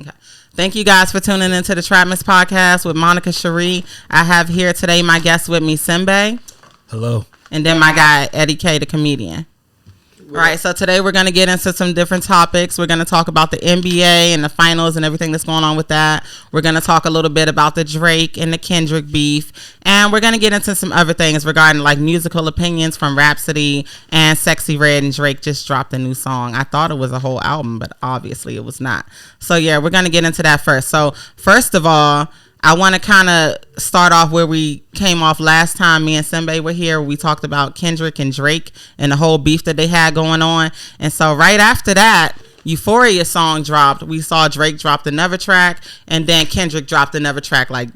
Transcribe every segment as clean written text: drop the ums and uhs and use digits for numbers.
Okay. Thank you guys for tuning into the Trapmiss Podcast with Monica Sheri. I have here today my guest with me, Simbay. Hello. And then my guy, Eddie K, the comedian. All right, so today we're going to get into some different topics. We're going to talk about the NBA and the finals and everything that's going on with that. We're going to talk a little bit about the Drake and the Kendrick beef. And we're going to get into some other things regarding like musical opinions from Rapsody and Sexxy Red and Drake just dropped a new song. I thought it was a whole album, but obviously it was not. So yeah, we're going to get into that first. So first of all, I want to kind of start off where we came off last time me and Simbay were here. We talked about Kendrick and Drake and the whole beef that they had going on. And so right after that, Euphoria song dropped. We saw Drake drop another track, and then Kendrick dropped another track like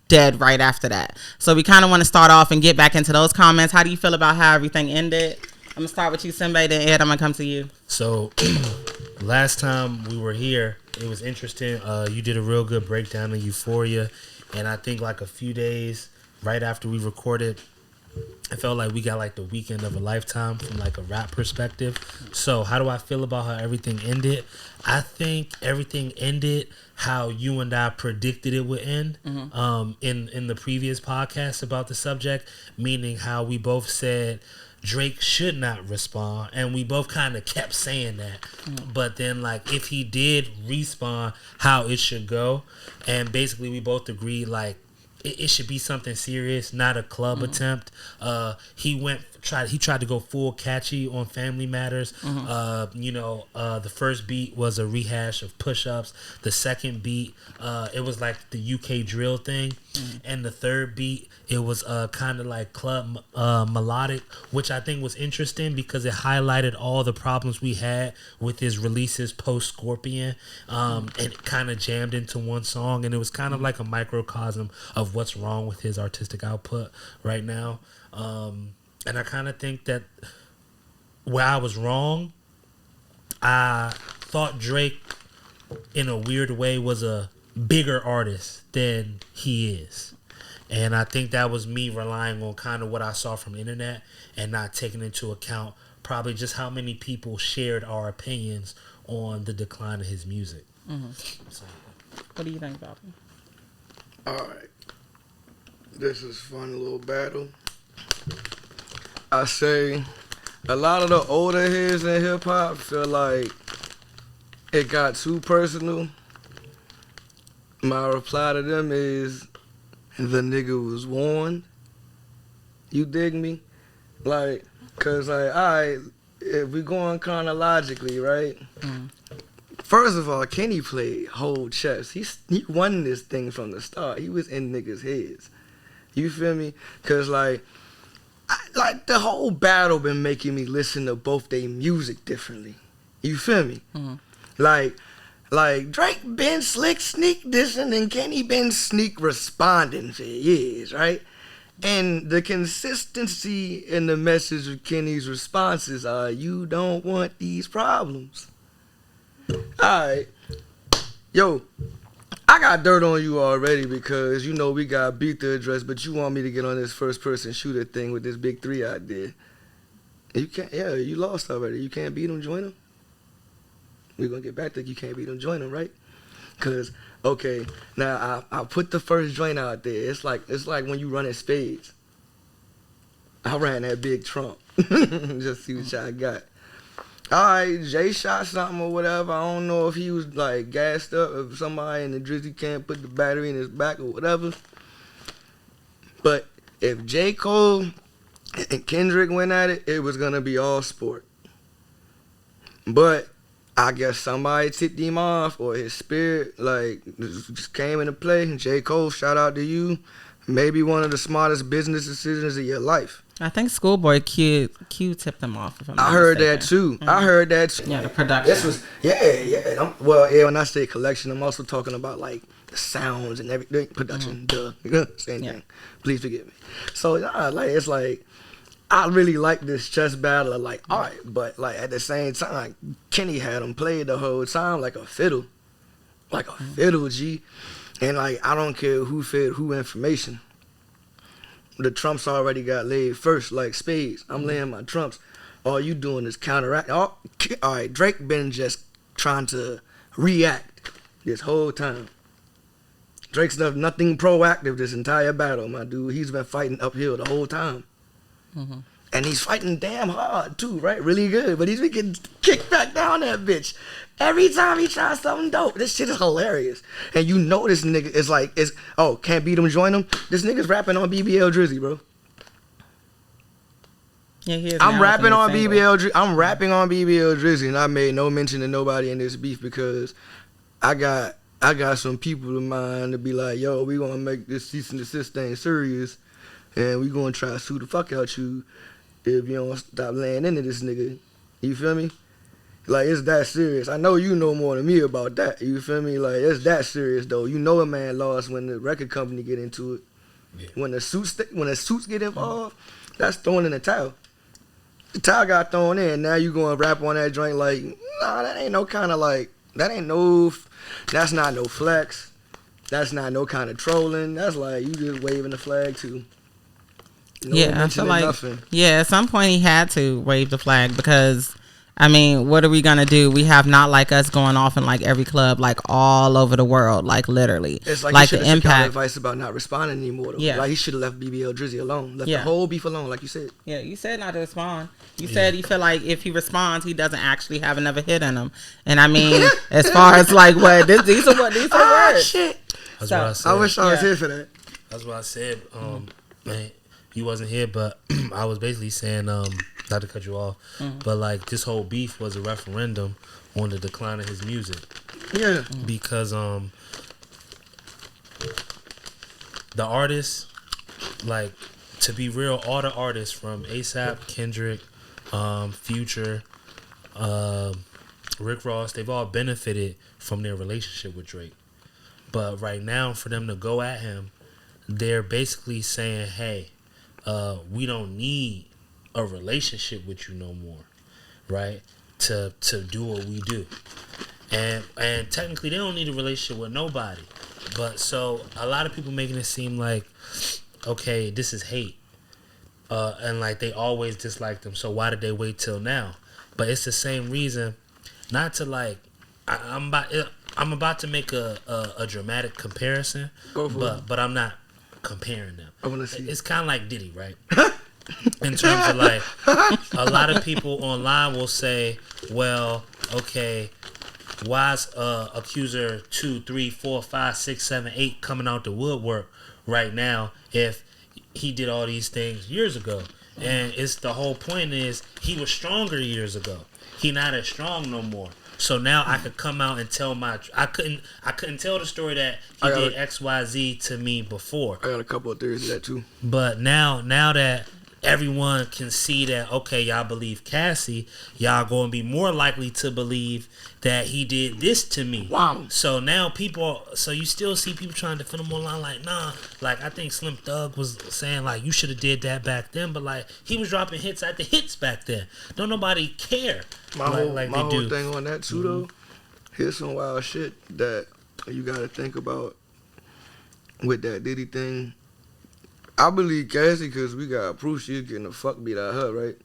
dead right after that. So we kind of want to start off and get back into those comments. How do you feel about how everything ended? I'm going to start with you, Simbay, then Ed, I'm going to come to you. So last time we were here, it was interesting. You did a real good breakdown of Euphoria, and I think like a few days right after we recorded, I felt like we got like the weekend of a lifetime from like a rap perspective. So how do I feel about how everything ended? I think everything ended how you and I predicted it would end in the previous podcast about the subject, meaning how we both said Drake should not respond, and we both kind of kept saying that. But then like if he did respond, how it should go, and basically we both agreed like it should be something serious, not a club attempt. He tried to go full catchy on Family Matters. The first beat was a rehash of push-ups. The second beat, it was like the UK drill thing. And the third beat, it was kind of like club melodic, which I think was interesting because it highlighted all the problems we had with his releases post-Scorpion. And it kind of jammed into one song, and it was kind of like a microcosm of what's wrong with his artistic output right now. And I kind of think that where I was wrong, I thought Drake, in a weird way, was a bigger artist than he is. And I think that was me relying on kind of what I saw from the internet and not taking into account probably just how many people shared our opinions on the decline of his music. So, what do you think about it? All right. This is a fun little battle. I say a lot of the older heads in hip-hop feel like it got too personal. My reply to them is, the nigga was warned. You dig me? Like, cause like, alright, if we going chronologically, right? First of all, Kenny played whole chess. He won this thing from the start. He was in niggas' heads. You feel me? Cause like the whole battle been making me listen to both their music differently. You feel me? Like Drake been slick sneak dissing and Kenny been sneak responding for years, right? And the consistency in the message of Kenny's responses are, you don't want these problems. Alright. Yo, I got dirt on you already because you know we got beat to address, but you want me to get on this first person shooter thing with this big 3 idea. You can't, you lost already. You can't beat them, join them. We're gonna get back to you can't beat them, join them, right? Cause okay, now I put the first joint out there. It's like when you run in spades. I ran that big trump. Just see what y'all got. Alright, Jay shot something or whatever. I don't know if he was like gassed up, if somebody in the drizzy can't put the battery in his back or whatever. But if J. Cole and Kendrick went at it, it was gonna be all sport. But I guess somebody tipped him off, or his spirit like just came into play. J. Cole, shout out to you. Maybe one of the smartest business decisions of your life. I think Schoolboy Q tipped him off. I heard that too. I heard that too. Yeah, the production. This was when I say collection, I'm also talking about like the sounds and everything. Production, same thing. Please forgive me. So it's like I really like this chess battle. Like, all right, but like at the same time, Kenny had him played the whole time like a fiddle, G. And like I don't care who fed who information. The trumps already got laid first, like spades. I'm laying my trumps. All you doing is counteract. All right, Drake been just trying to react. This whole time. Drake's done nothing proactive this entire battle, my dude. He's been fighting uphill the whole time. Mm-hmm. And he's fighting damn hard, too, right? Really good. But he's been getting kicked back down that bitch. Every time he tries something dope. This shit is hilarious. And you know this nigga is like, can't beat him, join him. This nigga's rapping on BBL Drizzy, bro. Yeah, he is. I'm rapping on BBL Drizzy, and I made no mention to nobody in this beef because I got some people in mind to be like, yo, we gonna make this cease and desist thing serious, and we gonna try to sue the fuck out you if you don't stop laying into this nigga. You feel me? Like, it's that serious. I know you know more than me about that. You feel me? Like, it's that serious though. You know a man lost when the record company get into it. Yeah. When the suits get involved, that's throwing in the towel. The towel got thrown in. Now you gonna rap on that joint like, nah, that ain't no kind of like, that's not no flex. That's not no kind of trolling. That's like you just waving the flag too. I feel like at some point he had to wave the flag because, I mean, what are we gonna do? We have Not Like Us going off in like every club, like all over the world, like literally. It's like the impact. Advice about not responding anymore. Though. Yeah, like he should have left BBL Drizzy alone, left the whole beef alone, like you said. Yeah, you said not to respond. You said you feel like if he responds, he doesn't actually have another hit in him. And I mean, as far as like these are words. Shit. That's what I said. I wish I was here for that. That's what I said. Man, you wasn't here, but I was basically saying, not to cut you off, but like this whole beef was a referendum on the decline of his music. Yeah. Because the artists, like, to be real, all the artists from ASAP, Kendrick, Future, Rick Ross, they've all benefited from their relationship with Drake. But right now, for them to go at him, they're basically saying, hey, we don't need a relationship with you no more, right? To do what we do. And technically, they don't need a relationship with nobody. But so, a lot of people making it seem like, okay, this is hate. And like they always disliked them, so why did they wait till now? But it's the same reason, not to like. I'm about to make a dramatic comparison, but I'm not comparing them. I want to see. It's kind of like Diddy, right? In terms of like, a lot of people online will say, well, okay, why's accuser 2, 3, 4, 5, 6, 7, 8 coming out the woodwork right now if he did all these things years ago? And it's the whole point is he was stronger years ago. He not as strong no more. So now I could come out and tell I couldn't tell the story that he did XYZ to me before. I got a couple of theories of that too. But now that everyone can see that, okay, y'all believe Cassie, y'all going to be more likely to believe that he did this to me. Wow. So now you still see people trying to defend him online like, nah, like I think Slim Thug was saying like, you should have did that back then, but like he was dropping hits after hits back then. Don't nobody care. My whole thing on that too though, here's some wild shit that you got to think about with that Diddy thing. I believe Cassie because we got proof she was getting the fuck beat out of her, right?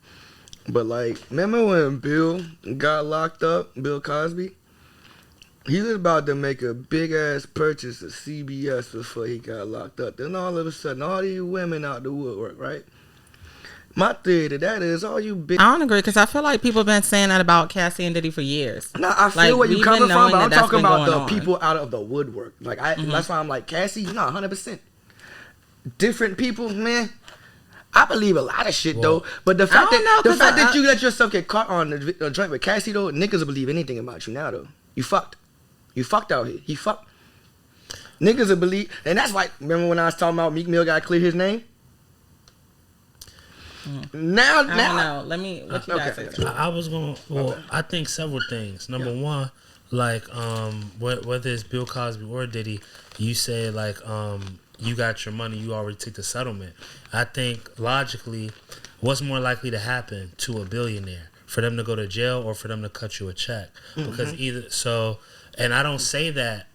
But like, remember when Bill got locked up, Bill Cosby? He was about to make a big ass purchase of CBS before he got locked up. Then all of a sudden, all these women out the woodwork, right? My theory to that is all you big. I don't agree because I feel like people have been saying that about Cassie and Diddy for years. No, I feel like, where you coming from, but I'm talking about the people out of the woodwork. Like that's why I'm like Cassie. No, 100%. Different people, man. I believe a lot of shit though, but the fact that you let yourself get caught on the joint with Cassie though, niggas will believe anything about you now though. You fucked out here. He fucked. Niggas will believe, and that's why. Remember when I was talking about Meek Mill got to clear his name? Now, I don't know. Let me. What you guys say? I was going. Well, I think several things. Number one, like whether it's Bill Cosby or Diddy, you say like you got your money, you already took the settlement. I think logically, what's more likely to happen to a billionaire? For them to go to jail or for them to cut you a check? Because either so, and I don't say that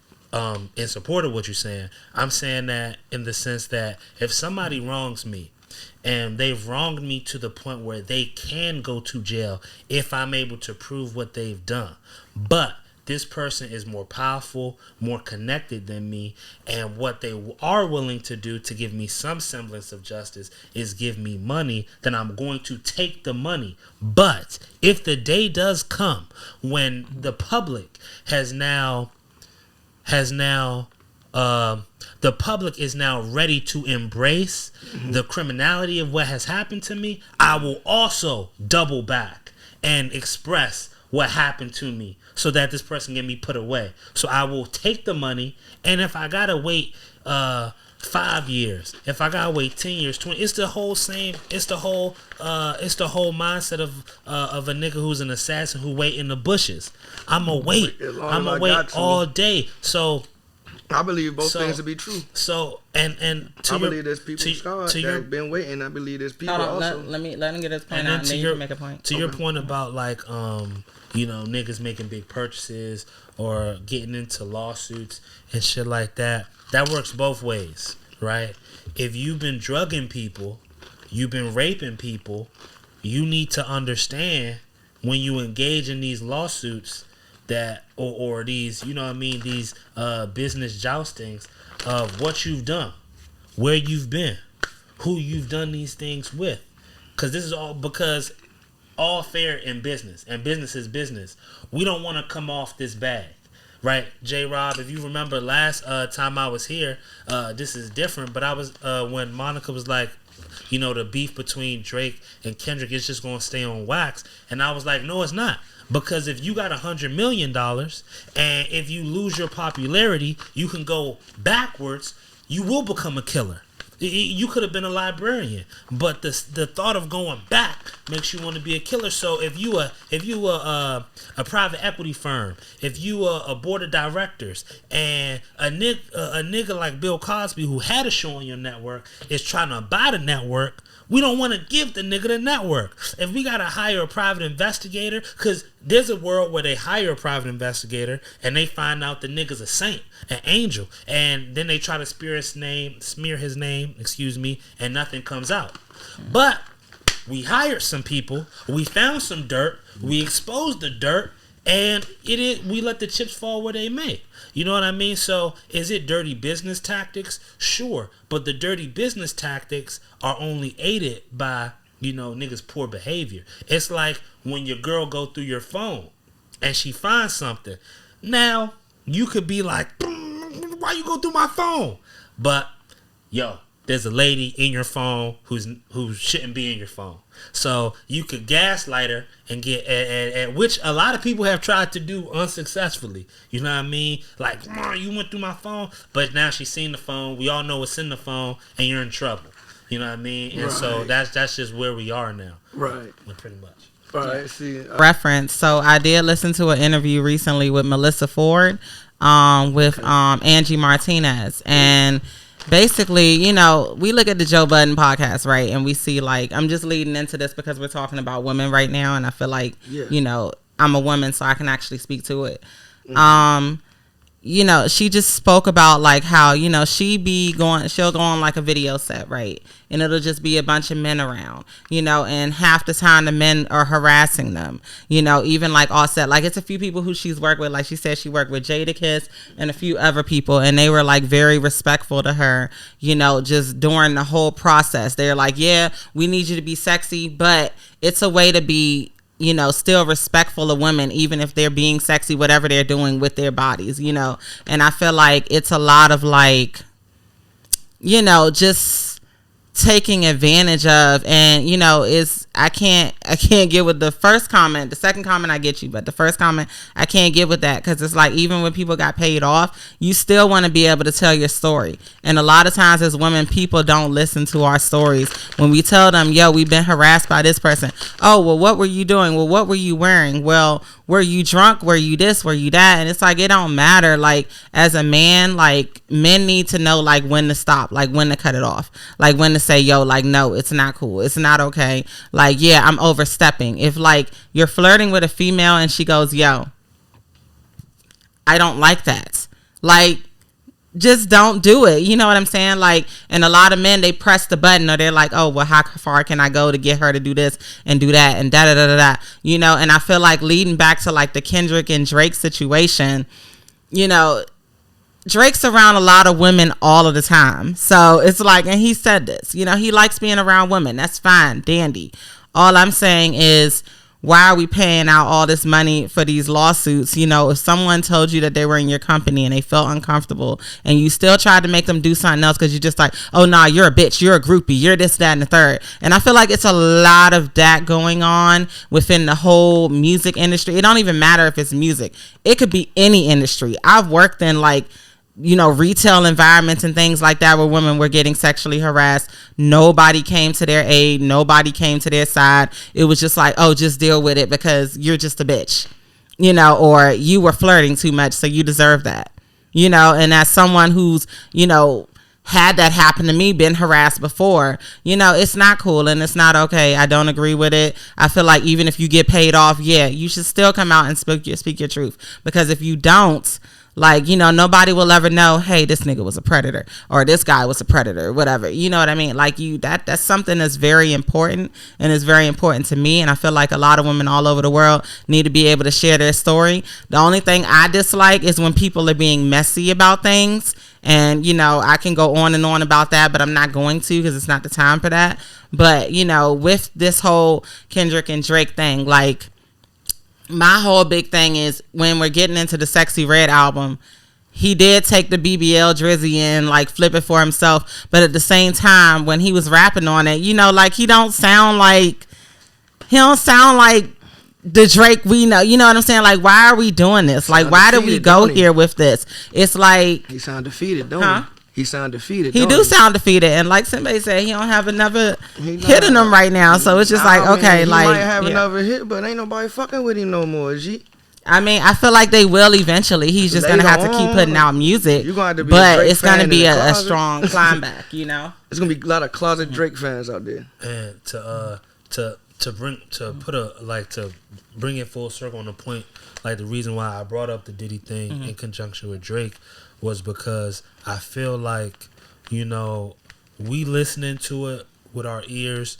in support of what you're saying. I'm saying that in the sense that if somebody wrongs me and they've wronged me to the point where they can go to jail if I'm able to prove what they've done, but this person is more powerful, more connected than me, and what they are willing to do to give me some semblance of justice is give me money, then I'm going to take the money. But if the day does come when the public the public is now ready to embrace the criminality of what has happened to me, I will also double back and express what happened to me so that this person can be put away. So I will take the money, and if I gotta wait 5 years, if I gotta wait 10 years, 20, it's the whole mindset of a nigga who's an assassin who wait in the bushes. I'ma wait all day. So I believe both things to be true. So and I believe there's people that been waiting. I believe there's people also. Let him get his point out, and then you can make a point. To your point about like niggas making big purchases or getting into lawsuits and shit like that. That works both ways, right? If you've been drugging people, you've been raping people, you need to understand when you engage in these lawsuits that or these, these business joustings of what you've done, where you've been, who you've done these things with. Because this is all fair in business, and business is business. We don't want to come off this bag, right? J-Rob, if you remember last time I was here, this is different, but I was when Monica was like, the beef between Drake and Kendrick is just going to stay on wax. And I was like, no, it's not. Because if you got $100 million and if you lose your popularity, you can go backwards, you will become a killer. You could have been a librarian, but the thought of going back makes you want to be a killer. So if you a private equity firm, if you a board of directors, and a nigga like Bill Cosby who had a show on your network is trying to buy the network, we don't want to give the nigga the network. If we got to hire a private investigator, because there's a world where they hire a private investigator and they find out the nigga's a saint, an angel, and then they try to smear his name, and nothing comes out. But we hired some people, we found some dirt, we exposed the dirt, and we let the chips fall where they may. You know what I mean? So is it dirty business tactics? Sure. But the dirty business tactics are only aided by, niggas' poor behavior. It's like when your girl go through your phone and she finds something. Now, you could be like, why you go through my phone? But, there's a lady in your phone who shouldn't be in your phone. So you could gaslight her and get at which a lot of people have tried to do unsuccessfully. You know what I mean? Like, you went through my phone, but now she's seen the phone. We all know what's in the phone, and you're in trouble. You know what I mean? And so that's just where we are now. Right. Pretty much. Right. See. Reference. So I did listen to an interview recently with Melyssa Ford, with Angie Martinez, and basically, we look at the Joe Budden podcast, right? And we see, like, I'm just leading into this because we're talking about women right now. And I feel like, I'm a woman, so I can actually speak to it. She just spoke about, like, how, she'll go on, like, a video set, right? And it'll just be a bunch of men around, and half the time the men are harassing them, even, like, Offset. Like, it's a few people who she's worked with. Like, she said she worked with Jadakiss and a few other people, and they were, like, very respectful to her, just during the whole process. They're like, yeah, we need you to be sexy, but it's a way to be, still respectful of women, even if they're being sexy, whatever they're doing with their bodies, and I feel like it's a lot of, like, just taking advantage of, and I can't get with the first comment. The second comment I get you, but the first comment I can't get with that, because it's like, even when people got paid off, you still want to be able to tell your story. And a lot of times as women, people don't listen to our stories when we tell them, we've been harassed by this person. Oh, well, what were you doing? Well, what were you wearing? Well, were you drunk? Were you this? Were you that? And it's like, it don't matter. Like, as a man, like, men need to know, like, when to stop, like, when to cut it off, like, when to say, like, no, it's not cool, it's not okay, like, yeah, I'm overstepping. If, like, you're flirting with a female and she goes, I don't like that, like, just don't do it. You know what I'm saying? Like, and a lot of men, they press the button, or they're like, oh, well, how far can I go to get her to do this and do that and da da da da da. You know, and I feel like leading back to like the Kendrick and Drake situation, you know, Drake's around a lot of women all of the time. So it's like, and he said this, you know, he likes being around women. That's fine, dandy. All I'm saying is, why are we paying out all this money for these lawsuits? You know, if someone told you that they were in your company and they felt uncomfortable and you still tried to make them do something else because you're just like, oh, nah, you're a bitch, you're a groupie, you're this, that, and the third. And I feel like it's a lot of that going on within the whole music industry. It don't even matter if it's music. It could be any industry. I've worked in like, you know, retail environments and things like that where women were getting sexually harassed. Nobody came to their aid. Nobody came to their side. It was just like, oh, just deal with it because you're just a bitch, you know, or you were flirting too much, so you deserve that, you know. And as someone who's, you know, had that happen to me, been harassed before, you know, it's not cool and it's not okay. I don't agree with it. I feel like even if you get paid off, yeah, you should still come out and speak your truth, because if you don't, like, you know, nobody will ever know, hey, this nigga was a predator or this guy was a predator, whatever. You know what I mean? Like, that's something that's very important, and is very important to me. And I feel like a lot of women all over the world need to be able to share their story. The only thing I dislike is when people are being messy about things. And, you know, I can go on and on about that, but I'm not going to, because it's not the time for that. But, you know, with this whole Kendrick and Drake thing, like, my whole big thing is when we're getting into the Sexxy Red album, he did take the BBL Drizzy and like flip it for himself. But at the same time, when he was rapping on it, you know, like he don't sound like the Drake we know. You know what I'm saying? Like, why are we doing this? Like, why did we go here with this? It's like, he sound defeated, don't he? He sound defeated. He do sound defeated, and like somebody said, he don't have another hit in him right now. So it's just like, okay, like he might have another hit, but ain't nobody fucking with him no more. G. I mean, I feel like they will eventually. He's just gonna have to keep putting out music, but it's gonna be a strong climb back. You know, there's gonna be a lot of closet Drake fans out there. And to bring it full circle on the point, like the reason why I brought up the Diddy thing in conjunction with Drake was because I feel like, you know, we listening to it with our ears,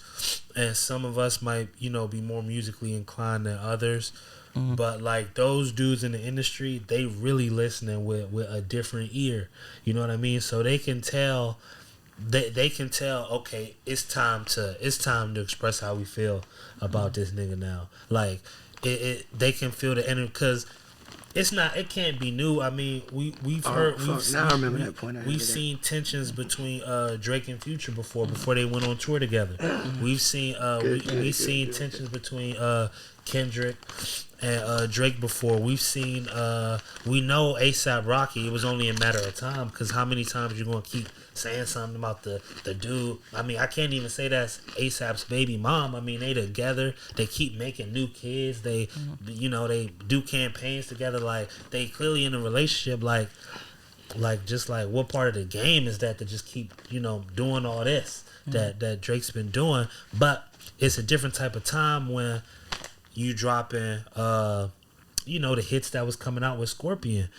and some of us might, you know, be more musically inclined than others. But like those dudes in the industry, they really listening with a different ear. You know what I mean? So they can tell, they can tell, okay, it's time to express how we feel about this nigga now. Like they can feel the energy, because it can't be new. I mean, we've seen tensions between Drake and Future before they went on tour together. We've seen tensions between Kendrick and Drake before. We've seen we know ASAP Rocky. It was only a matter of time, because how many times you gonna keep saying something about the dude? I mean, I can't even say that's ASAP's baby mom. I mean, they together. They keep making new kids. They, you know, they do campaigns together. Like, they clearly in a relationship. Like just like, what part of the game is that to just keep, you know, doing all this that Drake's been doing? But it's a different type of time when you dropping you know, the hits that was coming out with Scorpion.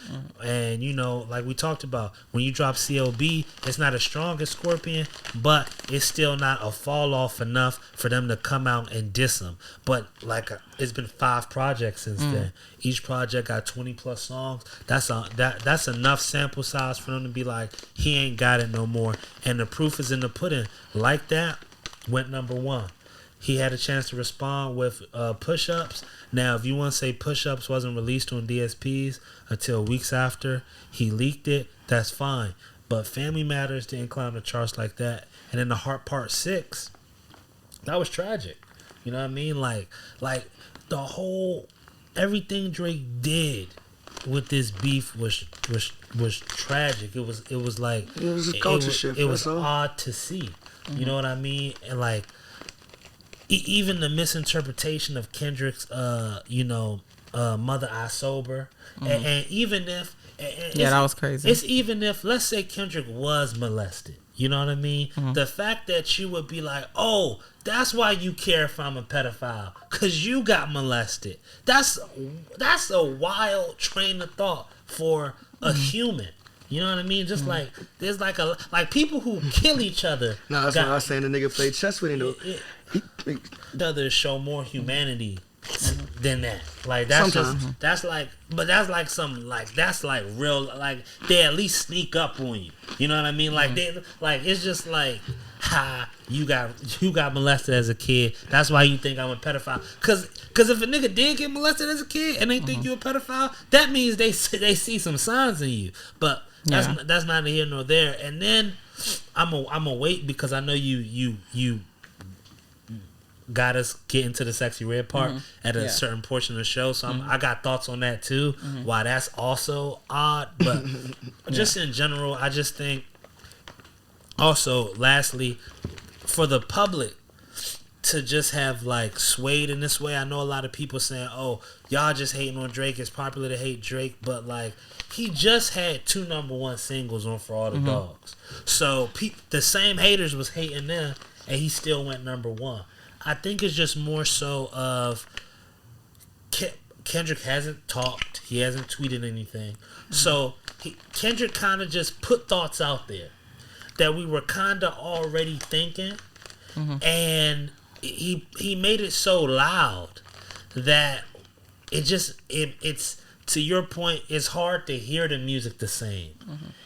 And, you know, like we talked about, when you drop CLB, it's not as strong as Scorpion, but it's still not a fall off enough for them to come out and diss him. But like, it's been 5 projects since then. Each project got 20 plus songs. That's enough sample size for them to be like, he ain't got it no more. And the proof is in the pudding. Like That went number 1. He had a chance to respond with Push-Ups. Now, if you want to say Push-Ups wasn't released on DSPs until weeks after he leaked it, that's fine. But Family Matters didn't climb the charts like that. And then The Heart Part 6, that was tragic. You know what I mean? Like the whole, everything Drake did with this beef was tragic. It was a culture shift. It was odd to see. You know what I mean? And like, even the misinterpretation of Kendrick's, Mother I Sober, and even if, that was crazy. It's even if, let's say Kendrick was molested, you know what I mean? The fact that you would be like, oh, that's why you care if I'm a pedophile, because you got molested. That's a wild train of thought for a human. You know what I mean? Just like there's like people who kill each other. No, that's why I was saying the nigga played chess with him though. Others show more humanity than that. Like that's Sometimes. just that's like, but that's like some like that's like real like they at least sneak up on you. You know what I mean? Like they like it's just like you got molested as a kid. That's why you think I'm a pedophile. Cause if a nigga did get molested as a kid and they think you a pedophile, that means they see some signs in you. But that's neither here nor there. And then I'm a wait because I know you got us get into the Sexxy Red part at a certain portion of the show. So I got thoughts on that too. Why that's also odd, but just in general, I just think. Also, lastly, for the public to just have like swayed in this way, I know a lot of people saying, "Oh, y'all just hating on Drake. It's popular to hate Drake," but like he just had 2 #1 singles on For All the Dogs. So the same haters was hating them, and he still went #1. I think it's just more so of Kendrick hasn't talked, he hasn't tweeted anything, so Kendrick kind of just put thoughts out there that we were kind of already thinking, and he made it so loud that it's to your point, it's hard to hear the music the same.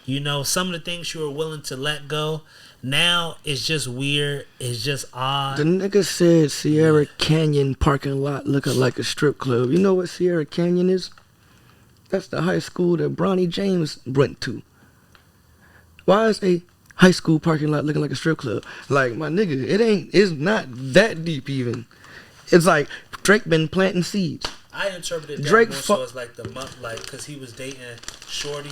You know, some of the things you were willing to let go, now it's just weird, it's just odd. The nigga said Sierra Canyon parking lot looking like a strip club. You know what Sierra Canyon is? That's the high school that Bronny James went to. Why is a high school parking lot looking like a strip club? Like, my nigga, it's not that deep even. It's like Drake been planting seeds. I interpreted that Drake more so as like the month, like, because he was dating Shorty.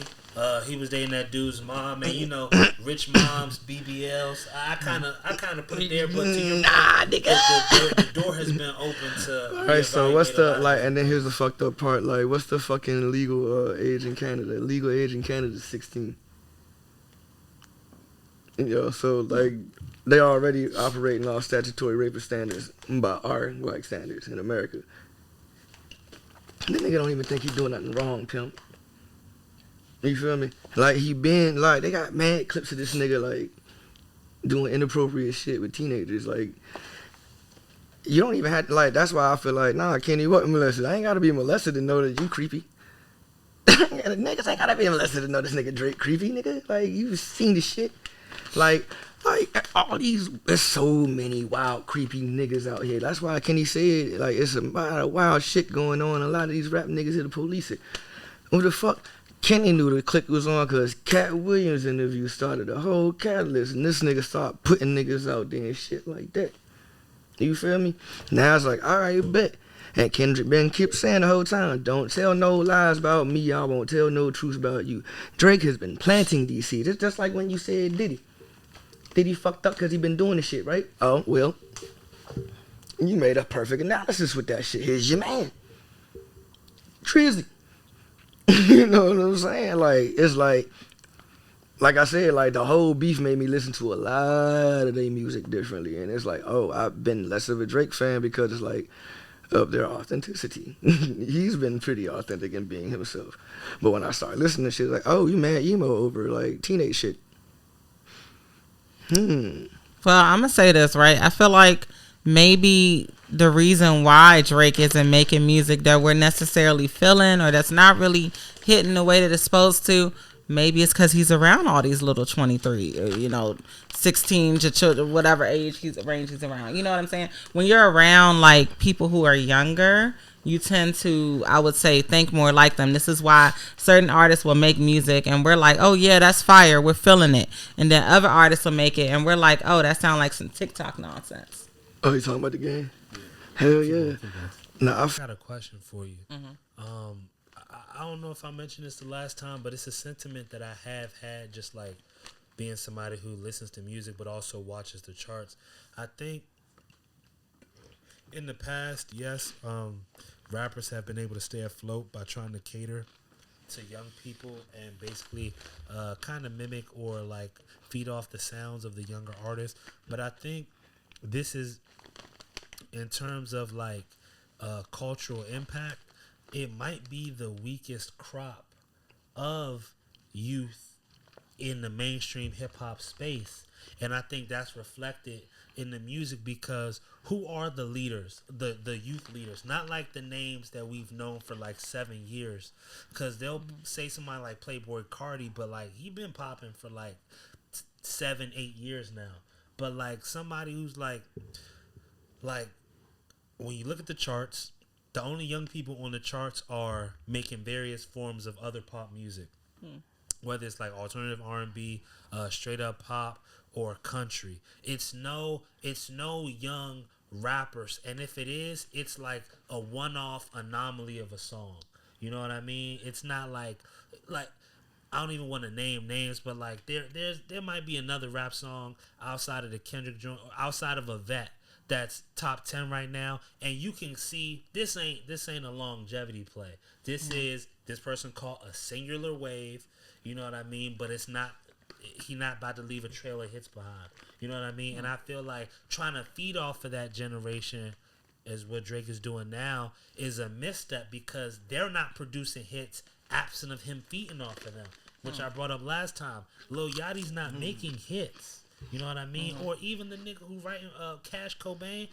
He was dating that dude's mom, and you know, rich moms, BBLs. I kind of put it there, but to your point, the door has been open to. All right, so what's the like? And then here's the fucked up part. Like, what's the fucking legal age in Canada? Legal age in Canada is 16. Yo, so like they already operating off statutory rapist standards by our like standards in America. This nigga don't even think he doing nothing wrong, pimp. You feel me? Like he been like they got mad clips of this nigga like doing inappropriate shit with teenagers. Like you don't even have to, like that's why I feel like nah, Kenny, what molested? I ain't gotta be molested to know that you creepy. Niggas ain't gotta be molested to know this nigga Drake creepy, nigga. Like you seen the shit. Like all these, there's so many wild, creepy niggas out here. That's why Kenny said, like, it's a lot of wild shit going on. A lot of these rap niggas here to police it. What the fuck? Kenny knew the click was on because Cat Williams' interview started a whole catalyst, and this nigga started putting niggas out there and shit like that. You feel me? Now it's like, all right, bet. And Kendrick been keep saying the whole time, don't tell no lies about me, I won't tell no truth about you. Drake has been planting these seeds. It's just like when you said Diddy. Diddy fucked up because he been doing this shit, right? Oh, well, you made a perfect analysis with that shit. Here's your man. Trizzy. You know what I'm saying? Like, it's like I said, like, the whole beef made me listen to a lot of their music differently. And it's like, oh, I've been less of a Drake fan because it's like, of their authenticity. He's been pretty authentic in being himself. But when I started listening to shit, like, oh, you mad emo over, like, teenage shit. Well, I'm going to say this, right? I feel like maybe the reason why Drake isn't making music that we're necessarily feeling or that's not really hitting the way that it's supposed to, maybe it's because he's around all these little 23, or, you know, 16 to children, whatever age he's around. You know what I'm saying? When you're around, like, people who are younger, you tend to, I would say, think more like them. This is why certain artists will make music and we're like, oh yeah, that's fire, we're feeling it. And then other artists will make it and we're like, oh, that sounds like some TikTok nonsense. Oh, you talking about the game? Hell yeah. Nah, I've got a question for you. I don't know if I mentioned this the last time, but it's a sentiment that I have had, just like being somebody who listens to music but also watches the charts. I think in the past, yes, rappers have been able to stay afloat by trying to cater to young people and basically kind of mimic or like feed off the sounds of the younger artists. But I think this is, in terms of like cultural impact, it might be the weakest crop of youth in the mainstream hip hop space. And I think that's reflected in the music, because who are the leaders, the youth leaders? Not like the names that we've known for like 7 years, because they'll say somebody like Playboy Cardi, but like he been popping for like 7-8 years now. But like somebody who's like when you look at the charts, the only young people on the charts are making various forms of other pop music. Whether it's like alternative R&B, straight up pop, or country. It's no young rappers, and if it is, it's like a one-off anomaly of a song. You know what I mean? It's not like I don't even want to name names, but like there might be another rap song outside of the Kendrick joint, outside of a vet, that's top 10 right now, and you can see this ain't a longevity play. This is this person caught a singular wave. You know what I mean? But it's not. He not about to leave a trail of hits behind. You know what I mean? And I feel like trying to feed off of that generation, is what Drake is doing now, is a misstep, because they're not producing hits absent of him feeding off of them, which I brought up last time. Lil Yachty's not making hits. You know what I mean? Or even the nigga who writing Cash Cobain.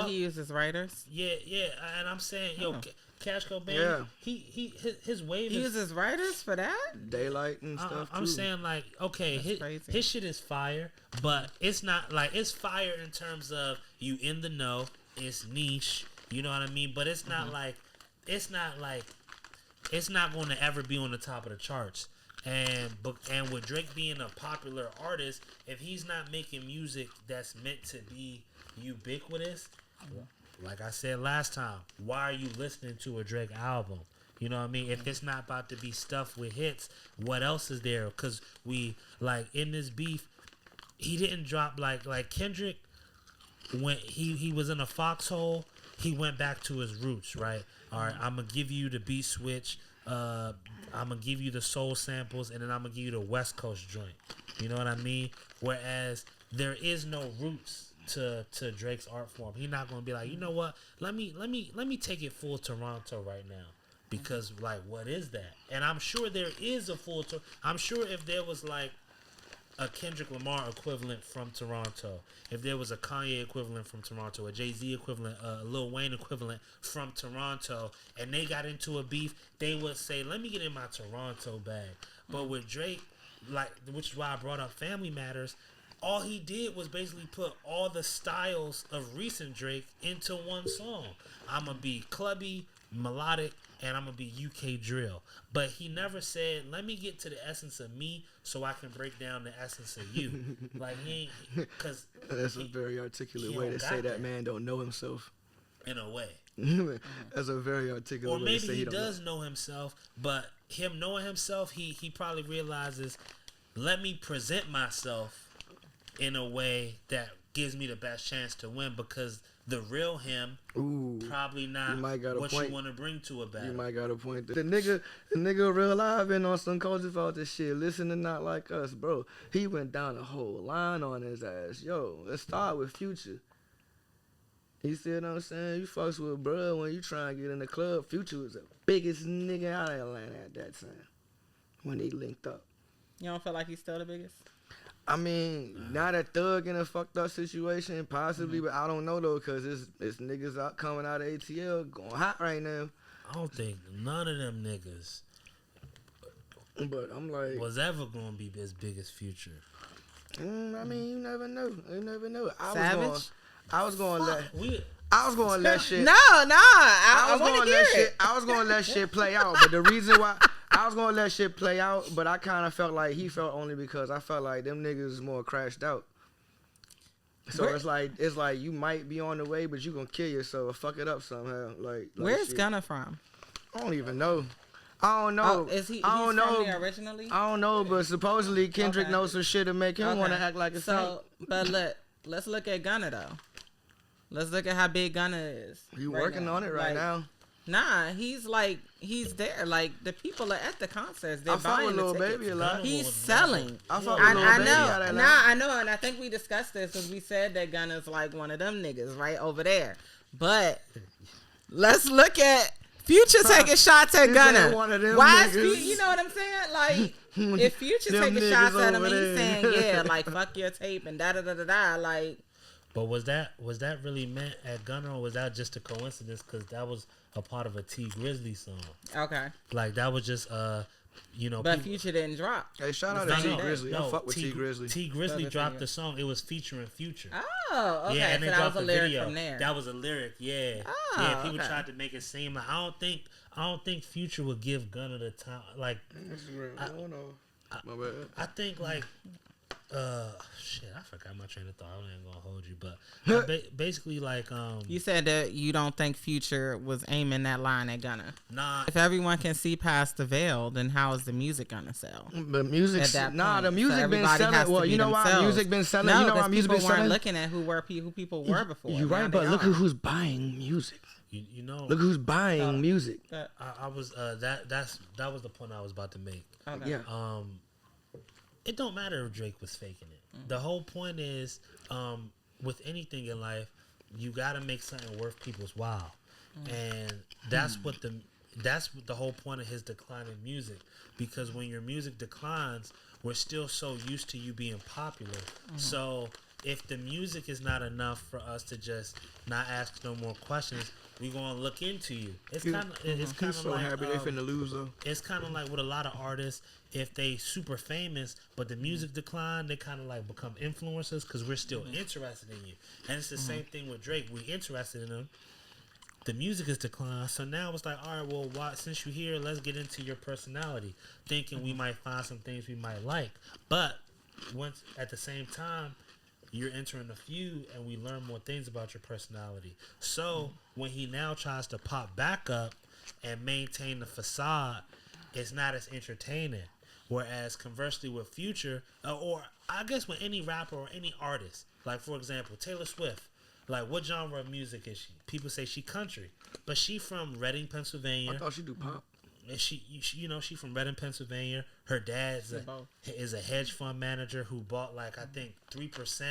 He uses writers. Yeah, and I'm saying, Cash Cobain, his wave he uses writers for that? Daylight and stuff I'm too. saying, like, okay, his shit is fire, but it's not like, it's fire in terms of you in the know, it's niche, you know what I mean? But it's not like it's not going to ever be on the top of the charts. And with Drake being a popular artist, if he's not making music that's meant to be ubiquitous, like I said last time, why are you listening to a Drake album? You know what I mean? If it's not about to be stuffed with hits, what else is there? Because we, like, in this beef, he didn't drop like Kendrick, when he was in a foxhole, he went back to his roots, right? All right, I'm going to give you the beat switch, I'm going to give you the soul samples, and then I'm going to give you the West Coast joint. You know what I mean? Whereas there is no roots to Drake's art form. He's not going to be like, you know what? Let me take it full Toronto right now, because like, what is that? And I'm sure there is a full. I'm sure if there was like a Kendrick Lamar equivalent from Toronto, if there was a Kanye equivalent from Toronto, a Jay-Z equivalent, a Lil Wayne equivalent from Toronto, and they got into a beef, they would say, let me get in my Toronto bag. But with Drake, like, which is why I brought up Family Matters, all he did was basically put all the styles of recent Drake into one song. I'm going to be clubby, melodic, and I'm going to be UK drill. But he never said, let me get to the essence of me so I can break down the essence of you. Like, he ain't, because that's a very articulate way to say that man don't know himself. In a way. That's a very articulate way to say he don't know. Or maybe he does know himself, but him knowing himself, he probably realizes, let me present myself in a way that gives me the best chance to win, because the real him probably not what you want to bring to a battle. You might got a point. The nigga real live been on some culture about this shit. Listen to Not Like Us, bro. He went down a whole line on his ass. Yo, let's start with Future. You see what I'm saying? You fucks with bro when you try and get in the club. Future was the biggest nigga out of Atlanta at that time when they linked up. You don't feel like he's still the biggest? I mean, not a thug in a fucked up situation, possibly, but I don't know though, because it's niggas out coming out of ATL going hot right now. I don't think none of them niggas, but I'm like, was ever gonna be as big as Future. I mean, you never know. You never know. Savage. I was gonna let shit. No, I want to hear it. I was gonna let shit play out, but the reason why I was gonna let shit play out, but I kind of felt like he felt only because I felt like them niggas is more crashed out. So it's like you might be on the way, but you gonna kill yourself or fuck it up somehow. Like where's shit. Gunna from? I don't even know. I don't know. Is he? I don't know. From there originally? I don't know, but supposedly Kendrick knows some shit to make him want to act like a saint. But let's look at Gunna though. Let's look at how big Gunna is. You working on it right now? Nah, he's there. Like, the people are at the concerts. They're I fuck buying with the Lil tickets. Baby a lot. He's selling. I fuck with Lil Baby. I know, and I think we discussed this because we said that Gunna's like one of them niggas right over there. But let's look at Future taking shots at Gunna. One of them Why niggas. is you know what I'm saying? Like, If Future Them taking shots niggas at him and over he's there. saying, yeah, like, fuck your tape and da-da-da-da-da, like... But was that really meant at Gunna, or was that just a coincidence? Because that was a part of a T Grizzly song. Okay. Like, that was just, you know. But Future didn't drop. Hey, shout out to T Grizzly. I fuck with T T Grizzly. T Grizzly dropped the song. It was featuring Future. Oh, okay. Yeah, and so they that dropped was a the lyric video. from there. That was a lyric, yeah. Oh, yeah, people okay. tried to make it seem like I don't think Future would give Gunna the time. Like, My bad. I think like shit, I forgot my train of thought. I ain't gonna hold you, but basically like You said that you don't think Future was aiming that line at Gunna. nah. If everyone can see past the veil, then how is the music gonna sell? The music, Nah, the music been selling. Well, you know why music been selling? No, you know why music been people weren't selling? looking at who people were before. You're right, but look at who's buying music. You know, Look who's buying music. I was that was the point I was about to make. Okay. Yeah. It don't matter if Drake was faking it. Mm-hmm. The whole point is, with anything in life, you got to make something worth people's while, and that's what the whole point of his decline in music. Because when your music declines, we're still so used to you being popular. Mm-hmm. So if the music is not enough for us to just not ask no more questions, we're gonna look into you. It's kind of so like happy they finna lose though. It's kind of like with a lot of artists, if they super famous but the music decline, they kind of like become influencers because we're still interested in you. And it's the same thing with Drake. We interested in him. The music is declined, so now it's like, all right, well, since you're here, let's get into your personality, thinking we might find some things we might like. But once at the same time, you're entering the feud, and we learn more things about your personality. So when he now tries to pop back up and maintain the facade, it's not as entertaining. Whereas conversely with Future, or I guess with any rapper or any artist, like for example, Taylor Swift, like what genre of music is she? People say she country, but she from Reading, Pennsylvania. I thought she do pop. And she from Reading, Pennsylvania. Her dad is a hedge fund manager who bought like I think 3%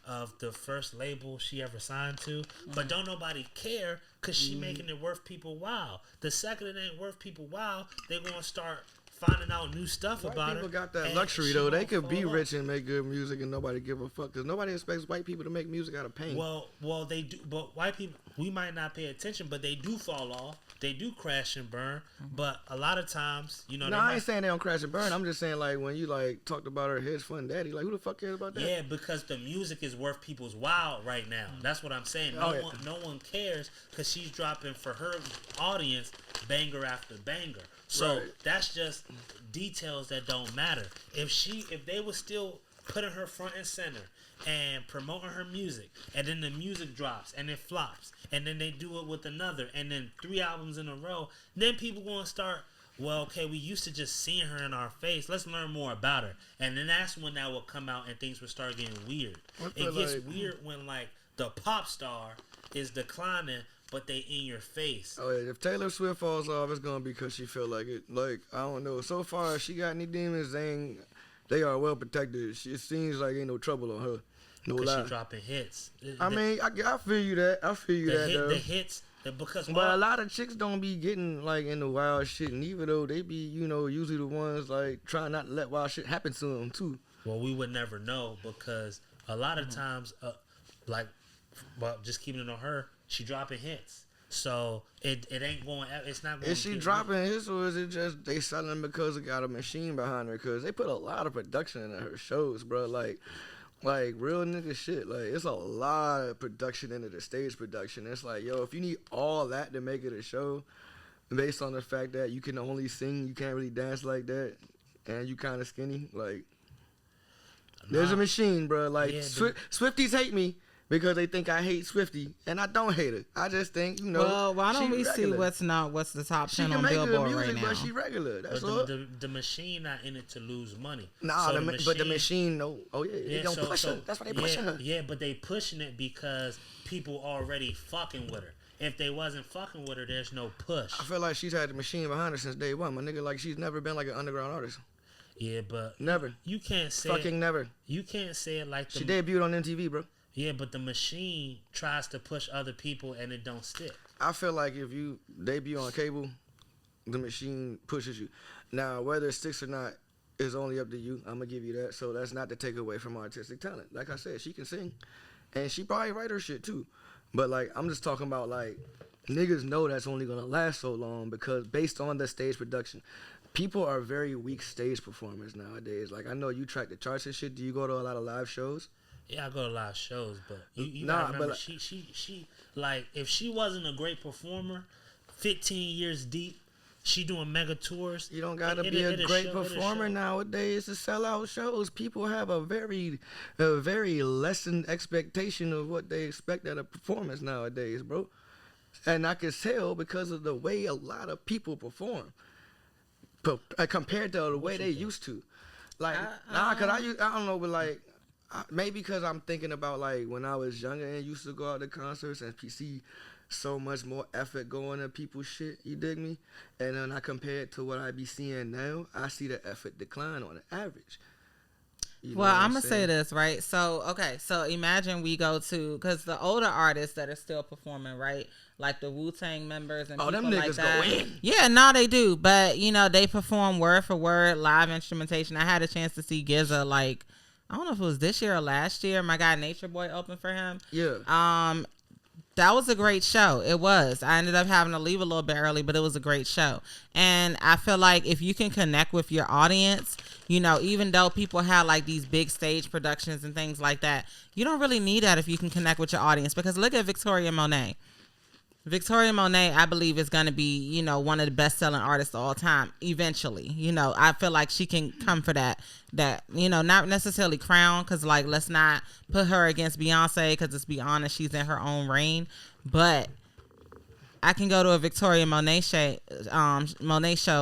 of the first label she ever signed to. But don't nobody care because she making it worth people while. The second it ain't worth people while, they're gonna start finding out new stuff about her. People got that luxury though. They could be rich and make good music and nobody give a fuck because nobody expects white people to make music out of pain. Well, they do, but white people, we might not pay attention, but they do fall off. They do crash and burn, but a lot of times, you know. No, I ain't saying they don't crash and burn. I'm just saying like when you like talked about her hedge fund daddy, like who the fuck cares about that? Yeah, because the music is worth people's while right now. That's what I'm saying. No one cares because she's dropping for her audience banger after banger. So that's just details that don't matter. If they were still putting her front and center and promoting her music, and then the music drops and it flops, and then they do it with another, and then 3 albums in a row, then people gonna start, well, okay, we used to just seeing her in our face. Let's learn more about her. And then that's when that will come out and things will start getting weird. It gets weird when like the pop star is declining, but they in your face. Oh yeah, if Taylor Swift falls off, it's gonna be because she feel like it. Like I don't know. So far, if she got any demons, they are well protected. It seems like ain't no trouble on her. No lie. She dropping hits. I feel you that. The hits. Because but a lot of chicks don't be getting like into wild shit, neither though they be usually the ones like trying not to let wild shit happen to them too. Well, we would never know because a lot of times, just keeping it on her, she dropping hits. So it ain't going. It's not going. Is she dropping hits or is it just they selling because it got a machine behind her? Because they put a lot of production into her shows, bro. Like real nigga shit. Like it's a lot of production into the stage production. It's like, yo, if you need all that to make it a show, based on the fact that you can only sing, you can't really dance like that, and you kind of skinny, like there's a machine, bro. Like Swifties hate me. Because they think I hate Swiftie, and I don't hate her. I just think, Well, why don't we see what's the top 10 on Billboard right now? But she regular. That's but all. The machine not in it to lose money. Nah, so but the machine, no. Oh yeah, they don't push her. That's why they pushing her. Yeah, but they pushing it because people already fucking with her. If they wasn't fucking with her, there's no push. I feel like she's had the machine behind her since day one, my nigga. Like she's never been like an underground artist. Yeah, but never. You can't say fucking never. You can't say it like she debuted on MTV, bro. Yeah, but the machine tries to push other people and it don't stick. I feel like if you debut on cable, the machine pushes you. Now, whether it sticks or not, It's only up to you. I'm gonna give you that. So that's not to take away from artistic talent. Like I said, she can sing, and she probably write her shit too. But like, I'm just talking about like, niggas know that's only gonna last so long because based on the stage production, people are very weak stage performers nowadays. Like I know you track the charts and shit. Do you go to a lot of live shows? Yeah, I go to a lot of shows, but you gotta remember, but she like if she wasn't a great performer, 15 years deep. She doing mega tours. You don't gotta be a great performer nowadays to sell out shows. People have a very lessened expectation of what they expect at a performance nowadays, bro. And I can tell because of the way a lot of people perform, but compared to the way they used to. Like, cause I don't know, but like. Maybe because I'm thinking about like when I was younger and used to go out to concerts and see so much more effort going into people's shit, you dig me? And then I compare it to what I be seeing now, I see the effort decline on the average. Well, I'm going to say this, right? So, okay, so imagine we go to, because the older artists that are still performing, right? Like the Wu-Tang members and people them niggas like that. go in. Yeah, no, they do. But, you know, they perform word for word, live instrumentation. I had a chance to see GZA, like, I don't know if it was this year or last year. My guy Nature Boy opened for him. Yeah. That was a great show. It was. I ended up having to leave a little bit early, but it was a great show. And I feel like if you can connect with your audience, you know, even though people have like these big stage productions and things like that, you don't really need that if you can connect with your audience. Because look at Victoria Monet. Victoria Monet, I believe, is going to be, you know, one of the best-selling artists of all time eventually. You know, I feel like she can come for that, you know, not necessarily crown, because, like, let's not put her against Beyonce, because let's be honest, she's in her own reign. But I can go to a Victoria Monet show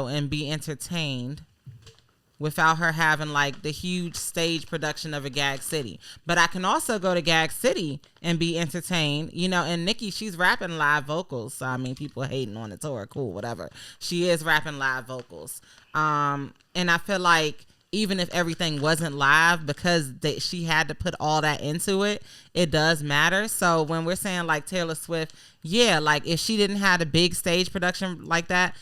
and be entertained without her having like the huge stage production of a Gag City. But I can also go to Gag City and be entertained, you know. And Nicki, she's rapping live vocals. So I mean, people hating on the tour, cool, whatever. She is rapping live vocals. And I feel like even if everything wasn't live, because she had to put all that into it, it does matter. So when we're saying like Taylor Swift, yeah, like if she didn't have a big stage production like that,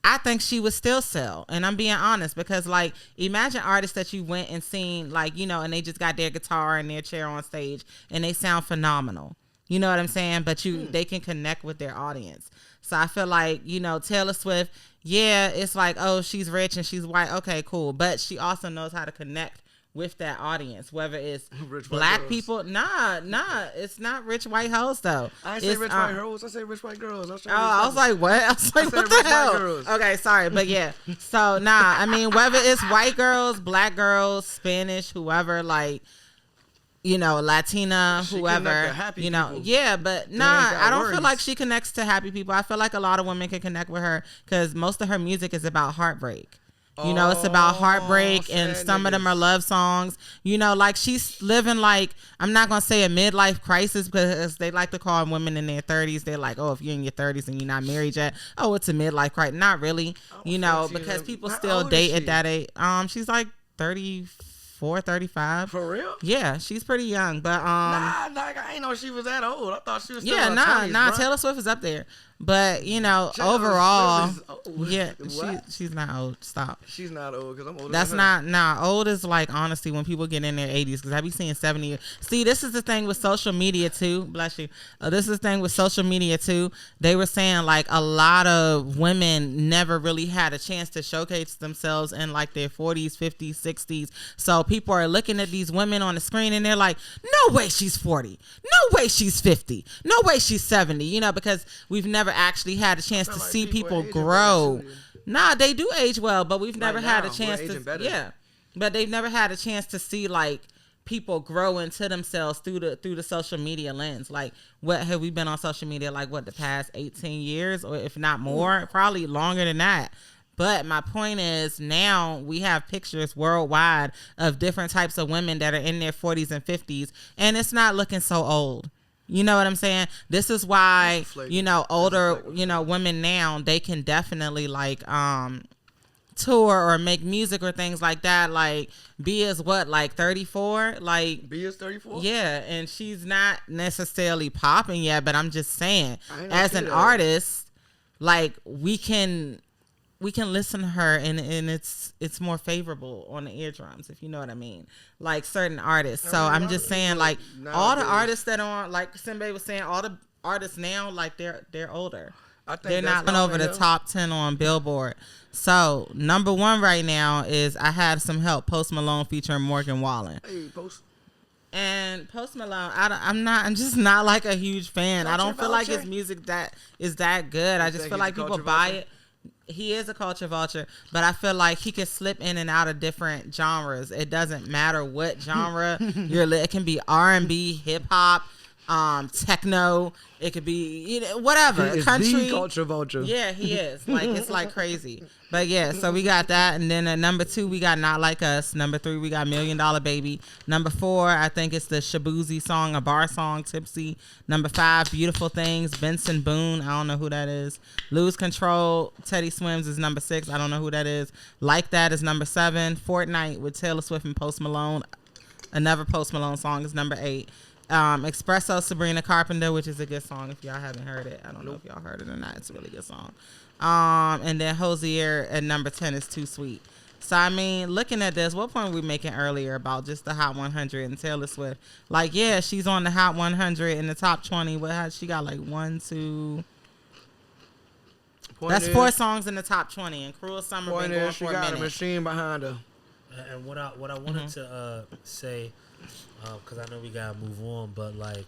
I think she would still sell. And I'm being honest, because like imagine artists that you went and seen, like, you know, and they just got their guitar and their chair on stage and they sound phenomenal. You know what I'm saying? But they can connect with their audience. So I feel like, you know, Taylor Swift, yeah, it's like, oh, she's rich and she's white. Okay, cool. But she also knows how to connect with that audience, whether it's rich black people. Nah, it's not rich white hoes though. I say rich white hoes. I say rich white girls. I was like, what? I was like, what the hell? Okay, sorry, but yeah. So I mean, whether it's white girls, black girls, Spanish, whoever, like, you know, Latina, whoever, you know, people. Yeah, but I don't feel like she connects to happy people. I feel like a lot of women can connect with her because most of her music is about heartbreak. You know, it's about heartbreak, and some of them are love songs. You know, like she's living like, I'm not going to say a midlife crisis, because they like to call women in their 30s. They're like, oh, if you're in your 30s and you're not married yet, oh, it's a midlife crisis. Not really, you know, because people still date at that age. She's like 34, 35. For real? Yeah, she's pretty young, but I ain't know she was that old. I thought she was still in her 20s, Taylor Swift is up there. But, you know, overall, yeah, she's not old. Stop. She's not old because I'm older. That's than her. Old is like, honestly, when people get in their 80s, because I be seeing 70 years. See, this is the thing with social media too. Bless you. This is the thing with social media too. They were saying like a lot of women never really had a chance to showcase themselves in like their 40s, 50s, 60s. So people are looking at these women on the screen and they're like, no way she's 40. No way she's 50. No way she's 70. You know, because we've never actually had a chance to see people grow. They do age well, but we've never had a chance to. Yeah, but they've never had a chance to see like people grow into themselves through the social media lens. Like, what have we been on social media like? What, the past 18 years, or if not more, probably longer than that. But my point is, now we have pictures worldwide of different types of women that are in their 40s and 50s, and it's not looking so old. You know what I'm saying? This is why, you know, older, you know, women now, they can definitely like tour or make music or things like that. Like, B is what, like 34? Like, B is 34? Yeah, and she's not necessarily popping yet, but I'm just saying, as an artist, like, we can we can listen to her and it's more favorable on the eardrums, if you know what I mean. Like certain artists. So I'm just saying, like all the artists that are, like Simbay was saying, all the artists now, like they're older. I think they're not going over the top 10 on Billboard. So number 1 right now is I Had Some Help, Post Malone featuring Morgan Wallen. Hey, Post. And Post Malone, I'm just not like a huge fan. I don't feel like his music that is that good. I just feel like people buy it. He is a culture vulture, but I feel like he can slip in and out of different genres. It doesn't matter what genre it can be R&B, hip hop, techno. It could be whatever. He is country. The culture vulture. Yeah, he is. Like it's like crazy. But yeah, so we got that, and then at number 2 we got Not Like Us. Number 3 we got $1 Million Baby. Number 4 I think it's the Shabuzi song, a bar song, Tipsy. Number 5 Beautiful Things, Benson Boone. I don't know who that is. Lose Control, Teddy Swims is number 6. I don't know who that is. Like That is number 7. Fortnite with Taylor Swift and Post Malone. Another Post Malone song is number 8. Espresso, Sabrina Carpenter, which is a good song if y'all haven't heard it. I don't know if y'all heard it or not. It's a really good song. And then Hosier at number 10 is Too Sweet. So I mean, looking at this, what point were we making earlier about just the Hot 100 and Taylor Swift? Like, yeah, she's on the Hot 100 in the top 20. What she got? Like 1, 2. That's 4 songs in the top 20, and Cruel Summer been going for a minute. She got a machine behind her. And what I wanted to say, because I know we gotta move on, but like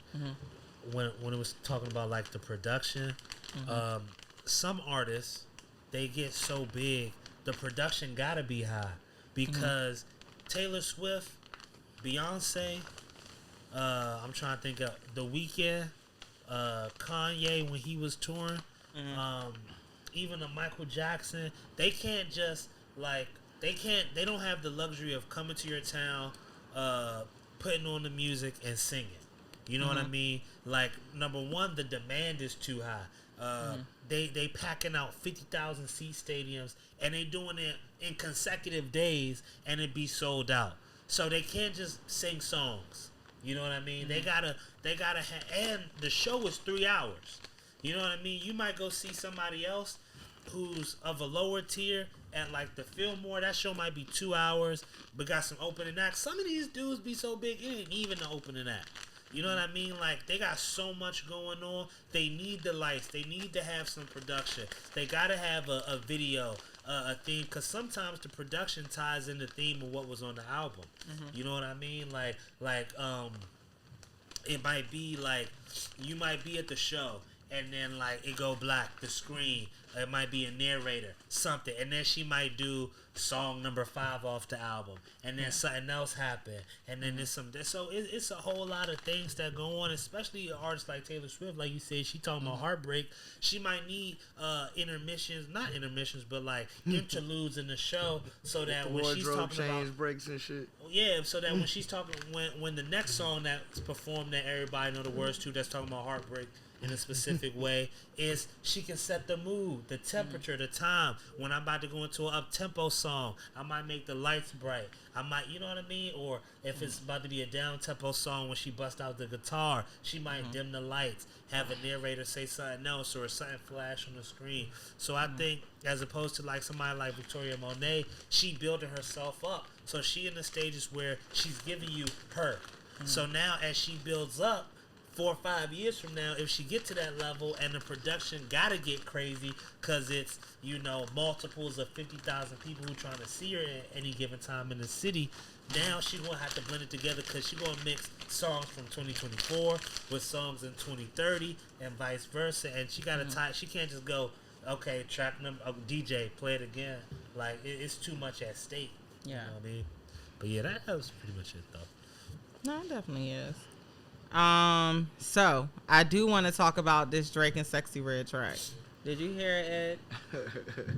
when it was talking about like the production, some artists, they get so big, the production gotta be high because Taylor Swift, Beyonce, I'm trying to think of The Weeknd, Kanye when he was touring, even a Michael Jackson, they can't just like. They don't have the luxury of coming to your town, putting on the music and singing. You know what I mean? Like, number 1, the demand is too high. They packing out 50,000 seat stadiums, and they doing it in consecutive days, and it be sold out. So they can't just sing songs. You know what I mean? They gotta and the show is 3 hours. You know what I mean? You might go see somebody else who's of a lower tier at like the Fillmore. That show might be 2 hours, but got some opening acts. Some of these dudes be so big, it ain't even the opening act. You know what I mean? Like, they got so much going on. They need the lights. They need to have some production. They got to have a video, a theme, because sometimes the production ties in the theme of what was on the album. You know what I mean? Like, it might be like, you might be at the show, and then like it go black, the screen, it might be a narrator, something, and then she might do song number 5 off the album, and then something else happen, and then there's some, so it's a whole lot of things that go on, especially an artist like Taylor Swift. Like you said, she talking about heartbreak. She might need not intermissions, but like interludes in the show, so that when she's talking about breaks and shit. Yeah, so that when she's talking, when the next song that's performed that everybody know the words to, that's talking about heartbreak in a specific way, is she can set the mood, the temperature, the time. When I'm about to go into an up-tempo song, I might make the lights bright. I might, you know what I mean? Or if it's about to be a down-tempo song, when she busts out the guitar, she might dim the lights, have a narrator say something else, or something flash on the screen. So I think, as opposed to like somebody like Victoria Monet, she building herself up. So she in the stages where she's giving you her. So now as she builds up, 4 or 5 years from now, if she get to that level and the production gotta get crazy because it's, you know, multiples of 50,000 people who trying to see her at any given time in the city, now she gonna have to blend it together because she gonna mix songs from 2024 with songs in 2030 and vice versa, and she gotta tie. She can't just go, okay, track number, DJ, play it again. Like, it's too much at stake. Yeah. You know what I mean? But yeah, that was pretty much it though. No, it definitely is. So I do want to talk about this Drake and Sexxy Red track. Did you hear it, Ed?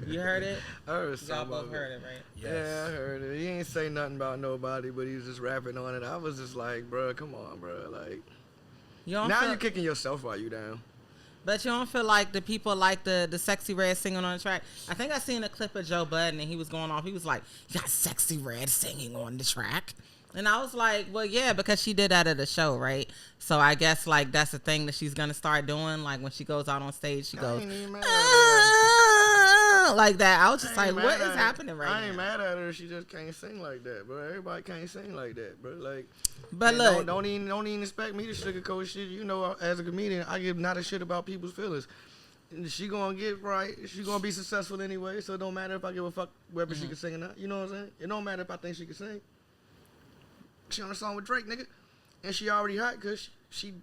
You heard it? I heard some. Y'all both heard it, right? Yes. Yeah, I heard it. He ain't say nothing about nobody, but he was just rapping on it. I was just like, bro, come on, bro. Like, now you're kicking yourself while you down. But you don't feel like the people like the Sexxy Red singing on the track? I think I seen a clip of Joe Budden and he was going off. He was like, you got Sexxy Red singing on the track. And I was like, well, yeah, because she did that at the show, right? So I guess, like, that's the thing that she's going to start doing. Like, when she goes out on stage, she goes, talent like that. I was just like, what is at happening right now? I ain't mad at her. She just can't sing like that, bro. Everybody can't sing like that, bro. Like, but look, don't even expect me to sugarcoat shit. You know, as a comedian, I give not a shit about people's feelings. She gonna get right. She gonna be successful anyway. So it don't matter if I give a fuck whether she can sing or not. You know what I'm saying? It don't matter if I think she can sing. She on a song with Drake, nigga, and she already hot because she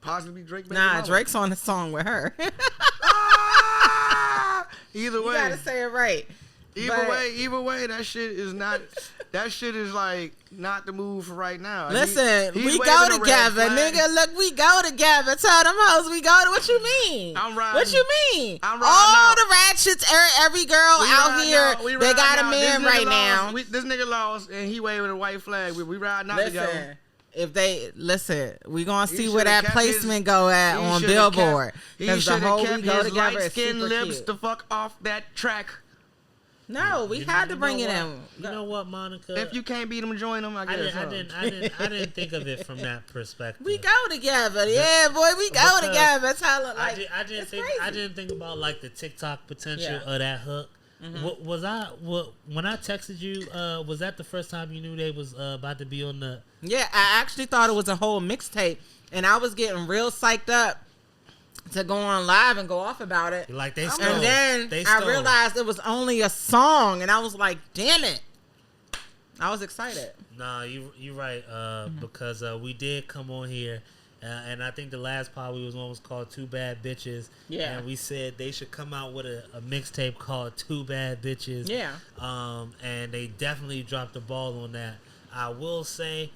possibly Drake. Nah, Drake's on the song with her. Either way, you gotta say it right. Either way, that shit is not. That shit is like not the move for right now. Listen, we go together, nigga. Look, we go together. Tell them hoes we go to. What you mean? I'm riding. What you mean? I'm riding. All out. the ratchets, every girl out here, they got a man right now. This nigga lost, and he waving a white flag. We riding out together. If they listen, we gonna see where that placement go at on Billboard. He should have kept his light-skinned lips the fuck off that track. No, we had to bring it in. You know what, Monica? If you can't beat them, join them. I guess. I didn't think of it from that perspective. We go together, yeah, boy. We go together. Tell it like I didn't think about like the TikTok potential of that hook. Mm-hmm. When I texted you? Was that the first time you knew they was about to be on the? Yeah, I actually thought it was a whole mixtape, and I was getting real psyched up to go on live and go off about it. Like they stole. And then I realized it was only a song, and I was like, damn it. I was excited. Nah, you right. Because we did come on here, and I think the last pod we was on was called Two Bad Bitches. Yeah. And we said they should come out with a mixtape called Two Bad Bitches. Yeah. And they definitely dropped the ball on that. I will say,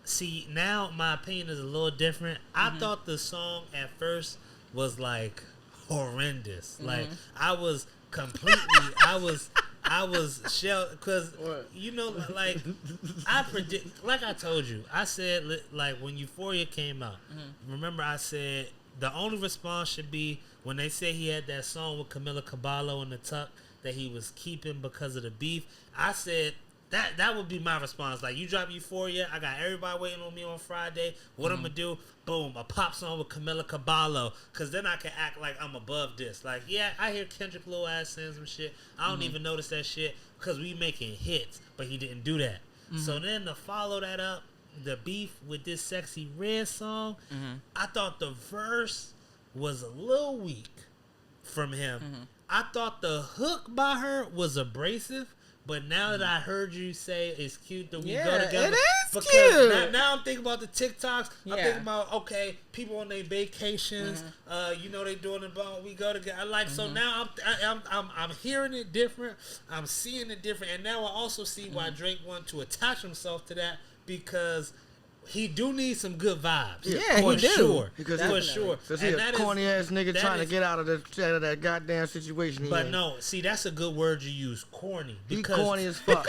see, now my opinion is a little different. I thought the song at first was like horrendous. Like I was completely, I was shelled because you know, like I predict, like I told you, I said like when Euphoria came out. Remember, I said the only response should be when they said he had that song with Camila Cabello in the tuck that he was keeping because of the beef. I said. That would be my response. Like, you drop Euphoria, I got everybody waiting on me on Friday. What I'm going to do? Boom, a pop song with Camila Cabello. Because then I can act like I'm above this. Like, yeah, I hear Kendrick little ass saying some shit. I don't even notice that shit because we making hits. But he didn't do that. So then to follow that up, the beef with this Sexxy Red song, I thought the verse was a little weak from him. I thought the hook by her was abrasive. But now that I heard you say it's cute that we go together. It is cute. Now I'm thinking about the TikToks. I'm thinking about, okay, people on their vacations. You know they doing it, but we go together. Like so now I'm hearing it different. I'm seeing it different, and now I also see why Drake wanted to attach himself to that because he do need some good vibes. Yeah, for he do. Sure. Because for sure. Because he's a corny ass nigga trying to get out of that goddamn situation. But no, see, that's a good word you use, corny. Because, he corny as fuck.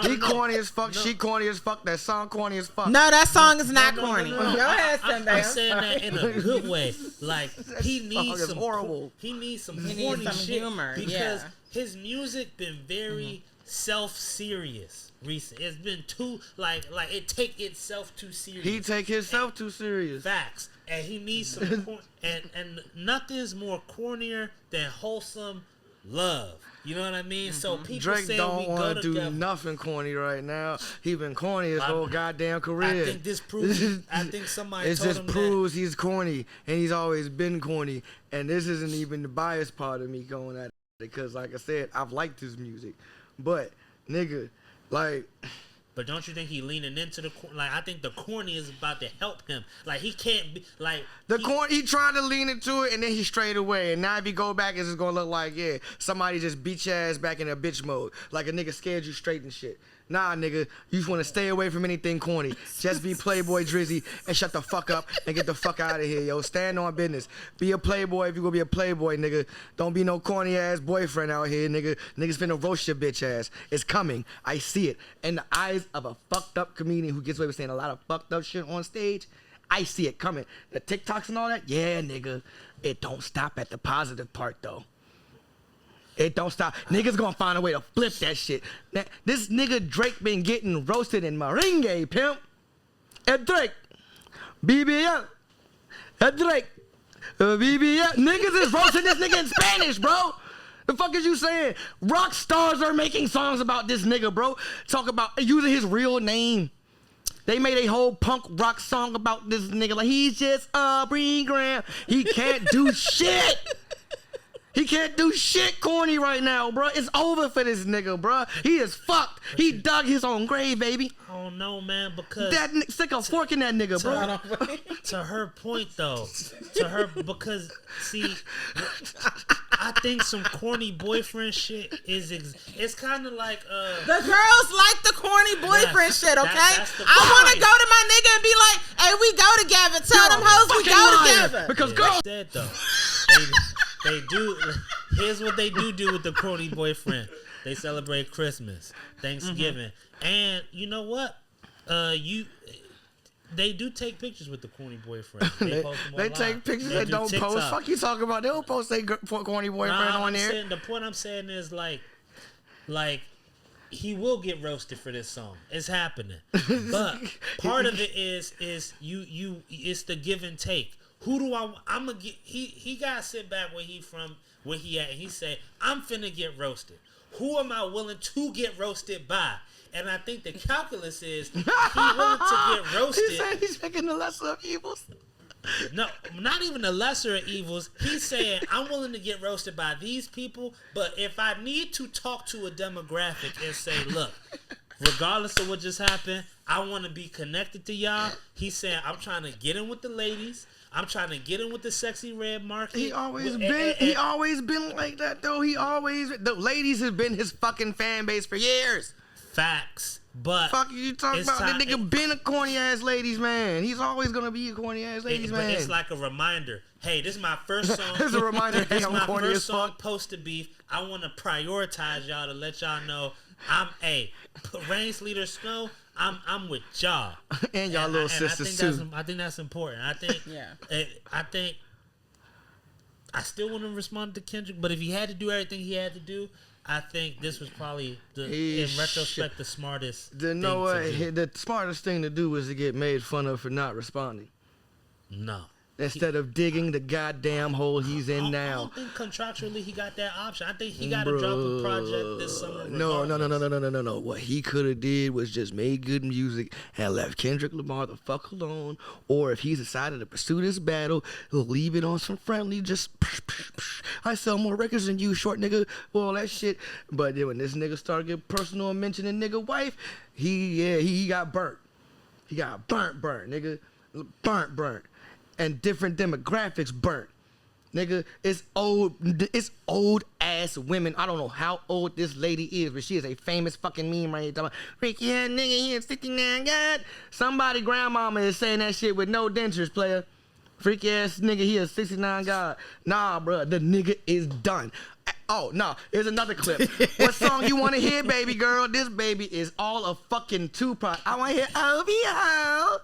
He corny as fuck. She corny as fuck. That song corny as fuck. No, that song is not corny. Go ahead, Simbay. I'm saying that in a good way. Like he needs some horrible. He needs some corny shit humor because his music been very self-serious. Recent, it's been too like it take itself too serious. He take himself too serious. Facts, and he needs some and nothing's more cornier than wholesome love. You know what I mean? So people Drake say don't want to do nothing corny right now. He been corny his whole goddamn career. I think this proves. I think somebody. It told just him proves he's corny, and he's always been corny. And this isn't even the biased part of me going at it because, like I said, I've liked his music, but nigga. Like, but don't you think he leaning into the like? I think the corny is about to help him. Like he can't be like he tried to lean into it and then he strayed away. And now if you go back, it's just gonna look like somebody just beat your ass back in a bitch mode, like a nigga scared you straight and shit. Nah, nigga, you just want to stay away from anything corny. Just be Playboy Drizzy and shut the fuck up and get the fuck out of here, yo. Stand on business. Be a playboy if you gonna be a playboy, nigga. Don't be no corny ass boyfriend out here, nigga. Niggas finna roast your bitch ass. It's coming. I see it. In the eyes of a fucked up comedian who gets away with saying a lot of fucked up shit on stage, I see it coming. The TikToks and all that, yeah, nigga. It don't stop at the positive part, though. It don't stop. Niggas gonna find a way to flip that shit. Now, this nigga Drake been getting roasted in merengue, pimp. And Drake, BBL. And Drake, BBL. Niggas is roasting this nigga in Spanish, bro. The fuck is you saying? Rock stars are making songs about this nigga, bro. Talk about using his real name. They made a whole punk rock song about this nigga. Like, he's just Aubrey Graham. He can't do shit. He can't do shit corny right now, bro. It's over for this nigga, bro. He is fucked. He dug his own grave, baby. I don't know, man, because that stick a fork in that nigga, bro. To her point, though, because see, I think some corny boyfriend shit is it's kind of like the girls like the corny boyfriend shit, okay? I want to go to my nigga and be like, hey, we go together. Tell them hoes we go together. Because girls said though. They do. Here's what they do with the corny boyfriend. They celebrate Christmas, Thanksgiving, and you know what? They do take pictures with the corny boyfriend. They post them they online. Take pictures. They don't TikTok. post. Fuck you talking about? They don't post their corny boyfriend on there. The point I'm saying is like he will get roasted for this song. It's happening, but part of it is you. It's the give and take. Who do I'm gonna get? He gotta sit back where he at, and he say, I'm finna get roasted. Who am I willing to get roasted by? And I think the calculus is he willing to get roasted. He said he's picking the lesser of evils. No, not even the lesser of evils. He's saying I'm willing to get roasted by these people, but if I need to talk to a demographic and say, look, regardless of what just happened, I want to be connected to y'all. He's saying I'm trying to get in with the ladies. I'm trying to get in with the sexy red market. He always been like that though. The ladies have been his fucking fan base for years. Facts. But fuck you talking about? That nigga been a corny ass ladies man. He's always gonna be a corny ass ladies man. But it's like a reminder. Hey, this is my first song. It's a reminder. This is my first song post to beef. I want to prioritize y'all to let y'all know I'm Rain, Sleet, or Snow. I'm with y'all and y'all little sisters too. I think that's important. I think I think I still want to respond to Kendrick, but if he had to do everything he had to do, I think this was probably in retrospect the smartest. The smartest thing to do was to get made fun of for not responding. No. Instead of digging the goddamn hole he's in now. I don't think contractually he got that option. I think he got to drop a project this summer. No. What he could have did was just made good music and left Kendrick Lamar the fuck alone. Or if he's decided to pursue this battle, he'll leave it on some friendly, just I sell more records than you, short nigga, all that shit. But then when this nigga started getting personal and mentioning nigga wife, he got burnt. He got burnt, nigga. Burnt. And different demographics burnt. Nigga, it's old ass women. I don't know how old this lady is, but she is a famous fucking meme right here. Talking about, Ricky, yeah, nigga, he is 69, God. Somebody grandmama is saying that shit with no dentures, player. Freaky ass nigga, he is 69, God. Nah, bro, the nigga is done. Oh, no, here's another clip. What song you want to hear, baby girl? This baby is all a fucking Tupac. I want to hear OVO.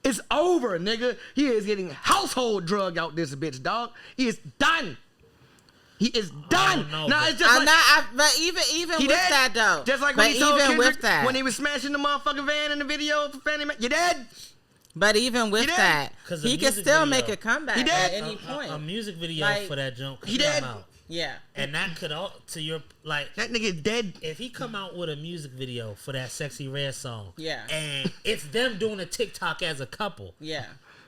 It's over, nigga. He is getting household drug out this bitch, dog. He is done. He is done. It's just but even with that though, just like when he told Kendrick when he was smashing the motherfucking van in the video for Fandom Effect, you dead. But even with that, he can still make a comeback at any point. A music video for that junk could come out. Yeah. And that could to your that nigga dead. If he come out with a music video for that Sexy Red song, and it's them doing a TikTok as a couple,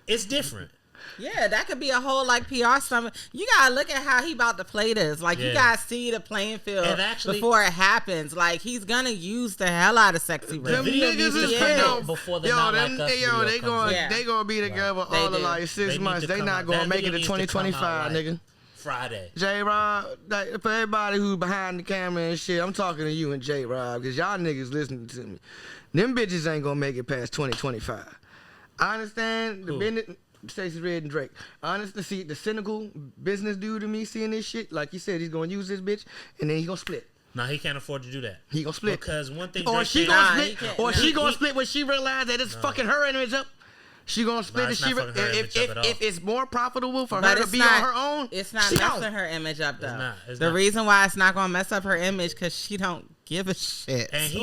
it's different. Yeah, that could be a whole PR stuff. You gotta look at how he about to play this. You gotta see the playing field before it happens. He's gonna use the hell out of Sexy Red. Them niggas is before the they gonna be together all the 6 months. They not gonna make it to 2025, nigga. Friday. J-Rob, for everybody who's behind the camera and shit, I'm talking to you and J-Rob, because y'all niggas listening to me. Them bitches ain't gonna make it past 2025. I understand the business, Sexxy Red and Drake. Honestly, see, the cynical business dude to me seeing this shit, like you said, he's gonna use this bitch, and then he gonna split. No, he can't afford to do that. He gonna split. Because one thing she gonna split when she realized that it's fucking her image up. She gonna split if it's more profitable for her to be on her own. It's not messing her image up though. The reason why it's not gonna mess up her image because she don't give a shit. And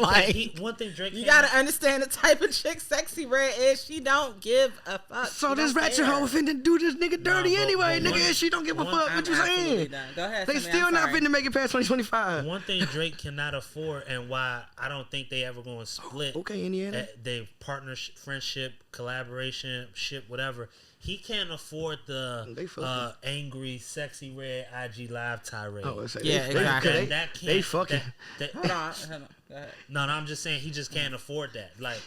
one thing Drake, you gotta understand the type of chick Sexxy Red is. She don't give a fuck. So this ratchet hoe finna do this nigga dirty anyway, nigga. She don't give a fuck. What you saying? Go ahead. They still not finna make it past 2025. One thing Drake cannot afford, and why I don't think they ever going to split. Okay, Indiana. They partnership, friendship, collaboration, ship, whatever. He can't afford the angry, sexy red IG live tirade. Exactly. They fucking. Hold on. Go ahead. No, I'm just saying he just can't afford that. Like,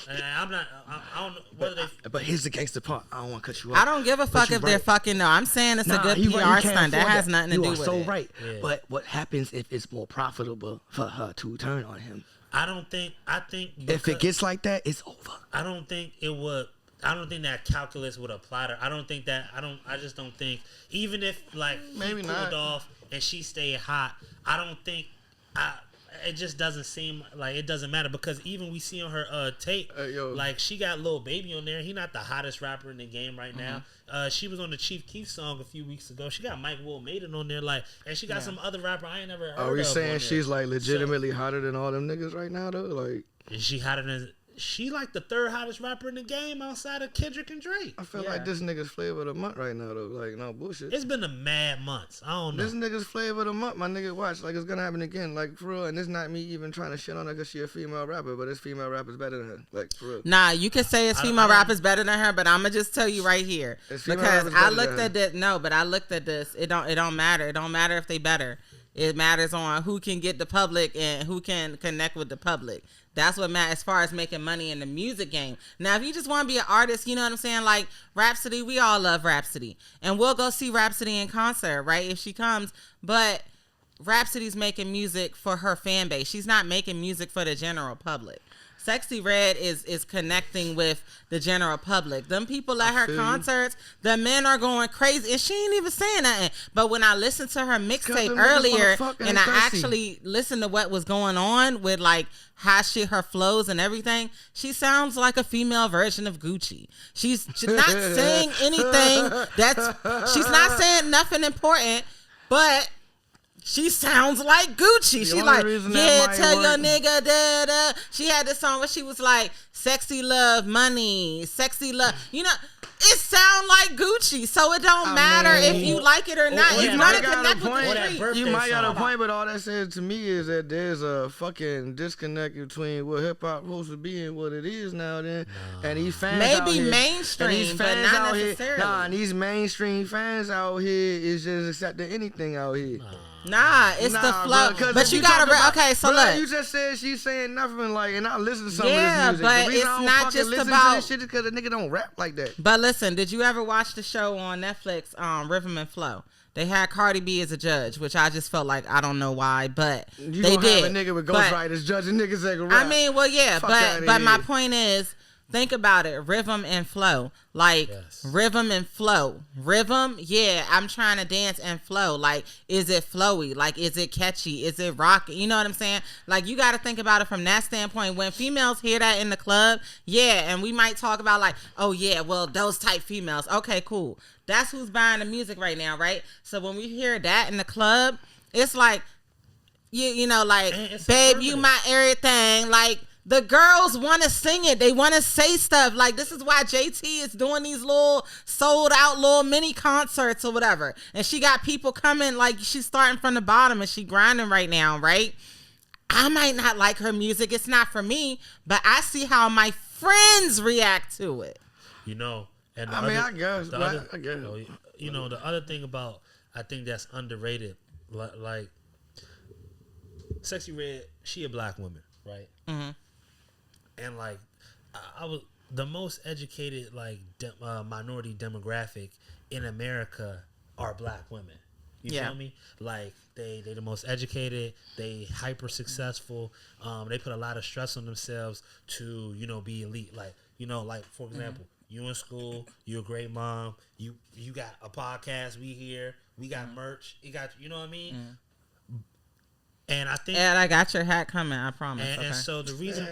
I'm not. I don't know whether they. But here's the gangster part. I don't want to cut you off. I don't give a fuck if they're fucking. No, I'm saying it's a good PR stunt. That has nothing to do with it. You are so right. Yeah. But what happens if it's more profitable for her to turn on him? I think if it gets like that, it's over. I don't think it would. I don't think that calculus would apply to her. I just don't think, even if like maybe he pulled off and she stayed hot, I don't think it just doesn't seem like it doesn't matter, because even we see on her tape, like she got Lil Baby on there. He not the hottest rapper in the game right now. She was on the Chief Keef song a few weeks ago. She got Mike Will Maiden on there, like, and she got some other rapper I ain't never heard of. Are we saying she's like legitimately hotter than all them niggas right now though? Like, is she hotter than? She like the third hottest rapper in the game outside of Kendrick and Drake. I feel like this nigga's flavor of the month right now though. Like, no bullshit. It's been a mad months. I don't know. This nigga's flavor of the month, my nigga. Watch, like it's gonna happen again. Like for real. And it's not me even trying to shit on her because she a female rapper, but this female rapper's better than her. Like for real. Nah, you can say it's female rapper's better than her, but I'ma just tell you right here, because I looked at this. No, but I looked at this. It don't matter. It don't matter if they better. It matters on who can get the public and who can connect with the public. That's what matters as far as making money in the music game. Now, if you just want to be an artist, you know what I'm saying? Like Rapsody, we all love Rapsody. And we'll go see Rapsody in concert, right? If she comes. But Rapsody's making music for her fan base. She's not making music for the general public. Sexxy Red is connecting with the general public. Them people at her concerts, the men are going crazy, and she ain't even saying nothing. But when I listened to her mixtape earlier, and I actually listened to what was going on with like how her flows and everything, she sounds like a female version of Gucci. She's not saying anything she's not saying nothing important, but she sounds like Gucci. She like, yeah, tell your nigga, da, da. She had this song where she was like, sexy love, money, sexy love. You know, it sound like Gucci. So it don't matter if you like it or not. You gotta connect with the street. You might got a point, but all that says to me is that there's a fucking disconnect between what hip hop supposed to be and what it is now. Then, and these fans maybe mainstream, but not necessarily. And these mainstream fans out here is just accepting anything out here. Nah, it's the flow. Bro, but you gotta look. You just said she's saying nothing, like, and I listen to some of this music. But it's not just about this shit because the nigga don't rap like that. But listen, did you ever watch the show on Netflix, Rhythm and Flow? They had Cardi B as a judge, which I just felt like, I don't know why, but they did. Have a nigga with ghostwriters judging niggas that can rap. I mean, well, yeah, but my point is, think about it, rhythm and flow. Like, rhythm and flow. Rhythm, yeah, I'm trying to dance and flow. Like, is it flowy? Like, is it catchy? Is it rocking? You know what I'm saying? Like, you got to think about it from that standpoint. When females hear that in the club, yeah, and we might talk about like, oh, yeah, well, those type females. Okay, cool. That's who's buying the music right now, right? So when we hear that in the club, it's like, you know, like, babe, you my everything. Like, the girls want to sing it. They want to say stuff. Like, this is why JT is doing these little sold out little mini concerts or whatever. And she got people coming, like, she's starting from the bottom and she grinding right now, right? I might not like her music. It's not for me, but I see how my friends react to it. You know, and I guess. You know, the other thing about, I think that's underrated, like Sexxy Red, she a black woman, right? Mm-hmm. And like, I was the most educated like minority demographic in America are black women. You feel me? Like they the most educated. They hyper successful. They put a lot of stress on themselves to be elite. Like like for example, you in school, you a great mom. You got a podcast. We here. We got merch. You got you know what I mean. And I think, I got your hat coming. I promise. And so the reason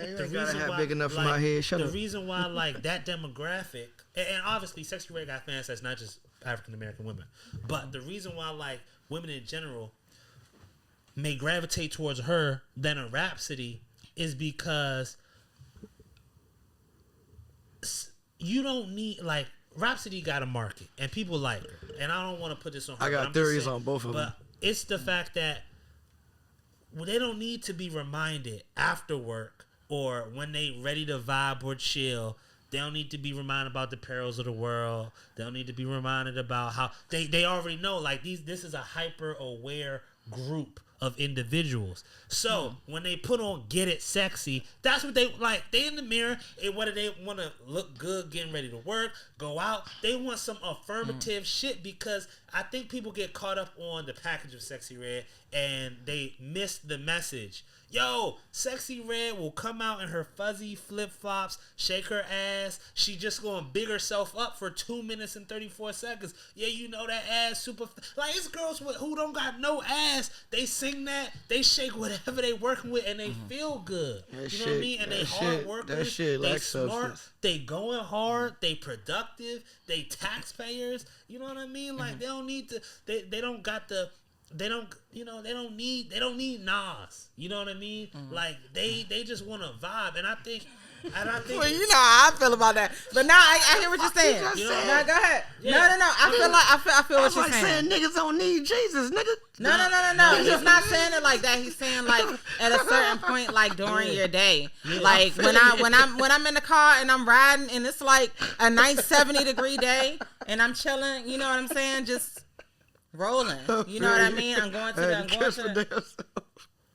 why big enough for my head. Shut up. The reason why like that demographic, and obviously Sexxy Red got fans that's not just African American women, but the reason why like women in general, may gravitate towards her than a Rapsody is because you don't need, like, Rapsody got a market and people like her. And I don't want to put this on her. I got theories on both of them. But it's the fact that they don't need to be reminded after work or when they ready to vibe or chill. They don't need to be reminded about the perils of the world. They don't need to be reminded about how they already know, like, this is a hyper aware group of individuals. So when they put on Get It Sexy, that's what they like. They in the mirror, and whether they want to look good getting ready to work, go out, they want some affirmative shit, because I think people get caught up on the package of Sexy Red and they miss the message. Yo, Sexy Red will come out in her fuzzy flip-flops, shake her ass. She just gonna big herself up for 2 minutes and 34 seconds. Yeah, you know that ass super... Like, it's girls who don't got no ass. They sing that, they shake whatever they working with, and they feel good. You know what I mean? And they hard workers. That shit they like smart. substance. They going hard. They productive. They taxpayers. You know what I mean? Like, they don't need to... They don't got the... They don't need Nas. You know what I mean? Like, they just want to vibe, and I think well, you know how I feel about that. But now I hear what you're saying. No, go ahead. Yeah. No. I feel what you're saying. Niggas don't need Jesus, nigga. No. He's not saying it like that. He's saying, like, at a certain point, like, during your day. Like, when I'm in the car and I'm riding and it's like a nice 70-degree day and I'm chilling, you know what I'm saying? Just rolling. You know what I mean? I'm going to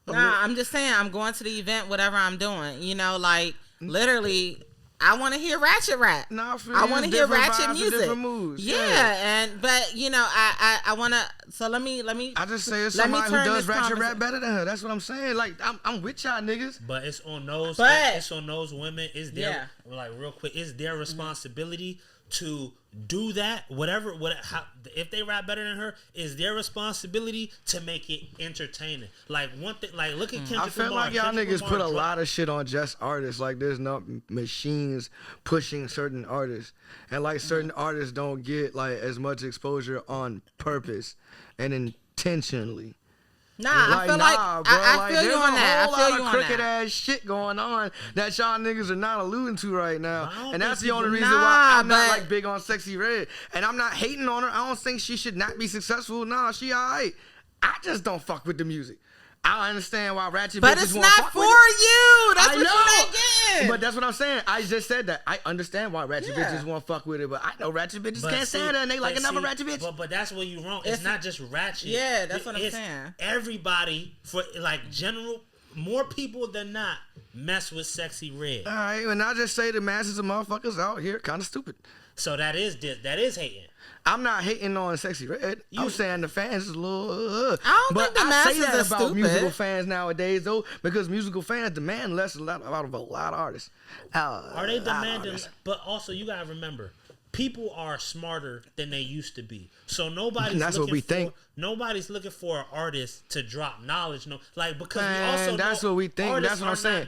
I'm just saying, I'm going to the event, whatever I'm doing. You know, like, literally, I want to hear ratchet rap. I want to hear ratchet music. Moods. Yeah, but you know, I want to. So let me. I just say it's somebody who does ratchet rap better than her. That's what I'm saying. Like, I'm with y'all niggas. But it's on those. It's on those women. It's their like, real quick. It's their responsibility to do that. If they rap better than her, it's their responsibility to make it entertaining. Like, one thing, like, look at Kendrick Lamar. I feel like y'all niggas put a lot of shit on just artists. Like, there's no machines pushing certain artists, and like certain artists don't get like as much exposure on purpose and intentionally. Nah, I feel like, bro, I feel you on that. I feel you on that. There's a whole lot of crooked ass shit going on that y'all niggas are not alluding to right now. And that's the only reason why I'm not like big on Sexy Red. And I'm not hating on her. I don't think she should not be successful. Nah, she alright. I just don't fuck with the music. I understand why ratchet bitches want to fuck with it. But it's not for you. That's what you're not getting. But that's what I'm saying. I just said that. I understand why ratchet bitches want to fuck with it, but I know ratchet bitches can't stand her and they like another ratchet bitch. But that's where you wrong. It's not just ratchet. Yeah, that's what I'm saying. Everybody, for like general, more people than not mess with Sexy Red. All right, and I just say the masses of motherfuckers out here kind of stupid. So that is hating. I'm not hating on Sexy Red. I'm saying the fans is a little. I don't think the masses say that are about stupid. Musical fans nowadays, though, because musical fans demand less out of a lot of artists. Are they demanding? But also, you gotta remember, people are smarter than they used to be. So nobody's looking for an artist to drop knowledge. No, like, because we also that's what we think. That's what I'm saying.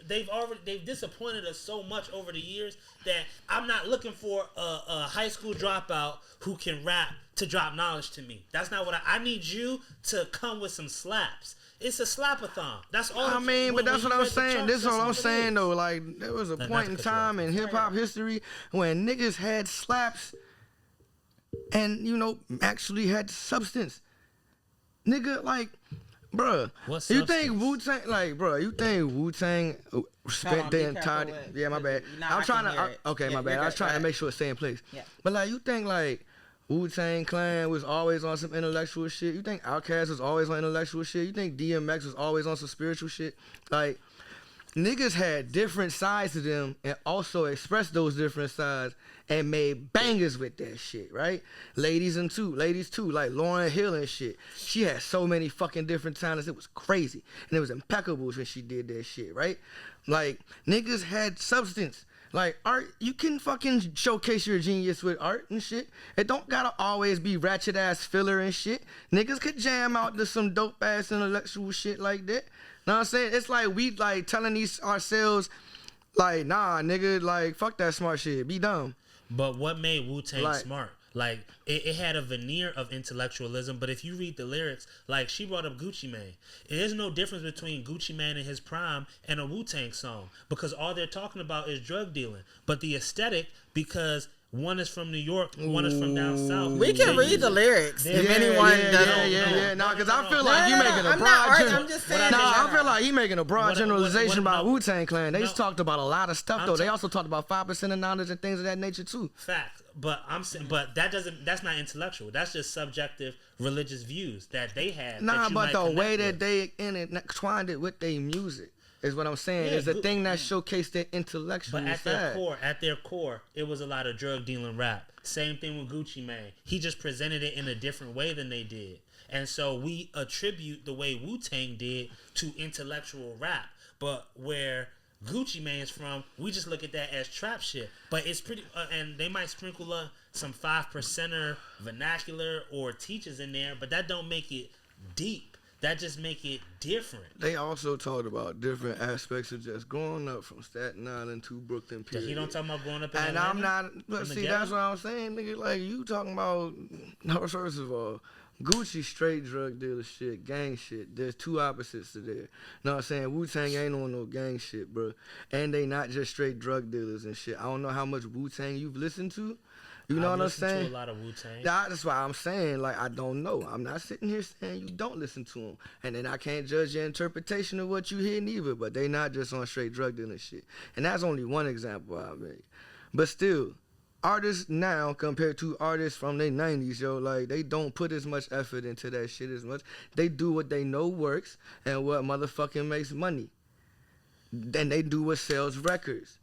They've disappointed us so much over the years that I'm not looking for a high school dropout who can rap to drop knowledge to me. That's not what I need. You to come with some slaps. It's a slapathon. That's all. I mean, but that's what I'm saying. This is all I'm saying, though. Like, there was a point in time in hip hop history when niggas had slaps and, you know, actually had substance. Nigga, like, bruh, you think Wu-Tang, like, bruh, you think Wu-Tang spent the entire... Yeah, my bad. I'm trying to... Okay, my bad. I was trying to make sure it's stay in place. Yeah. But, like, you think, like, Wu-Tang Clan was always on some intellectual shit? You think Outkast was always on intellectual shit? You think DMX was always on some spiritual shit? Like, niggas had different sides to them and also expressed those different sides and made bangers with that shit, right? Ladies too, like Lauryn Hill and shit. She had so many fucking different talents. It was crazy. And it was impeccable when she did that shit, right? Like, niggas had substance. Like, art, you can fucking showcase your genius with art and shit. It don't gotta always be ratchet ass filler and shit. Niggas could jam out to some dope ass intellectual shit like that. Know what I'm saying? It's like we like telling ourselves, like, nah, nigga, like, fuck that smart shit. Be dumb. But what made Wu-Tang smart? Like, it had a veneer of intellectualism, but if you read the lyrics, like, she brought up Gucci Mane. There's no difference between Gucci Mane in his prime and a Wu-Tang song, because all they're talking about is drug dealing. But the aesthetic, because one is from New York, one is from down south. We can read the lyrics if anyone doesn't. No, because I feel like you making a broad. I'm just saying. I feel like he making a broad generalization about Wu-Tang Clan. They talked about a lot of stuff though. They also talked about 5% of knowledge and things of that nature too. Facts, but I'm saying, but that's not intellectual. That's just subjective religious views that they have. Nah, but the way that they intertwined it with their music is what I'm saying. Is the thing that showcased their intellectual side. But at their core, it was a lot of drug dealing rap. Same thing with Gucci Mane. He just presented it in a different way than they did. And so we attribute the way Wu-Tang did to intellectual rap. But where Gucci Mane's from, we just look at that as trap shit. But it's pretty, and they might sprinkle some 5%er vernacular or teachers in there, but that don't make it deep. That just make it different. They also talked about different aspects of just growing up from Staten Island to Brooklyn. Period. He don't talk about growing up in and Atlanta? I'm not. But see, that's what I'm saying, nigga. Like you talking about. First of all, Gucci straight drug dealer shit, gang shit. There's two opposites to there. Know what I'm saying? Wu-Tang ain't on no gang shit, bro. And they not just straight drug dealers and shit. I don't know how much Wu-Tang you've listened to. You know what I'm saying? To a lot of Wu-Tang. That's why I'm saying, like, I don't know. I'm not sitting here saying you don't listen to them. And then I can't judge your interpretation of what you hear neither. But they not just on straight drug dealing shit. And that's only one example I made. But still, artists now compared to artists from the 90s, yo, like, they don't put as much effort into that shit as much. They do what they know works and what motherfucking makes money. Then they do what sells records.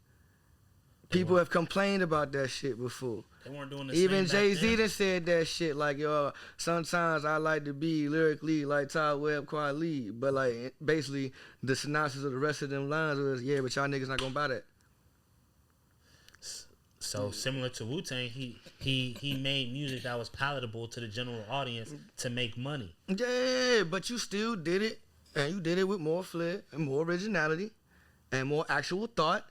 People have complained about that shit before. They weren't doing the Even same Jay-Z done said that shit, like, yo, sometimes I like to be lyrically like Todd Webb, Kweli, but like basically the synopsis of the rest of them lines was, yeah, but y'all niggas not gonna buy that. So similar to Wu-Tang, he made music that was palatable to the general audience to make money. Yeah, but you still did it, and you did it with more flair and more originality and more actual thought,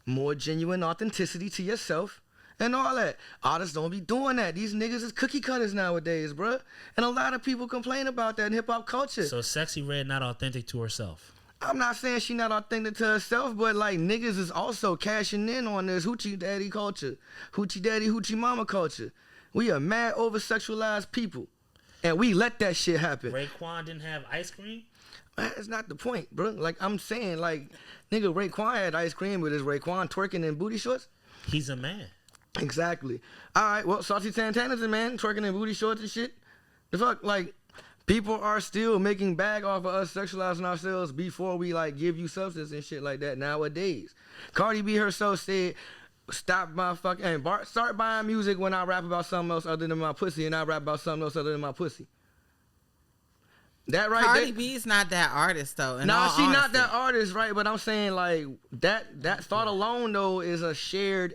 more genuine authenticity to yourself, and all that. Artists don't be doing that. These niggas is cookie cutters nowadays, bruh. And a lot of people complain about that in hip-hop culture. So Sexxy Red not authentic to herself. I'm not saying she not authentic to herself, but like niggas is also cashing in on this hoochie daddy culture. Hoochie daddy, hoochie mama culture. We are mad over-sexualized people. And we let that shit happen. Raekwon didn't have ice cream? That's not the point, bro. Like, I'm saying, like, nigga, Raekwon had ice cream, but is Raekwon twerking in booty shorts? He's a man. Exactly. All right, well, Saucy Santana's a man twerking in booty shorts and shit. The fuck, like, people are still making bag off of us sexualizing ourselves before we, like, give you substance and shit like that nowadays. Cardi B herself said, start buying music when I rap about something else other than my pussy, and I rap about something else other than my pussy. That right? Cardi B's not that artist though. No, she not that artist, right? But I'm saying like that thought alone though is a shared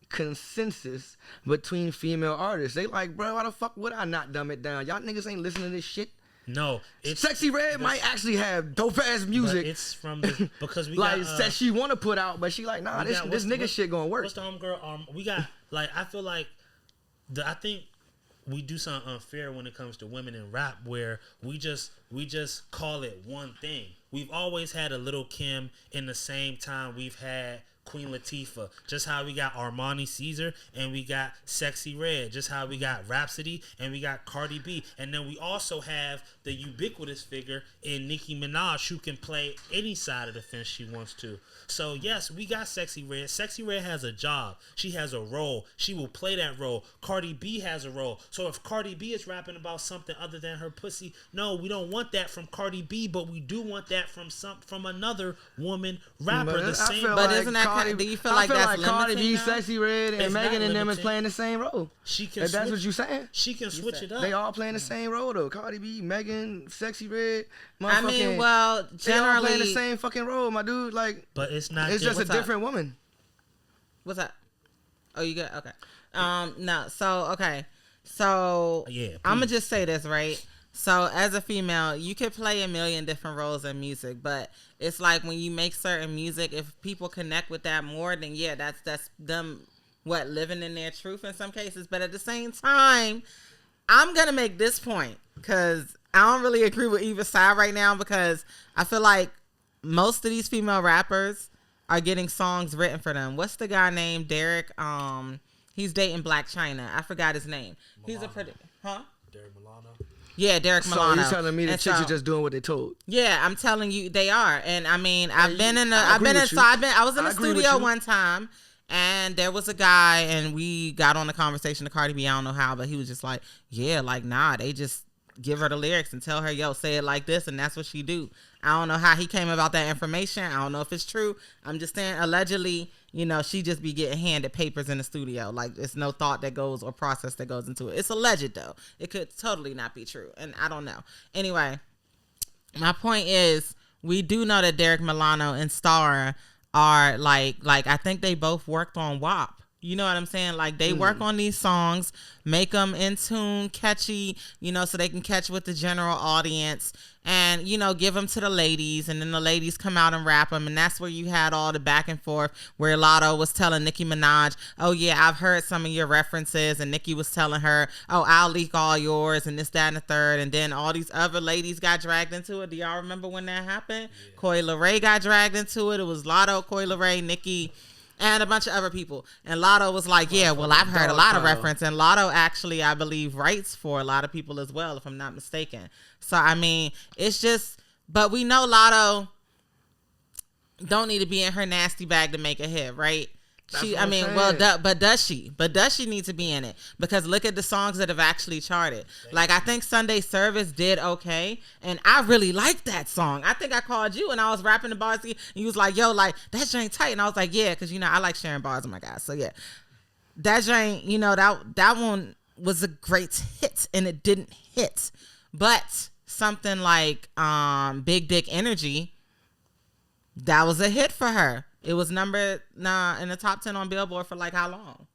consensus between female artists. They like, bro, why the fuck would I not dumb it down? Y'all niggas ain't listening to this shit. No, it's Sexxy Red might actually have dope ass music. It's from the, because we like got, that she want to put out, but she like, nah, this nigga shit gonna work. What's the homegirl? We got like, I feel like I think we do something unfair when it comes to women in rap, where we just call it one thing. We've always had a Little Kim in the same time we've had Queen Latifah, just how we got Armani Caesar and we got Sexxy Red, just how we got Rapsody and we got Cardi B, and then we also have the ubiquitous figure in Nicki Minaj who can play any side of the fence she wants to. So yes, we got Sexxy Red. Sexxy Red has a job. She has a role. She will play that role. Cardi B has a role. So if Cardi B is rapping about something other than her pussy, no, we don't want that from Cardi B, but we do want that from another woman rapper. But the same. But like isn't that Cardi, do you feel like that's Cardi B, limiting, Sexxy Red, and It's not Megan and them is limiting. playing the same role? She can. If that's what you saying? She can switch it up. They all playing the same role though. Cardi B, Megan, Sexxy Red. I mean, well, they all generally, playing the same fucking role, my dude. Like, but it's not. it's just a What's up? different woman. what's that? Oh, you good? Okay. No. So okay. So Yeah, I'm gonna please. just say this, right? So as a female, you could play a million different roles in music, but it's like when you make certain music, if people connect with that more, then yeah, that's them living in their truth in some cases. But at the same time, I'm going to make this point because I don't really agree with either side right now, because I feel like most of these female rappers are getting songs written for them. What's the guy named Derek? He's dating Black China. I forgot his name. Milano. He's a pretty, Derek Milano. Yeah, Derek Milano. So you telling me the chicks are just doing what they told? Yeah, I'm telling you they are. And I mean, I was in the studio one time, and there was a guy, and we got on the conversation to Cardi B. I don't know how, but he was just like, yeah, like, nah, they just give her the lyrics and tell her, yo, say it like this, and that's what she do. I don't know how he came about that information. I don't know if it's true. I'm just saying, allegedly, you know, she just be getting handed papers in the studio. Like, it's no thought that goes or process that goes into it. It's alleged, though. It could totally not be true, and I don't know. Anyway, my point is, we do know that Derek Milano and Star are like I think they both worked on WAP. You know what I'm saying? Like, they work on these songs, make them in tune, catchy, you know, so they can catch with the general audience, and, you know, give them to the ladies, and then the ladies come out and rap them. And that's where you had all the back and forth where Lotto was telling Nicki Minaj, oh yeah, I've heard some of your references, and Nicki was telling her, oh, I'll leak all yours, and this, that, and the third. And then all these other ladies got dragged into it. Do y'all remember when that happened? Yeah. Coi Leray got dragged into it. It was Lotto, Coi Leray, Nicki, and a bunch of other people. And Lotto was like, yeah, well, I've heard a lot of reference. And Lotto actually, I believe, writes for a lot of people as well, if I'm not mistaken. So, I mean, it's just, but we know Lotto don't need to be in her nasty bag to make a hit, right? But does she? But does she need to be in it? Because look at the songs that have actually charted. Like, I think Sunday Service did okay, and I really liked that song. I think I called you and I was rapping the bars, and you was like, yo, like, that joint tight. And I was like, yeah, because, you know, I like sharing bars with my guys. So, yeah, that joint, you know, that one was a great hit, and it didn't hit. But something like Big Dick Energy, that was a hit for her. It was number 9 in the top 10 on Billboard for like how long?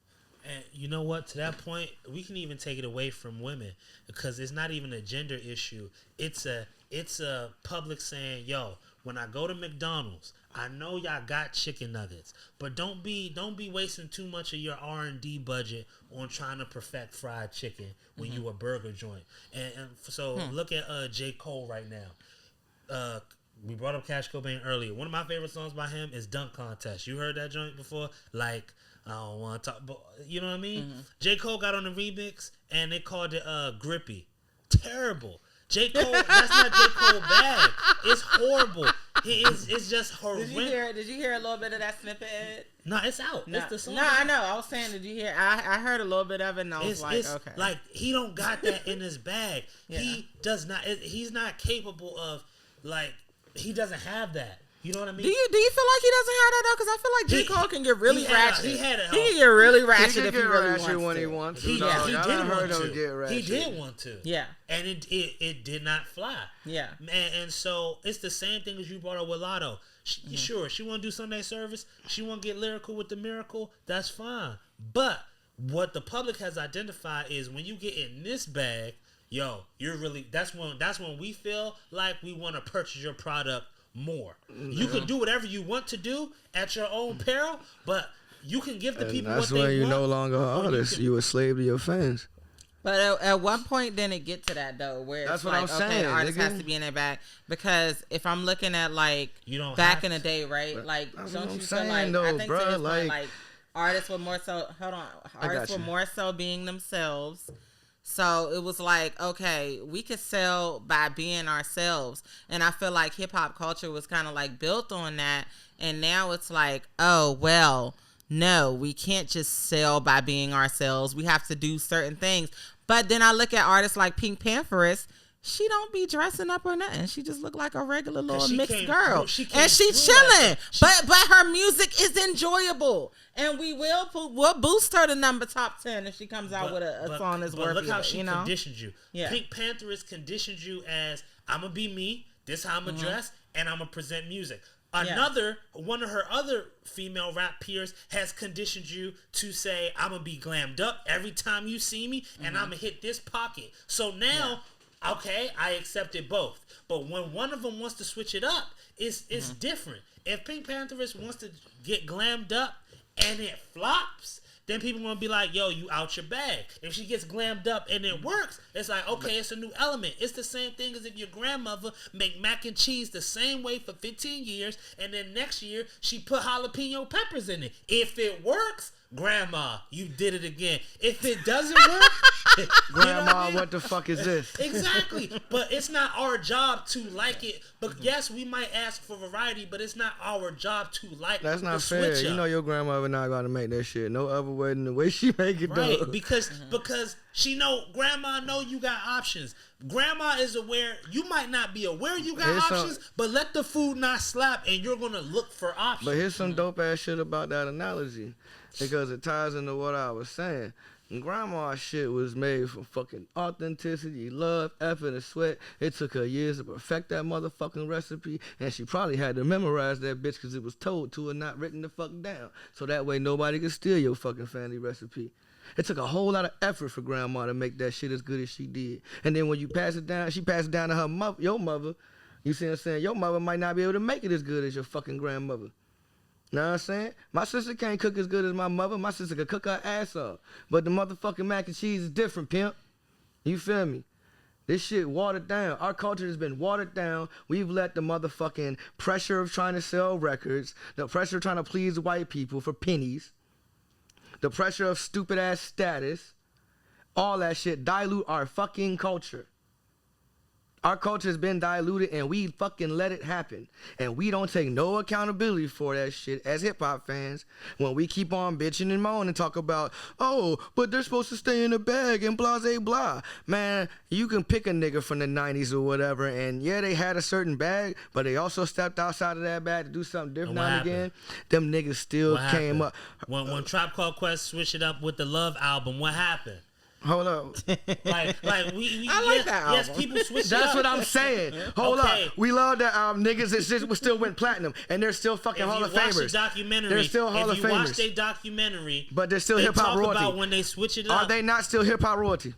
And you know what? To that point, we can even take it away from women, because it's not even a gender issue. It's a public saying, yo, when I go to McDonald's, I know y'all got chicken nuggets, but don't be wasting too much of your R&D budget on trying to perfect fried chicken when you a burger joint. And so look at J. Cole right now. We brought up Cash Cobain earlier. One of my favorite songs by him is Dunk Contest. You heard that joint before? Like, I don't want to talk, but you know what I mean? Mm-hmm. J. Cole got on the remix, and they called it Grippy. Terrible. J. Cole, that's not J. Cole bad. It's horrible. It's just horrendous. Did you hear a little bit of that snippet, Ed? No, it's out. No, it's the song. No, I know. I was saying, did you hear? I heard a little bit of it, and I was okay. Like, he don't got that in his bag. Yeah. He does not. He's not capable of, like, he doesn't have that. You know what I mean? Do you feel like he doesn't have that though? Because I feel like J. Cole can get really ratchet. He can get really ratchet if he really wants to. When he wants to. He did want to. Yeah. And it did not fly. Yeah. And so it's the same thing as you brought up with Lotto. Sure, she want to do Sunday Service. She want to get lyrical with the miracle. That's fine. But what the public has identified is when you get in this bag, yo, you're really, that's when we feel like we want to purchase your product more. You can do whatever you want to do at your own peril, but you can give the people what they want. That's when you're no longer an artist. You a slave to your fans. But at one point, then it get to that though, where that's it's what like, I'm saying. The artist has to be in their bag. Because if I'm looking at like back in the day, right? Like, don't you feel like, though, I think bro, to this point, like artists were more so. Hold on, artists were more so being themselves. So it was like, okay, we could sell by being ourselves. And I feel like hip hop culture was kind of like built on that. And now it's like, oh, well, no, we can't just sell by being ourselves. We have to do certain things. But then I look at artists like Pink Pantheress. She don't be dressing up or nothing. She just look like a regular little mixed girl. And she chilling. But her music is enjoyable. And we'll boost her to number top 10 if she comes out with a song that's worthy. Look how she conditioned you. Yeah. Pink Pantheress conditioned you as, I'm going to be me, this how I'm going to dress, and I'm going to present music. One of her other female rap peers has conditioned you to say, I'm going to be glammed up every time you see me, and I'm going to hit this pocket. So now... Okay, I accepted both. But when one of them wants to switch it up, it's different. If Pink Pantheress wants to get glammed up and it flops, then people gonna be like, yo, you out your bag. If she gets glammed up and it works, it's like, okay, it's a new element. It's the same thing as if your grandmother make mac and cheese the same way for 15 years, and then next year she put jalapeno peppers in it. If it works, grandma, you did it again. If it doesn't work, grandma, what the fuck is this? Exactly. But it's not our job to like it. But yes, we might ask for variety, but it's not our job to like. That's not fair. You know your grandmother not gonna make that shit no other way than the way she make it. Right, though. because she know, grandma know you got options. Grandma is aware. You might not be aware you got options, but let the food not slap, and you're gonna look for options. But here's some dope ass shit about that analogy, because it ties into what I was saying. Grandma shit was made from fucking authenticity, love, effort, and sweat. It took her years to perfect that motherfucking recipe, and she probably had to memorize that bitch because it was told to her, not written the fuck down. So that way nobody could steal your fucking family recipe. It took a whole lot of effort for grandma to make that shit as good as she did. And then when you pass it down, she passed it down to her mother, your mother. You see what I'm saying? Your mother might not be able to make it as good as your fucking grandmother. Know what I'm saying? My sister can't cook as good as my mother. My sister could cook her ass off. But the motherfucking mac and cheese is different, pimp. You feel me? This shit watered down. Our culture has been watered down. We've let the motherfucking pressure of trying to sell records, the pressure of trying to please white people for pennies, the pressure of stupid ass status, all that shit dilute our fucking culture. Our culture has been diluted, and we fucking let it happen. And we don't take no accountability for that shit as hip-hop fans when we keep on bitching and moaning and talk about, oh, but they're supposed to stay in the bag and blah, blah, blah. Man, you can pick a nigga from the 90s or whatever, and yeah, they had a certain bag, but they also stepped outside of that bag to do something different now and again. Them niggas still came up. When Tribe Called Quest switched it up with the Love album, what happened? Hold up. like we I like that album. Yes, people switch. That's what I'm saying. Hold up. We love that album. Niggas that still went platinum, and they're still fucking Hall of Famers. Watch the documentary. They're still Hall of Famers. If you watch their documentary, but they're still hip hop royalty. About when they switch it up. Are they not still hip hop royalty?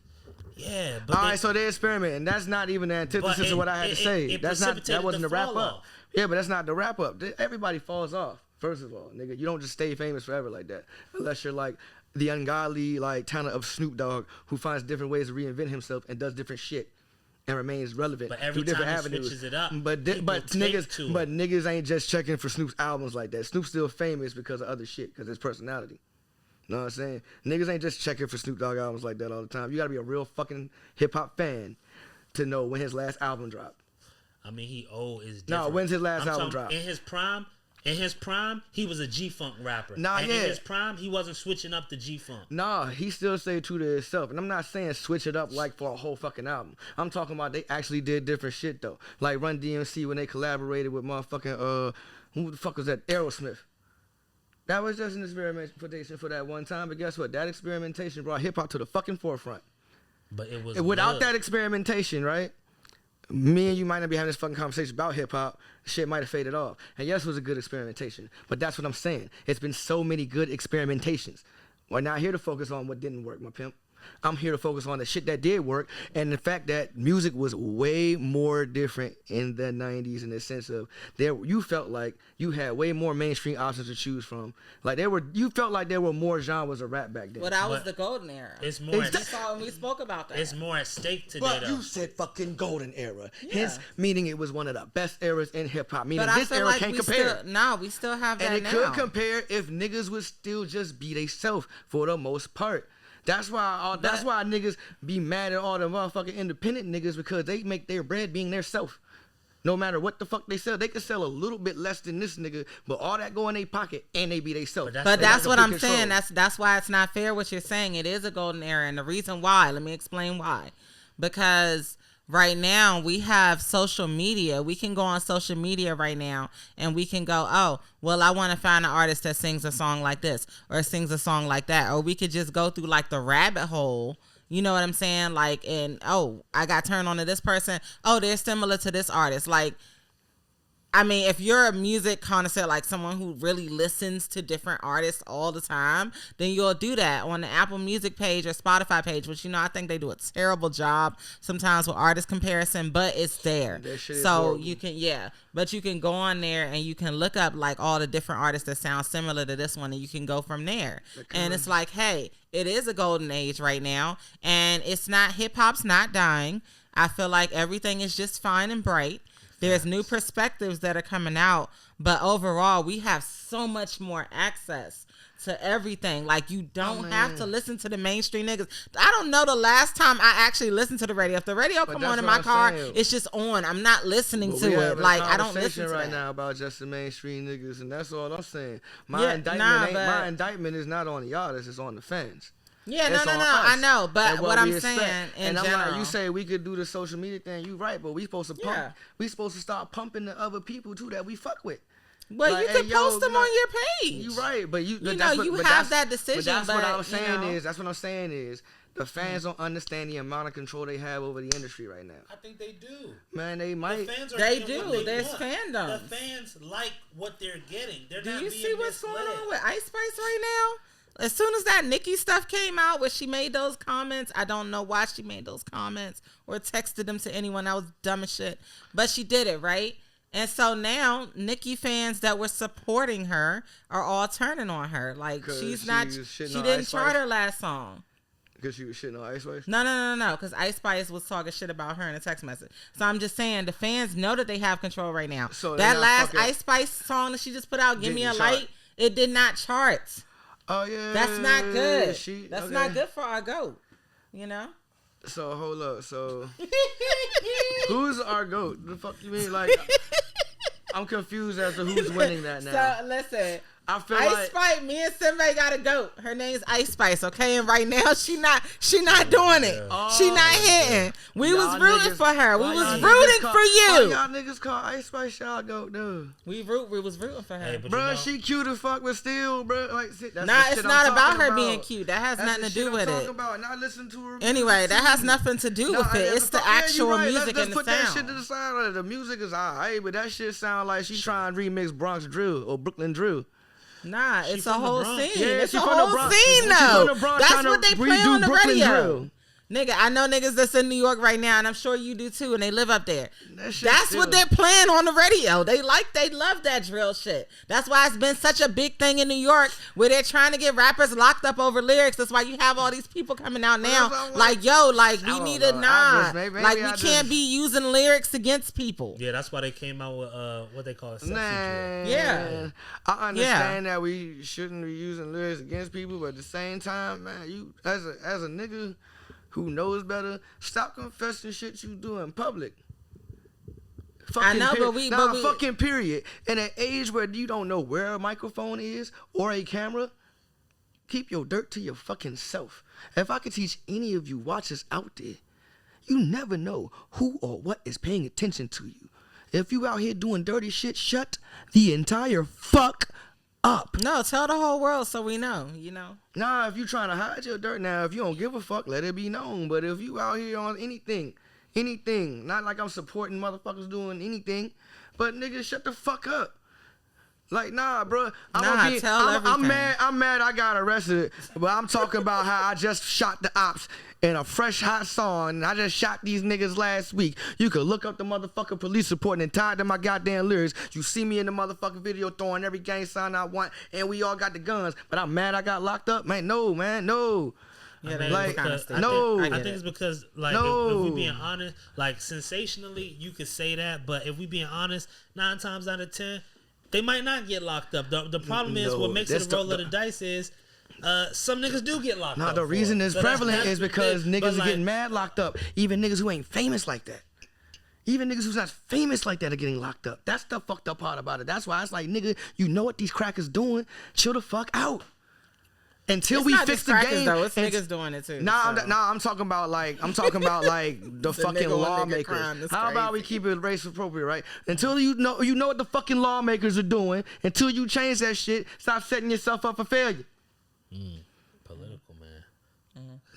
Yeah. But all right, so they experiment, and that's not even the antithesis of what I had to say. That wasn't the wrap up. Yeah, but that's not the wrap up. Everybody falls off. First of all, nigga, you don't just stay famous forever like that, unless you're like the ungodly like talent of Snoop Dogg, who finds different ways to reinvent himself and does different shit and remains relevant through different avenues. Switches it up, but niggas ain't just checking for Snoop's albums like that. Snoop's still famous because of other shit, because his personality. You know what I'm saying? Niggas ain't just checking for Snoop Dogg albums like that all the time. You gotta be a real fucking hip hop fan to know when his last album dropped. I mean, is different. No, when's his last album dropped? In his prime, he was a G-Funk rapper. In his prime, he wasn't switching up the G-Funk. Nah, he still stayed true to himself. And I'm not saying switch it up like for a whole fucking album. I'm talking about they actually did different shit, though. Like Run DMC when they collaborated with motherfucking, who the fuck was that? Aerosmith. That was just an experimentation for that one time. But guess what? That experimentation brought hip-hop to the fucking forefront. But it was without that experimentation, right? Me and you might not be having this fucking conversation about hip-hop. Shit might have faded off. And yes, it was a good experimentation. But that's what I'm saying. It's been so many good experimentations. We're not here to focus on what didn't work, my pimp. I'm here to focus on the shit that did work, and the fact that music was way more different in the 90s in the sense of you felt like you had way more mainstream options to choose from. Like you felt like there were more genres of rap back then. Well, that was the golden era. It's more. We spoke about that. It's more at stake today. But you said fucking golden era. Yeah. Hence, meaning it was one of the best eras in hip hop. Meaning this era can't compare. We still have that. And it could compare if niggas would still just be theyself for the most part. That's why niggas be mad at all the motherfucking independent niggas, because they make their bread being their self. No matter what the fuck they sell, they could sell a little bit less than this nigga, but all that go in their pocket and they be they self. But that's what I'm saying. That's why it's not fair what you're saying. It is a golden era, and the reason why, let me explain why. Because right now we have social media. We can go on social media right now and we can go, oh, well, I want to find an artist that sings a song like this or sings a song like that. Or we could just go through like the rabbit hole. You know what I'm saying? Like, and, oh, I got turned on to this person. Oh, they're similar to this artist. Like, I mean, if you're a music connoisseur, like someone who really listens to different artists all the time, then you'll do that on the Apple Music page or Spotify page, which, I think they do a terrible job sometimes with artist comparison, but it's there. So you can, but you can go on there and you can look up like all the different artists that sound similar to this one, and you can go from there. And it's like, hey, it is a golden age right now, and hip hop's not dying. I feel like everything is just fine and bright. There's new perspectives that are coming out, but overall, we have so much more access to everything. Like, you don't have to listen to the mainstream niggas. I don't know the last time I actually listened to the radio. If the radio come on in my car, it's just on. I'm not listening to it. Like, I don't listen to right now about just the mainstream niggas, and that's all I'm saying. My indictment is not on the artists, it's on the fans. Yeah, no, I know, but what I'm saying in general. I'm like, you say we could do the social media thing, you right, but we supposed to pump. Yeah. We supposed to start pumping the other people too that we fuck with. But like, you can post them on your page. You right, but you have that decision. But that's what I'm saying is the fans don't understand the amount of control they have over the industry right now. I think they do. Man, they might. They do. There's fandom. The fans like what they're getting. They're do not you being see what's misled. going on with Ice Spice right now? As soon as that Nicki stuff came out where she made those comments, I don't know why she made those comments or texted them to anyone. That was dumb as shit. But she did it, right? And so now Nicki fans that were supporting her are all turning on her. Like, she didn't chart her last song. Because she was shitting on Ice Spice? No. Because Ice Spice was talking shit about her in a text message. So I'm just saying, the fans know that they have control right now. So that last Ice Spice song that she just put out, Give Me a Light, it did not chart. Oh, yeah. That's not good. That's not good for our GOAT, So, hold up. So, who's our GOAT? The fuck you mean? Like, I'm confused as to who's winning that now. So, listen. I feel Ice Spice, me and Simbay got a GOAT. Her name's Ice Spice, okay? And right now, she not doing it. Oh, she not hitting. We was rooting for her. We was rooting for you. Y'all niggas call Ice Spice y'all GOAT, dude. We was rooting for her. Hey, bro, she cute as fuck, but still, bro. Like, it's not about her being cute. That has nothing to do with it. Not listen to her. Anyway, that has nothing to do with it. It's the actual music and the sound. Let's put that shit to the side. The music is alright, but that shit sound like she's trying to remix Bronx Drill or Brooklyn Drill. Nah, it's a whole scene. Yeah, it's a whole scene, though. That's what they play on the radio. Drill. Nigga, I know niggas that's in New York right now, and I'm sure you do too, and they live up there. That's what they're playing on the radio. They love that drill shit. That's why it's been such a big thing in New York, where they're trying to get rappers locked up over lyrics. That's why you have all these people coming out now, like, yo, like, we need to we can't be using lyrics against people. Yeah, that's why they came out with what they call a sexy drill. Yeah. I understand that we shouldn't be using lyrics against people, but at the same time, man, you as a nigga who knows better, stop confessing shit you do in public. I know, but fucking period. In an age where you don't know where a microphone is or a camera, keep your dirt to your fucking self. If I could teach any of you watchers out there, you never know who or what is paying attention to you. If you out here doing dirty shit, shut the entire fuck up. No, tell the whole world so we know, Nah, if you trying to hide your dirt now, if you don't give a fuck, let it be known. But if you out here on anything, not like I'm supporting motherfuckers doing anything, but niggas shut the fuck up. Like, nah, bro. I'm mad I got arrested, but I'm talking about how I just shot the ops in a fresh hot song, and I just shot these niggas last week. You could look up the motherfucking police report and tie to my goddamn lyrics. You see me in the motherfucking video throwing every gang sign I want, and we all got the guns, but I'm mad I got locked up? Man, no. Yeah, I think it's because, like, if we being honest, like, sensationally, you could say that, but if we being honest, 9 times out of 10, they might not get locked up. The problem is what makes it a roll of the dice is some niggas do get locked up. The reason it's prevalent is because niggas are getting mad locked up. Even niggas who ain't famous like that. Even niggas who's not famous like that are getting locked up. That's the fucked up part about it. That's why it's like, nigga, you know what these crackers doing? Chill the fuck out. Until we fix the game, though. It's niggas doing it too. I'm talking about like the fucking lawmakers. How about we keep it race appropriate, right? Until you know what the fucking lawmakers are doing. Until you change that shit, stop setting yourself up for failure. Political, man.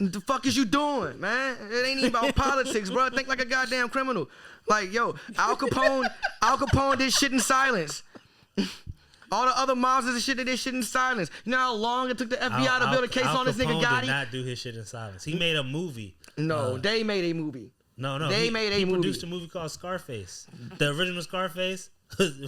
The fuck is you doing, man? It ain't even about politics, bro. Think like a goddamn criminal. Like, yo, Al Capone did shit in silence. All the other mobs and shit did shit in silence. You know how long it took the FBI to build a case on this nigga Gotti? Al Capone did not do his shit in silence. He made a movie. No, they made a movie. No. He produced a movie called Scarface. The original Scarface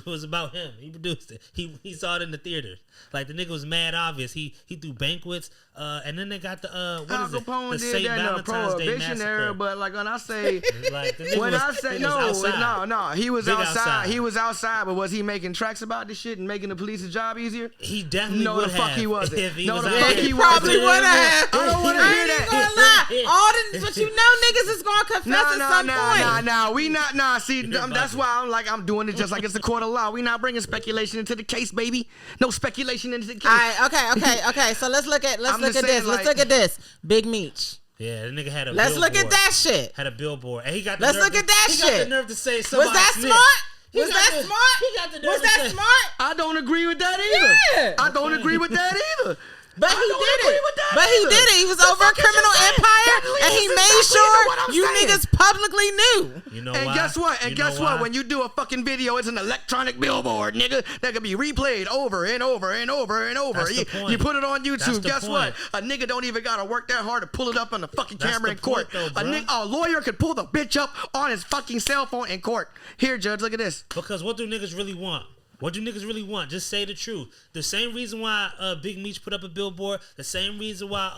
was about him. He produced it. He saw it in the theaters. Like, the nigga was mad obvious. He threw banquets. And then they got the Al Capone the did St. that in the Valentine's Day Prohibition massacre. era, but like when I say Like, the nigga no, he was Big outside. He was outside, but was he making tracks about this shit and making the police's job easier? He definitely No, would the fuck have. he wasn't. If he No, was the out fuck there. he probably wasn't. would have. I don't want to hear ain't that. gonna lie. But you know niggas is gonna confess at some point. We not. See, that's why I'm doing it just like it's a court of law. We not bringing speculation into the case, baby. No speculation into the case. All right, okay. So let's look at this. Let's look at this. Big Meech. Yeah, the nigga had a Let's billboard. look at that shit. Had a billboard. And he got the Let's nerve look at that he shit. got the nerve to say Was somebody that snitched. smart? He Was got that the- smart? he got the nerve Was to that say- smart? I don't agree with that either. Yeah. I don't agree with that either. But he don't did agree it. with that But he either. did it. He was The over a fuck is you criminal saying? empire, That and he leads made exactly sure to what I'm you saying. niggas publicly knew. You know And why? guess what? You know why? When you do a fucking video, it's an electronic billboard, nigga, that can be replayed over and over and over and over. That's the point. You put it on That's YouTube. the Guess point. what? A nigga don't even gotta work that hard to pull it up on the fucking That's camera the in court. point, though, A lawyer could pull the bitch up on his fucking cell phone in court. Here, judge, look at this. Because what do niggas really want? What do niggas really want? Just say the truth. The same reason why Big Meech put up a billboard, the same reason why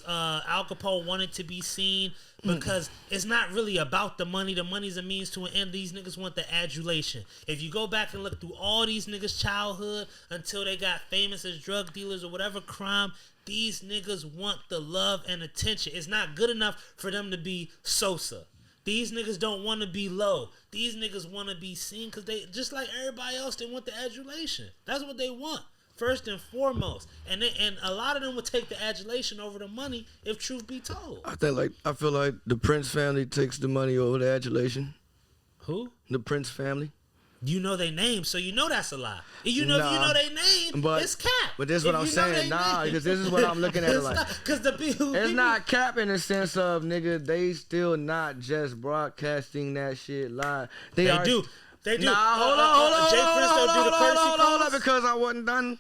Al Capone wanted to be seen, because it's not really about the money. The money's a means to an end. These niggas want the adulation. If you go back and look through all these niggas' childhood until they got famous as drug dealers or whatever crime, these niggas want the love and attention. It's not good enough for them to be Sosa. These niggas don't want to be low. These niggas want to be seen because they, just like everybody else, they want the adulation. That's what they want, first and foremost. And a lot of them would take the adulation over the money if truth be told. I feel like the Prince family takes the money over the adulation. Who? The Prince family. You know they name, so you know that's a lie. If you know they name, it's cap. But this is what I'm saying. Nah, because this is what I'm looking at it like. Because the people... It's not cap in the sense of, nigga, they still not just broadcasting that shit live. They do. They do. Nah, hold on, Jay because I wasn't done.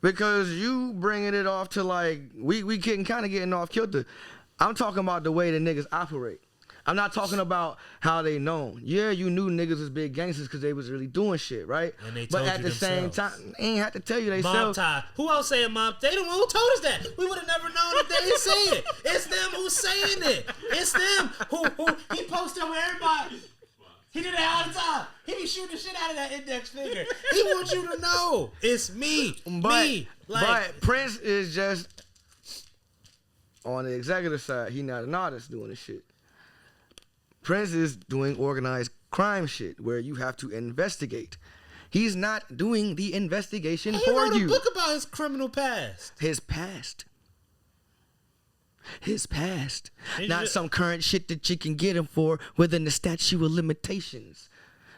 Because you bringing it off to like, we getting kind of getting off kilter. I'm talking about the way the niggas operate. I'm not talking about how they known. Yeah, you knew niggas was big gangsters because they was really doing shit, right? And they but told at you the same themselves. time, they ain't have to tell you they Mob self. tie. Who else saying mob? They the one who told us that. We would have never known if they didn't say it. It's them who's saying it. It's them who he posted with everybody. He did it all the time. He be shooting the shit out of that index finger. He wants you to know it's me. But Prince is just on the executive side. He not an artist doing this shit. Prince is doing organized crime shit where you have to investigate. He's not doing the investigation he for wrote you. a book about his criminal past. His past. He Not just- some current shit that you can get him for within the statute of limitations.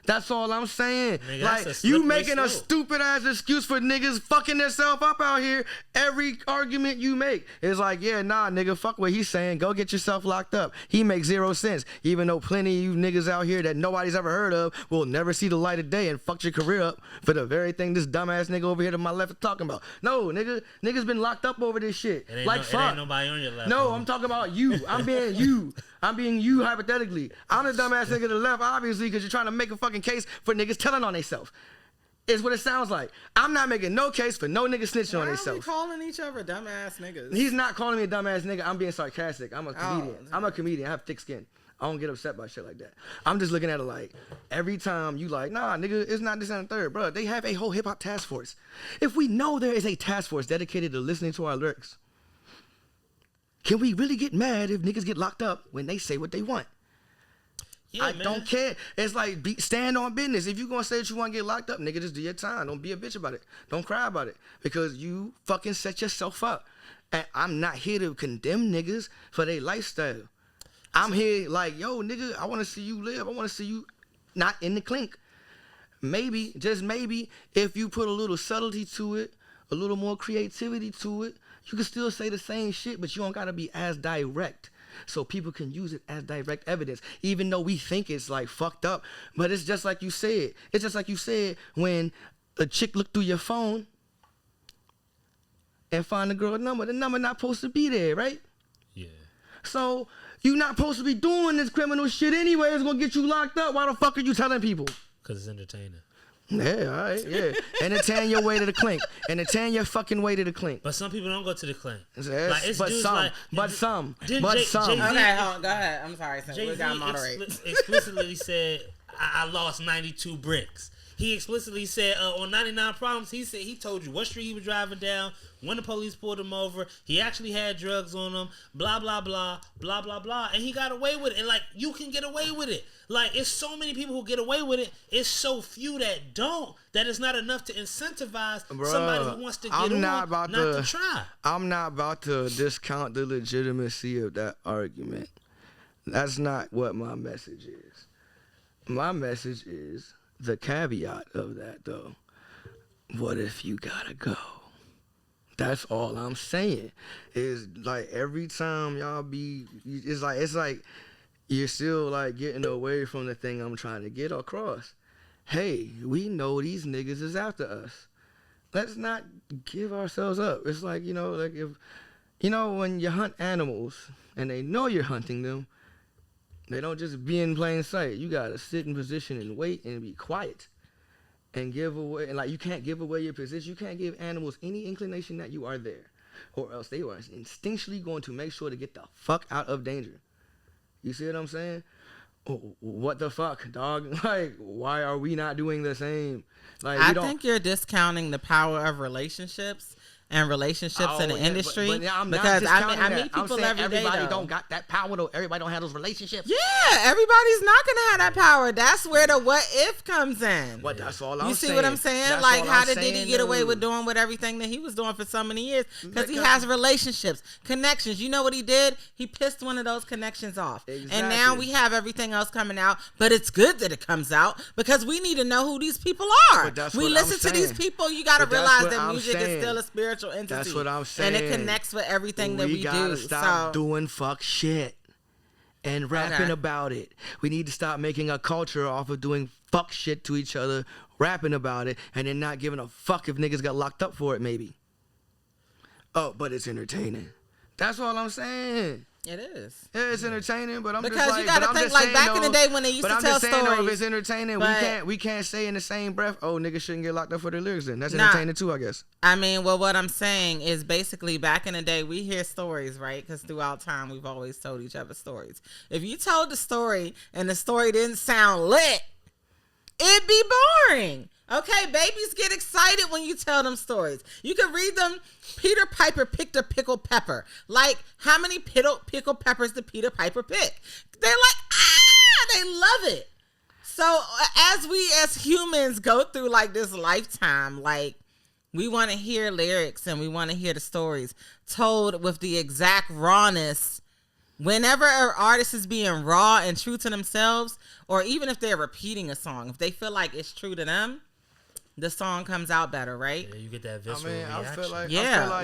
That's all I'm saying. Nigga, like, that's a you slippery making a slope. stupid ass excuse for niggas fucking themselves up out here. Every argument you make is like, yeah, nah, nigga, fuck what he's saying. Go get yourself locked up. He makes 0 sense. Even though plenty of you niggas out here that nobody's ever heard of will never see the light of day and fuck your career up for the very thing this dumbass nigga over here to my left is talking about. No, niggas been locked up over this shit. It ain't, Like, it fuck. ain't nobody on your left. No, homie. I'm talking about you. I'm being you. I'm being you hypothetically. I'm the dumbass nigga to the left, obviously, because you're trying to make a fucking case for niggas telling on themselves. Is what it sounds like. I'm not making no case for no nigga snitching on Why are we themselves. calling each other dumbass niggas? He's not calling me a dumbass nigga. I'm being sarcastic. I'm a comedian. Oh, I'm a comedian. I have thick skin. I don't get upset by shit like that. I'm just looking at it like, every time you like, nah, nigga, it's not this and the third. Bro, they have a whole hip-hop task force. If we know there is a task force dedicated to listening to our lyrics, can we really get mad if niggas get locked up when they say what they want? Yeah, I man. don't care. It's like, stand on business. If you gonna say that you want to get locked up, nigga, just do your time. Don't be a bitch about it. Don't cry about it. Because you fucking set yourself up. And I'm not here to condemn niggas for their lifestyle. I'm here like, yo, nigga, I want to see you live. I want to see you not in the clink. Maybe, just maybe, if you put a little subtlety to it, a little more creativity to it, you can still say the same shit, but you don't gotta be as direct. So people can use it as direct evidence, even though we think it's like fucked up. But it's just like you said. It's just like you said when a chick look through your phone and find the girl number. The number not supposed to be there, right? Yeah. So you not supposed to be doing this criminal shit anyway. It's gonna get you locked up. Why the fuck are you telling people? Because it's entertaining. Yeah, all right, yeah. Entertain your way to the clink. Entertain your fucking way to the clink. But some people don't go to the clink. Yes, Like, but some. Jay-Z, Okay, hold on, go ahead. I'm sorry, we gotta moderate. Explicitly said, I lost 92 bricks. He explicitly said on 99 Problems, he told you what street he was driving down, when the police pulled him over. He actually had drugs on him, blah, blah, blah, blah, blah, blah. And he got away with it. And, like, you can get away with it. Like, it's so many people who get away with it. It's so few that don't. That it's not enough to incentivize somebody who wants to get not to try. I'm not about to discount the legitimacy of that argument. That's not what my message is. My message is the caveat of that, though. What if you gotta go? That's all I'm saying. Is like every time y'all be, it's like you're still like getting away from the thing I'm trying to get across. Hey, we know these niggas is after us. Let's not give ourselves up. It's like, like if, when you hunt animals and they know you're hunting them, they don't just be in plain sight. You gotta sit in position and wait and be quiet and give away. And like you can't give away your position. You can't give animals any inclination that you are there, or else they are instinctually going to make sure to get the fuck out of danger. You see what I'm saying? Oh, what the fuck, dog? Like, why are we not doing the same? Like, I think you're discounting the power of relationships and relationships in the industry. But I'm because not I meet people every day. Everybody don't got that power though. Everybody don't have those relationships. Yeah, everybody's not gonna have that power. That's where the what if comes in. But that's all I'm saying. You see what I'm saying? That's like, how did saying, Diddy get away with doing with everything that he was doing for so many years? Because he has relationships, connections. You know what he did? He pissed one of those connections off. Exactly. And now we have everything else coming out. But it's good that it comes out because we need to know who these people are. We listen to these people. You got to realize that music is still a spiritual entity. That's what I'm saying. And it connects with everything that we do. We gotta stop doing fuck shit and rapping about it. We need to stop making a culture off of doing fuck shit to each other, rapping about it, and then not giving a fuck if niggas got locked up for it, maybe. Oh, but it's entertaining. That's all I'm saying. It is. Yeah, it's entertaining, but I'm because just like, you gotta think like back in the day when they used to tell stories. If it's entertaining, we can't say in the same breath, oh, niggas shouldn't get locked up for their lyrics. Then that's entertaining too, I guess. I mean, well, what I'm saying is basically back in the day we hear stories, right? Because throughout time we've always told each other stories. If you told the story and the story didn't sound lit, it'd be boring. Okay, babies get excited when you tell them stories. You can read them. Peter Piper picked a pickled pepper. Like, how many pickled peppers did Peter Piper pick? They're like, they love it. So as humans go through like this lifetime, like we want to hear lyrics and we want to hear the stories told with the exact rawness. Whenever an artist is being raw and true to themselves, or even if they're repeating a song, if they feel like it's true to them, the song comes out better, right? Yeah, you get that visceral reaction. I feel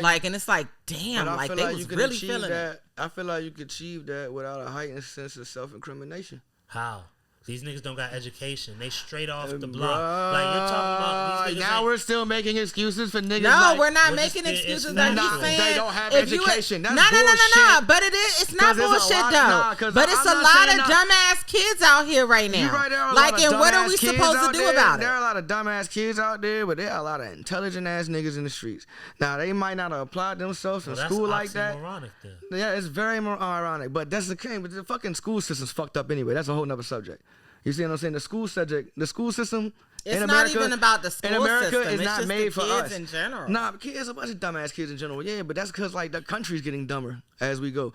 like, and it's like, damn, like they was really feeling it. I feel like you could achieve that without a heightened sense of self-incrimination. How? These niggas don't got education. They straight off the block. Like, you're talking about these niggas. Now we're still making excuses for niggas. No, we're not making excuses. Like he's saying, they don't have education. That's no. But it's not bullshit though. But it's a lot of dumbass kids out here right now. Right, like, and what are we supposed to do about it? There are a lot of dumbass kids out there, but there are a lot of intelligent ass niggas in the streets. Now they might not have applied themselves in school like that. Then. Yeah, it's very more ironic. But that's the thing. But the fucking school system's fucked up anyway. That's a whole nother subject. You see what I'm saying? The school system it's in America, not even about the school in America system. is it's not just made the for kids us. in general. Nah, kids, a bunch of dumbass kids in general. Yeah, but that's because like the country's getting dumber as we go.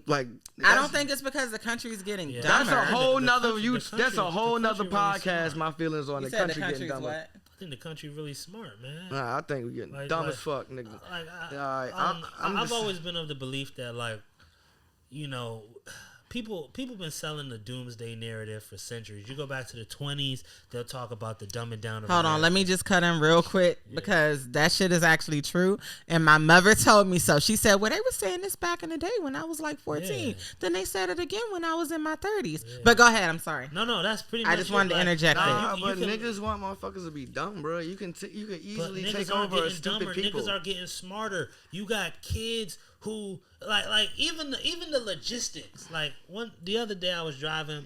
Like I don't think it's because the country's getting dumber. That's a whole nother that's a whole nother podcast. My feelings on the country getting dumber. What? I think the country really smart, man. Nah, I think we're getting dumb as fuck, nigga. I've always been of the belief that, like, people been selling the doomsday narrative for centuries. You go back to the 20s, they'll talk about the dumbing down of Hold America. on, let me just cut in real quick because that shit is actually true. And my mother told me so. She said, well, they were saying this back in the day when I was like 14. Yeah. Then they said it again when I was in my 30s. Yeah. But go ahead, I'm sorry. No, that's pretty much I just wanted to interject it. But niggas want motherfuckers to be dumb, bro. You can easily take over stupid people. Niggas are getting smarter. You got kids who like even the logistics. Like the other day I was driving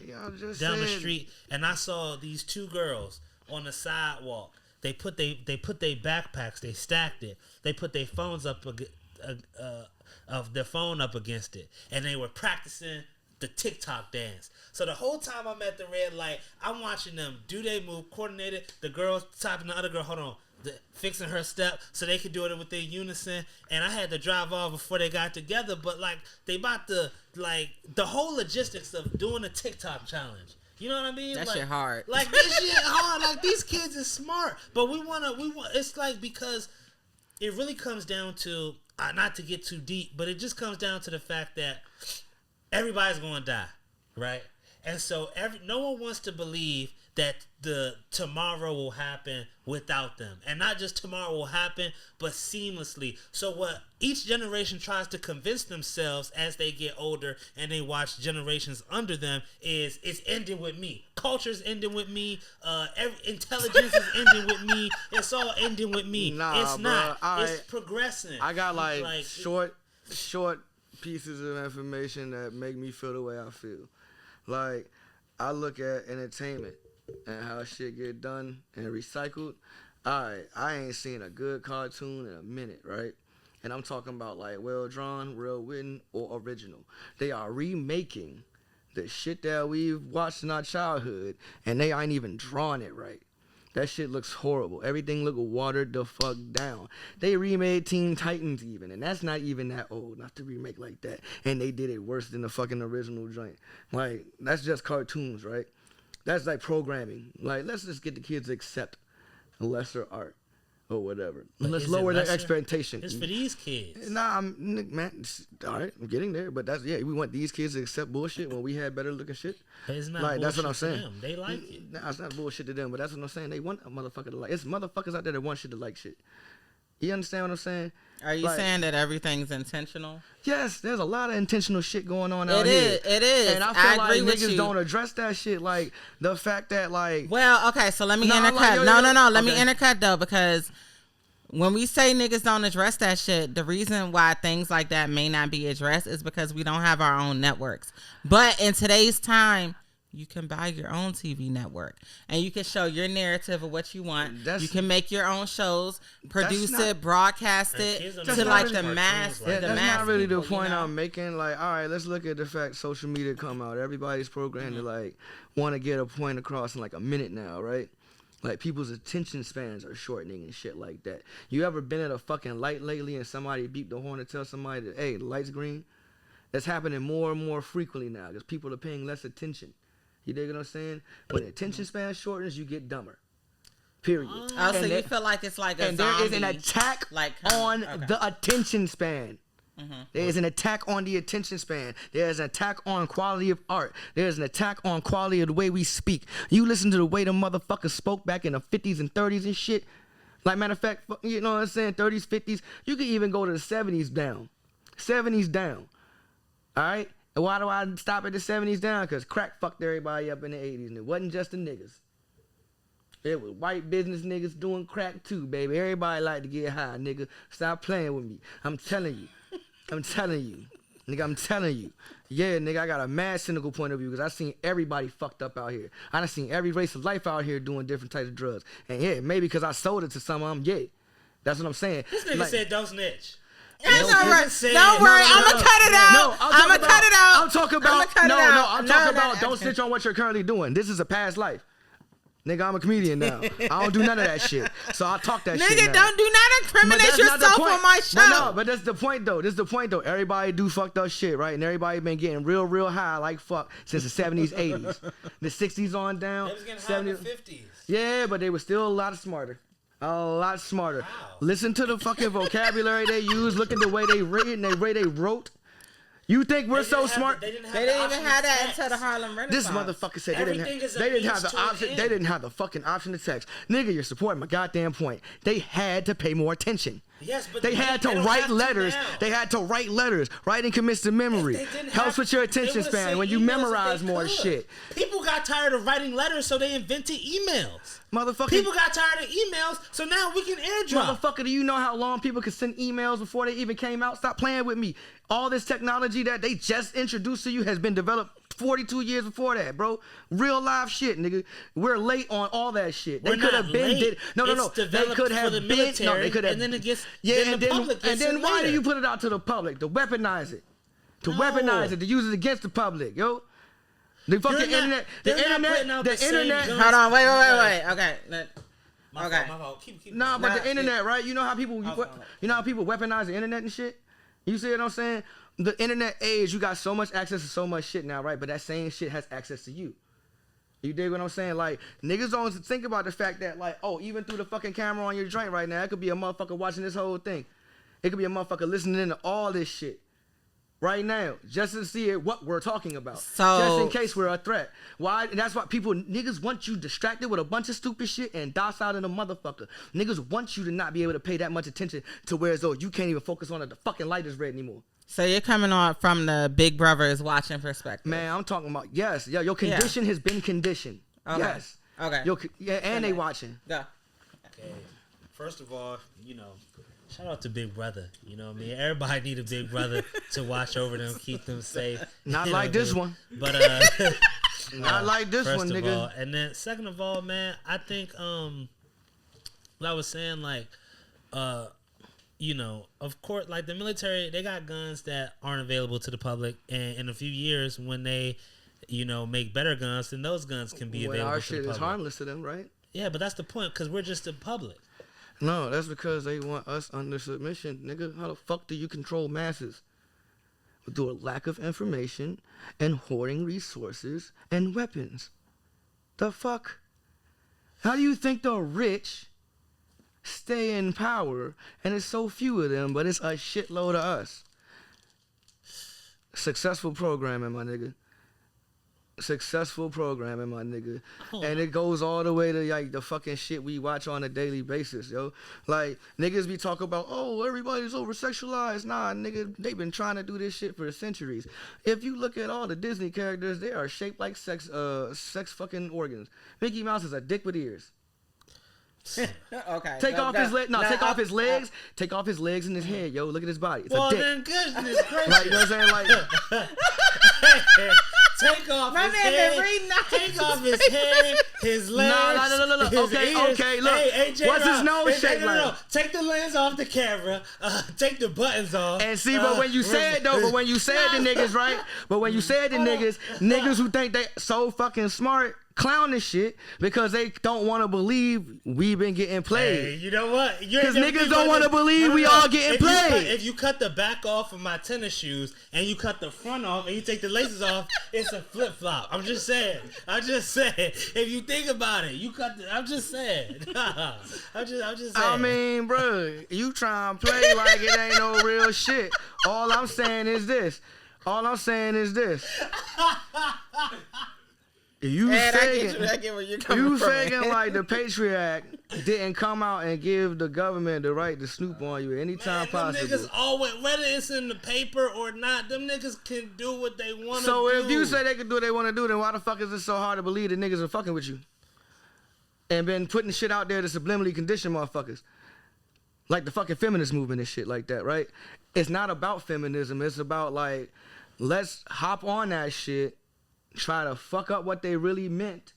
down the street and I saw these two girls on the sidewalk. They put their backpacks, they stacked it. They put their phones up of their phone up against it, and they were practicing the TikTok dance. So the whole time I'm at the red light, I'm watching them do they move coordinated. The girl typing the other girl, hold on, fixing her step so they could do it within unison. And I had to drive off before they got together. But like they about to like the whole logistics of doing a TikTok challenge. You know what I mean? That like, shit hard. Like this shit hard. Like these kids is smart, but we want. It's like because it really comes down to not to get too deep, but it just comes down to the fact that everybody's going to die, right? And so no one wants to believe that the tomorrow will happen without them. And not just tomorrow will happen, but seamlessly. So what each generation tries to convince themselves as they get older and they watch generations under them is it's ending with me. Culture's ending with me. Intelligence is ending with me. It's all ending with me. Nah, it's not. It's progressing. I got like short pieces of information that make me feel the way I feel. Like, I look at entertainment and how shit get done and recycled. I ain't seen a good cartoon in a minute, right? And I'm talking about like well drawn, well written, or original. They are remaking the shit that we've watched in our childhood, and they ain't even drawing it right. That shit looks horrible. Everything look watered the fuck down. They remade Teen Titans even, and that's not even that old, not to remake like that. And they did it worse than the fucking original joint. Like, that's just cartoons, right? That's like programming. Like, let's just get the kids to accept lesser art or whatever. But let's lower their lesser? expectation. It's for these kids. Nah, man, all right, I'm getting there, but that's, we want these kids to accept bullshit when we had better looking shit. But it's not like, that's what I'm bullshit saying. to them. They like it. Nah, it's not bullshit to them, but that's what I'm saying. They want a motherfucker to like. It's motherfuckers out there that want shit to like shit. You understand what I'm saying? Are you saying that everything's intentional? Yes, there's a lot of intentional shit going on out here. It is. And I feel like agree niggas don't address that shit. Like, the fact that, like... Well, okay, so let me intercut. Like, Let me intercut, though, because when we say niggas don't address that shit, the reason why things like that may not be addressed is because we don't have our own networks. But in today's time, you can buy your own TV network and you can show your narrative of what you want. You can make your own shows, produce it, broadcast it to like the mass. That's not really the point I'm making. Like, all right, let's look at the fact social media come out. Everybody's programmed to like want to get a point across in like a minute now, right? Like, people's attention spans are shortening and shit like that. You ever been at a fucking light lately and somebody beeped the horn to tell somebody that, hey, the light's green? That's happening more and more frequently now because people are paying less attention. You dig what I'm saying? When the attention span shortens, you get dumber. Period. Oh, so you feel like it's like a and zombie, there is an attack on the attention span. Mm-hmm. There is an attack on the attention span. There is an attack on quality of art. There is an attack on quality of the way we speak. You listen to the way the motherfuckers spoke back in the 50s and 30s and shit. Like, matter of fact, you know what I'm saying? 30s, 50s. You can even go to the 70s down. 70s down. All right? And why do I stop at the 70s down? Because crack fucked everybody up in the 80s. And it wasn't just the niggas. It was white business niggas doing crack too, baby. Everybody like to get high, nigga. Stop playing with me. I'm telling you. I'm telling you. Nigga, I'm telling you. Yeah, nigga, I got a mad cynical point of view because I seen everybody fucked up out here. I done seen every race of life out here doing different types of drugs. And yeah, maybe because I sold it to some of them, yeah. That's what I'm saying. This nigga said don't snitch. That's all right. Don't worry, I'ma cut it out. I'ma cut it out. I'm talking about I'm talking about don't snitch on what you're currently doing. This is a past life. Nigga, I'm a comedian now. I don't do none of that shit. So I talk that shit now. Nigga, don't do not incriminate yourself on my show. But that's the point though. This is the point though. Everybody do fucked up shit, right? And everybody been getting real high like fuck since the 70s, 80s. The 60s on down. They was getting high in the 50s. Yeah, but they were still a lot smarter. A lot smarter. Wow. Listen to the fucking vocabulary they use. Look at the way they read and the way they wrote. You think we're so smart? They didn't even have that until the Harlem Renaissance. This motherfucker said they didn't have the option. They didn't have the fucking option to text. Nigga, you're supporting my goddamn point. They had to pay more attention. Yes, but they had to write letters. They had to write letters. Writing commits to memory. Helps with your attention span when you memorize more shit. People got tired of writing letters, so they invented emails. Motherfucker. People got tired of emails, so now we can airdrop. Motherfucker, do you know how long people could send emails before they even came out? Stop playing with me. All this technology that they just introduced to you has been developed 42 years before that, bro. Real live shit, nigga. We're late on all that shit. They could have been did. No. They could have been. No, they could have. And then it gets. Yeah, and then why do you put it out to the public? To weaponize it. To weaponize it. To use it against the public, yo. The fucking internet. The internet. Hold on. Wait. Okay. My fault. Keep. Nah, but the internet, right? You know how people. You know how people weaponize the internet and shit. You see what I'm saying? The internet age, you got so much access to so much shit now, right? But that same shit has access to you. You dig what I'm saying? Like, niggas don't think about the fact that, like, oh, even through the fucking camera on your joint right now, it could be a motherfucker watching this whole thing. It could be a motherfucker listening to all this shit right now, just to see what we're talking about. So, just in case we're a threat. Why? That's why niggas want you distracted with a bunch of stupid shit and docile in a motherfucker. Niggas want you to not be able to pay that much attention to where as though you can't even focus on it. The fucking light is red anymore. So you're coming on from the Big Brother is watching perspective. Man, I'm talking about, yes. Yeah, your condition has been conditioned. Okay. Yes. Okay. And they watching. Go. Okay. First of all, shout out to Big Brother. You know what I mean? Everybody need a Big Brother to watch over them, keep them safe. Not like this one. But not like this one, nigga. First of all, and then second of all, man, I think what I was saying, like, of course, like the military, they got guns that aren't available to the public, and in a few years, when they, make better guns, then those guns can be available to the public. Our shit is harmless to them, right? Yeah, but that's the point, because we're just the public. No, that's because they want us under submission, nigga. How the fuck do you control masses? Through a lack of information and hoarding resources and weapons. The fuck? How do you think the rich stay in power and it's so few of them, but it's a shitload of us? Successful programming, my nigga. Successful programming, my nigga. And it goes all the way to like the fucking shit we watch on a daily basis, yo. Like, niggas be talking about, oh, everybody's over sexualized. Nah, nigga, they been trying to do this shit for centuries. If you look at all the Disney characters, they are shaped like sex fucking organs. Mickey Mouse is a dick with ears. Okay. Take off his legs. No, take off his legs. Take off his legs and his head, yo. Look at his body. It's a dick. Then goodness gracious. Like, you know what I'm saying? Like, take off his head. Take off his head, his legs. No. His ears. Okay, look. Hey, what's his nose shape like? No. Take the lens off the camera. Take the buttons off. And see, but when you said the niggas, right? But when you said the niggas who think they so fucking smart, clown this shit because they don't want to believe we been getting played. Hey, you know what? Because niggas don't want to believe we all getting played. If you cut the back off of my tennis shoes and you cut the front off and you take the laces off, it's a flip flop. I'm just saying. If you think about it, I'm just saying. I'm just saying. I mean, bro, you try and play like it ain't no real shit. All I'm saying is this. You faking like the Patriot Act didn't come out and give the government the right to snoop on you anytime possible. Them niggas always, whether it's in the paper or not, them niggas can do what they want to do. So if you say they can do what they want to do, then why the fuck is it so hard to believe that niggas are fucking with you? And been putting shit out there to subliminally condition motherfuckers. Like the fucking feminist movement and shit like that, right? It's not about feminism. It's about like, let's hop on that shit, try to fuck up what they really meant.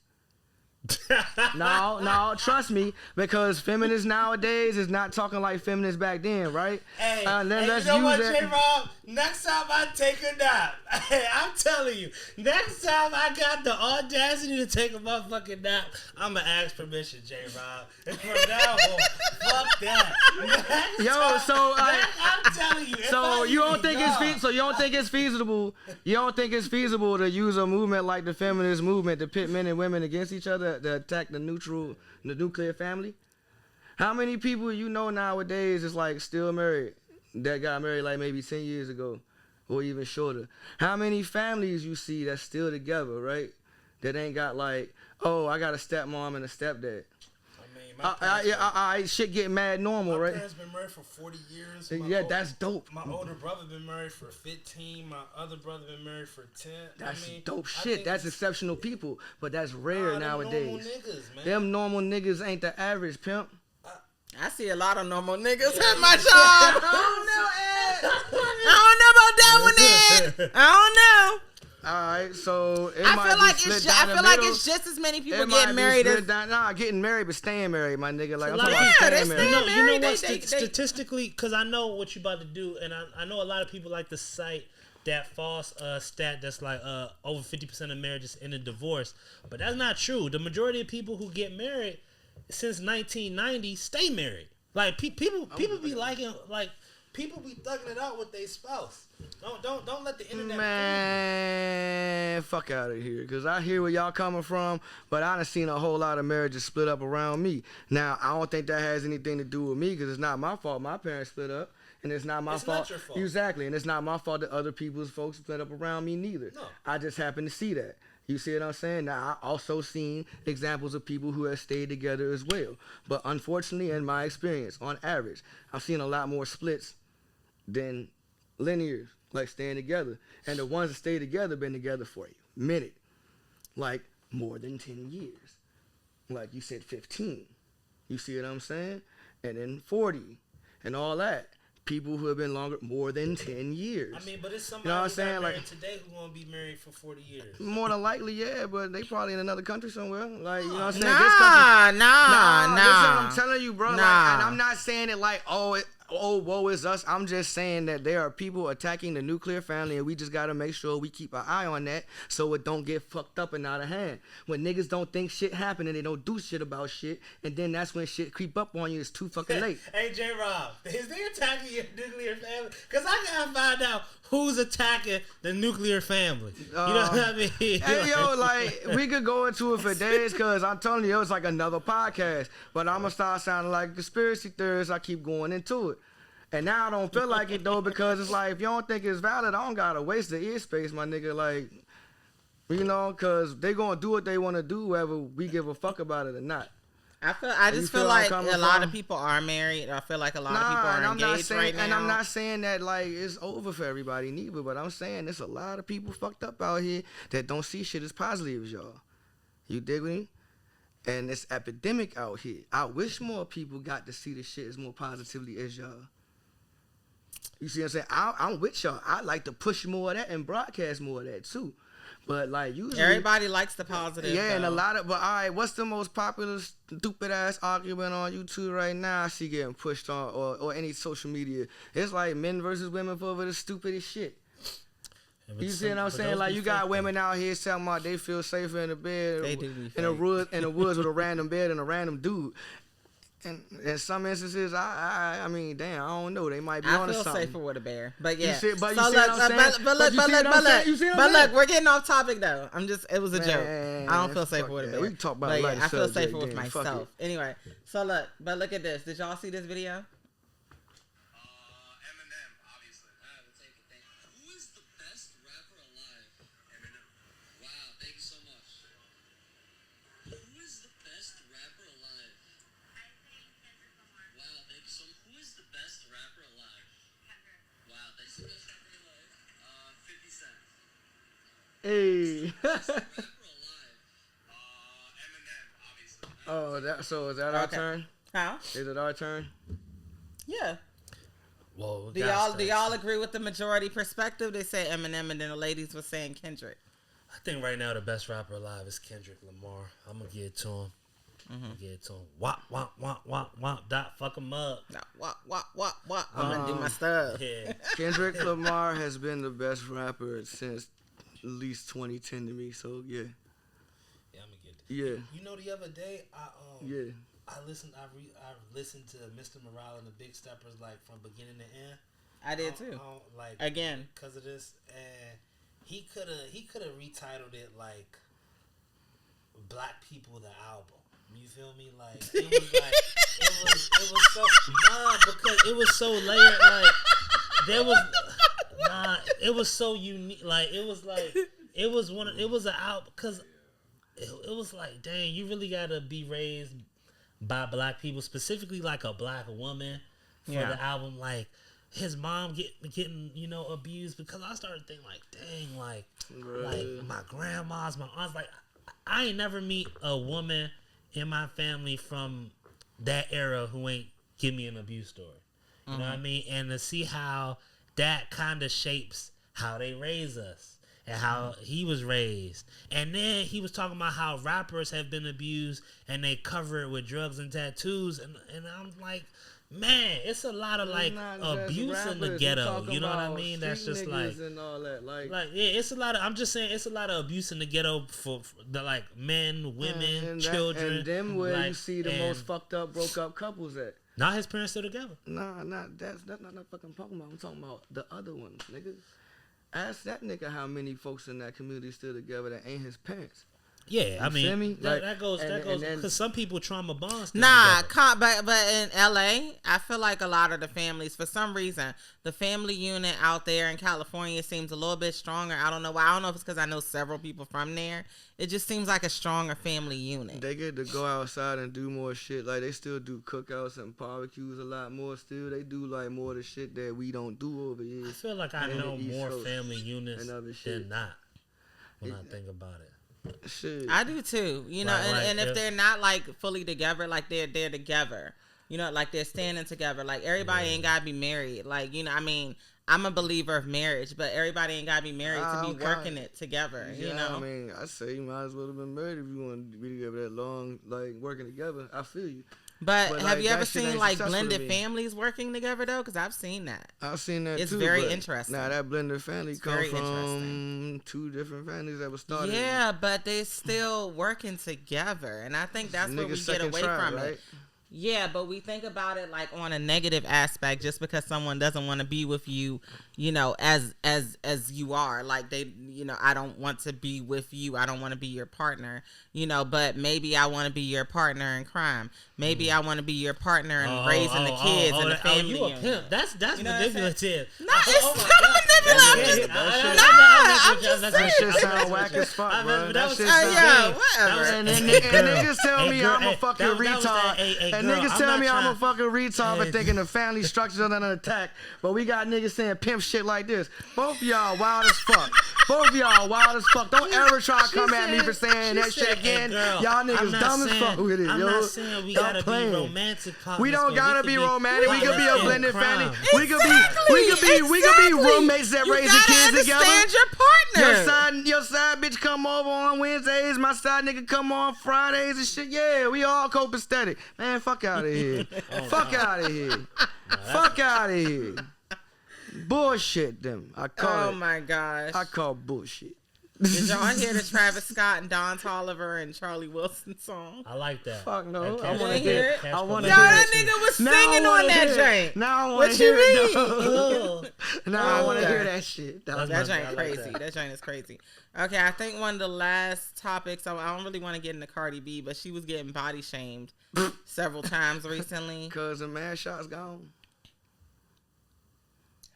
No, trust me, because feminists nowadays is not talking like feminists back then, right? Hey, let's you know what, J-Rob? Next time I take a nap, I'm telling you, next time I got the audacity to take a motherfucking nap, I'm going to ask permission, J-Rob. And from now on, fuck that. I'm telling you. So you don't think it's feasible? You don't think it's feasible to use a movement like the feminist movement to pit men and women against each other to attack the nuclear family? How many people you know nowadays is like still married that got married like maybe 10 years ago or even shorter. How many families you see that's still together, right? That ain't got like, oh, I got a stepmom and a stepdad. Shit get mad normal, right? My parents been married for 40 years. That's dope. My older brother been married for 15. My other brother been married for 10. That's dope shit. That's exceptional people, but that's rare nowadays. Normal niggas, man. Them normal niggas ain't the average, pimp. I see a lot of normal niggas at my job. I don't know about that one, Ed. I don't know. All right, so I feel like it's just as many people getting married as getting married, but staying married, my nigga. Like, they're staying married. You know what? Statistically, because I know what you about to do, and I know a lot of people like to cite that false stat that's like over 50% of marriages end in divorce, but that's not true. The majority of people who get married since 1990 stay married. Like people be liking like. People be thugging it out with their spouse. Don't let the internet. Man, fuck out of here. Cause I hear where y'all coming from, but I done seen a whole lot of marriages split up around me. Now I don't think that has anything to do with me, cause it's not my fault. My parents split up, and it's not my fault. Not your fault. Exactly, and it's not my fault that other people's folks split up around me neither. No. I just happen to see that. You see what I'm saying? Now, I also seen examples of people who have stayed together as well. But unfortunately, in my experience, on average, I've seen a lot more splits than linears, like staying together. And the ones that stay together been together for a minute. Like more than 10 years. Like you said, 15. You see what I'm saying? And then 40 and all that. People who have been longer, more than 10 years. I mean, but it's somebody you know what I'm who saying? got married like, today who won't be married for 40 years. More than likely, yeah, but they probably in another country somewhere. Like, you know what I'm saying? Nah. This is what I'm telling you, bro. Nah. Like, and I'm not saying it like, woe is us. I'm just saying that there are people attacking the nuclear family, and we just got to make sure we keep an eye on that so it don't get fucked up and out of hand. When niggas don't think shit happen and they don't do shit about shit, and then that's when shit creep up on you. It's too fucking late. Hey, J-Rob, is they attacking your nuclear family? Because I got to find out who's attacking the nuclear family. You know what I mean? Hey, yo, like, we could go into it for days because I'm telling you, it's like another podcast. But I'm going to start sounding like a conspiracy theorist. I keep going into it. And now I don't feel like it, though, because it's like, if you don't think it's valid, I don't got to waste the ear space, my nigga. Like, you know, because they going to do what they want to do, whether we give a fuck about it or not. I just feel like a lot of people are married. I feel like a lot of people are engaged right now. And I'm not saying that, like, it's over for everybody, neither. But I'm saying there's a lot of people fucked up out here that don't see shit as positive as y'all. You dig me? And it's epidemic out here. I wish more people got to see the shit as more positively as y'all. You see what I'm saying? I'm with y'all. I like to push more of that and broadcast more of that too. But like usually everybody likes the positive. Yeah, though. and a lot of. But all right, what's the most popular stupid ass argument on YouTube right now? I see getting pushed on or any social media. It's like men versus women for the stupidest shit. You see what I'm saying? Like you got women out here talking about they feel safer in the bed, in the woods with a random bed and a random dude. And in some instances, I mean, damn, I don't know. They might be on something. I feel safer with a bear, but yeah. But look, we're getting off topic though. It was a joke. I don't feel safer with a bear. We can talk about it. I feel safer with myself. Anyway, so look at this. Did y'all see this video? Hey. So is that our turn? Huh? Is it our turn? Yeah. Whoa. Do y'all agree with the majority perspective? They say Eminem, and then the ladies were saying Kendrick. I think right now the best rapper alive is Kendrick Lamar. I'm gonna get it to him. Wop, wop, wop, wop, wop, dot, fuck him up. Wop, wop, wop, wop. I'm gonna do my stuff. Yeah. Kendrick Lamar has been the best rapper since at least 2010 to me, so yeah. Yeah, I'm gonna get it. Yeah. You know, the other day, I listened to Mr. Morale and the Big Steppers like from beginning to end. I did too. Like again because of this, and he could have retitled it like Black People the album. You feel me? Like it was so because it was so layered. Like there was Nah, it was so unique. Like it was an out because it was like, dang, you really gotta be raised by black people, specifically like a black woman for the album. Like his mom getting abused, because I started thinking like, dang, like my grandmas, my aunts, like I ain't never meet a woman in my family from that era who ain't give me an abuse story. You know what I mean? And to see how that kind of shapes how they raise us and how he was raised. And then he was talking about how rappers have been abused and they cover it with drugs and tattoos. And I'm like, man, it's a lot of like abuse in the ghetto. You know what I mean? That's just like, and all that. Like yeah, it's a lot of. I'm just saying, it's a lot of abuse in the ghetto for the like men, women, and children. And them where like, you see the most fucked up, broke up couples at. Not his parents still together. Nah, that's not fucking talking about. I'm talking about the other ones, nigga. Ask that nigga how many folks in that community still together that ain't his parents. Yeah, I mean, me? that goes because some people trauma bonds. Nah, but in LA, I feel like a lot of the families, for some reason, the family unit out there in California seems a little bit stronger. I don't know why. I don't know if it's because I know several people from there. It just seems like a stronger family unit. They get to go outside and do more shit. Like they still do cookouts and barbecues a lot more. Still, they do like more of the shit that we don't do over here. I feel like I know more family units than not when I think about it. Shit. I do too, and if they're not like fully together, like they're together, like they're standing together, like everybody ain't gotta be married, like I mean, I'm a believer of marriage, but everybody ain't gotta be married to be working it together. I mean, I say you might as well have been married if you want to be together that long, like working together. I feel you. But have you ever seen like blended families working together though? Because I've seen that. I've seen that too. It's very interesting. Now that blended family come from two different families that were started. Yeah, but they're still working together, and I think that's where we get away from it. Yeah, but we think about it like on a negative aspect, just because someone doesn't want to be with you, as you are. Like they, I don't want to be with you. I don't want to be your partner, but maybe I want to be your partner in crime. Maybe I want to be your partner in raising the kids and the family. You a pimp. That's manipulative. No, it's not manipulative. That shit sound whack as fuck, bro. That shit whatever. And niggas tell me I'm a fucking retard. And niggas tell me I'm a fucking retard for thinking the family structure's under attack. But we got niggas saying pimp shit like this. Both of y'all wild as fuck. Don't ever try to come at me for saying that shit again. Y'all niggas dumb as fuck with it, yo. I'm not saying we gotta be romantic. We don't gotta be romantic. We could be a blended family. We could be roommates that raise the kids together. Your partner. Your side bitch come over on Wednesdays. My side nigga come on Fridays and shit. Yeah, we all copacetic. Man, fuck out of here. Fuck out of here. Fuck out of here. Bullshit them. Oh my gosh. I call bullshit. Did y'all hear the Travis Scott and Don Toliver and Charlie Wilson song? I like that. Fuck no. I want to hear it. I want to hear it. That nigga was singing on that joint. Now I want to hear it. What you mean? Now I want to hear that shit. That joint crazy. That joint is crazy. Okay, I think one of the last topics, I don't really want to get into Cardi B, but she was getting body shamed several times recently. Because the man shot's gone.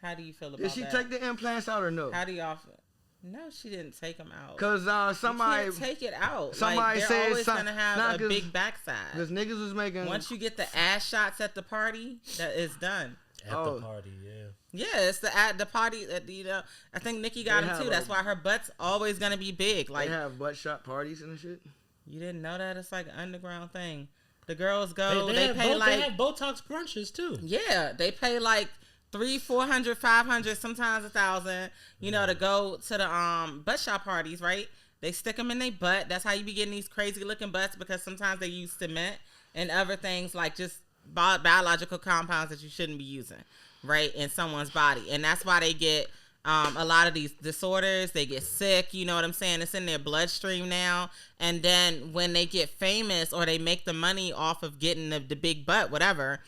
How do you feel about that? Did she take the implants out or no? How do y'all feel? No, she didn't take them out. Cause somebody you can't take it out. Somebody like, they're always gonna have a big backside. Cause niggas was making. Once you get the ass shots at the party, that is done. At the party, yeah. Yeah, it's at the party. I think Nicki got them too. That's why her butt's always gonna be big. Like they have butt shot parties and shit. You didn't know that? It's like an underground thing. The girls go. They have Botox brunches too. Yeah, they pay like $300, $400, $500, sometimes $1,000, to go to the butt shot parties, right? They stick them in their butt. That's how you be getting these crazy looking butts, because sometimes they use cement and other things like just biological compounds that you shouldn't be using, right, in someone's body. And that's why they get a lot of these disorders. They get sick, you know what I'm saying? It's in their bloodstream now. And then when they get famous or they make the money off of getting the big butt, whatever,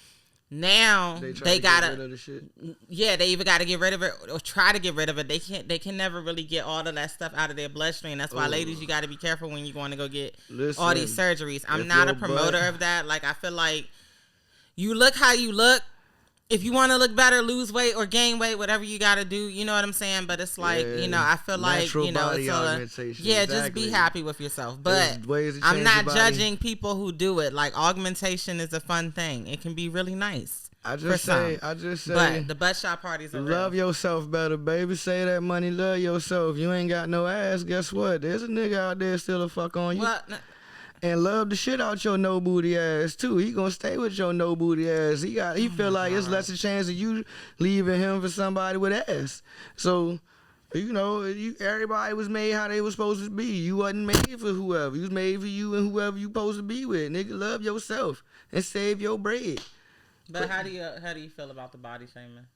now they gotta get rid of the shit. Yeah, they either gotta get rid of it or try to get rid of it. They can never really get all of that stuff out of their bloodstream. That's why ladies, you gotta be careful when you're going to go get all these surgeries. I'm not a promoter of that. Like, I feel like you look how you look. if you want to look better, lose weight or gain weight, whatever you got to do, you know what I'm saying? But it's like, you know, I feel like, you know, it's just be happy with yourself. But I'm not judging people who do it. Like, augmentation is a fun thing. It can be really nice. I just say, but the butt shot parties are love real. yourself better, baby. Say that money, love yourself. You ain't got no ass, guess what? There's a nigga out there still a fuck on you. What? And love the shit out your no booty ass too. He gonna stay with your no booty ass. He feel like it's less a chance of you leaving him for somebody with ass. So, you know, everybody was made how they was supposed to be. You wasn't made for whoever. You was made for you and whoever you supposed to be with. Nigga, love yourself and save your bread. But how do you feel about the body shaming?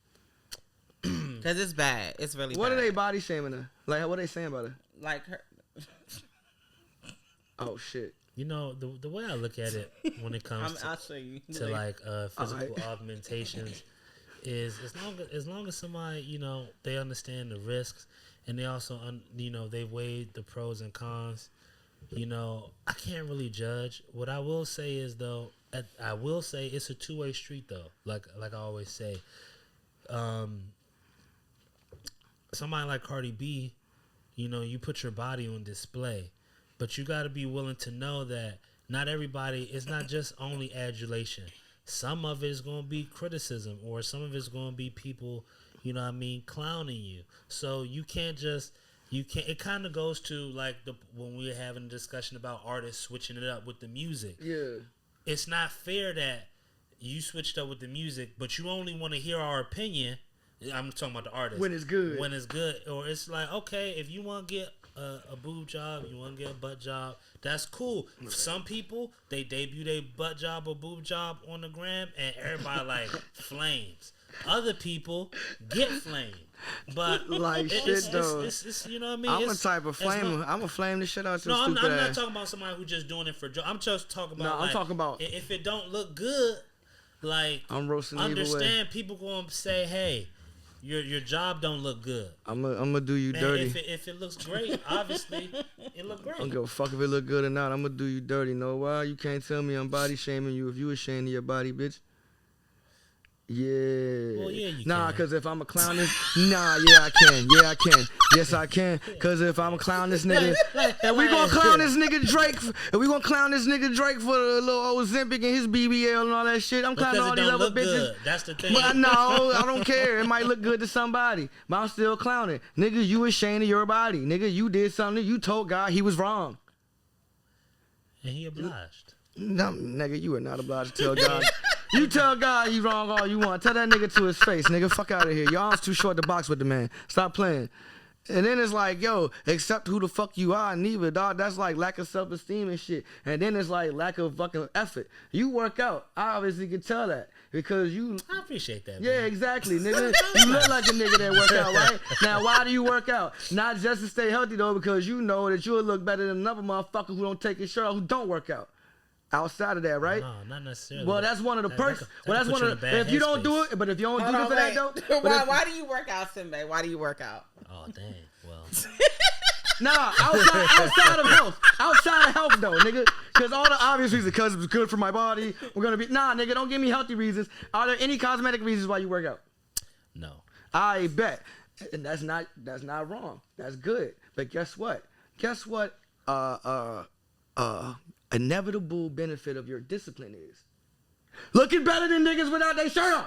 Because it's bad. It's really bad. What are they body shaming her? Like, what are they saying about her? Like her. Oh shit. You know, the way I look at it when it comes to physical augmentations is as long as somebody, you know, they understand the risks and they also you know, they weighed the pros and cons. You know, I can't really judge. What I will say is though, I will say it's a two-way street though. Like I always say, somebody like Cardi B, you know, you put your body on display. But you got to be willing to know that not everybody, it's not just only adulation. Some of it is going to be criticism or some of it's going to be people, you know what I mean, clowning you. So you can't, it kind of goes to like when we were having a discussion about artists switching it up with the music. Yeah. It's not fair that you switched up with the music, but you only want to hear our opinion. I'm talking about the artist. When it's good. Or it's like, okay, if you want to get a boob job, you want to get a butt job, that's cool. Some people, they debut their butt job or boob job on the gram and everybody like flames. Other people get flamed. But like shit though. It's, you know what I mean? I'm a type of flamer. I'm gonna flame the shit out your stupid ass. I'm not talking about somebody who just doing it for joy. I'm just talking about I'm talking about if it don't look good, like I'm roasting understand people gonna say, hey, your job don't look good. I'm gonna do you dirty. If it looks great, obviously it look great. I don't give a fuck if it look good or not. I'm gonna do you dirty. Know why? You can't tell me I'm body shaming you if you ashamed of your body, bitch. Yeah. Well, yeah, you nah, can. because if I'm a clown this... Nah, yeah, I can. Yeah, I can. Yes, I can. Because if I'm a clown this nigga... And we gonna clown this nigga Drake... And we gonna clown this nigga Drake for the little old Zempic and his BBL and all that shit. I'm clowning all these other bitches. Good. That's the thing. But no, I don't care. It might look good to somebody. But I'm still clowning. Nigga, you ashamed of your body. Nigga, you did something. You told God he was wrong. And he obliged. No, nigga, you are not obliged to tell God... You tell God he wrong all you want. Tell that nigga to his face, nigga. Fuck out of here. Your arm's too short to box with the man. Stop playing. And then it's like, yo, accept who the fuck you are, neither, dog. That's like lack of self-esteem and shit. And then it's like lack of fucking effort. You work out. I obviously can tell that. Because you... I appreciate that, Yeah, man. Exactly, nigga. You look like a nigga that work out, right? Now, why do you work out? Not just to stay healthy, though, because you know that you'll look better than another motherfucker who don't take his shirt off, who don't work out. Outside of that, right? No, not necessarily. Well, that's one of the perks. Well, that's one of the. If you don't do it, but if you don't do it for that though. Why do you work out, Simbay? Why do you work out? Oh dang. Well. Nah, outside of health. Outside of health though, nigga. Because all the obvious reasons, because it's good for my body. We're gonna be nigga. Don't give me healthy reasons. Are there any cosmetic reasons why you work out? No. I bet, and that's not wrong. That's good. But guess what? Inevitable benefit of your discipline is looking better than niggas without their shirt on.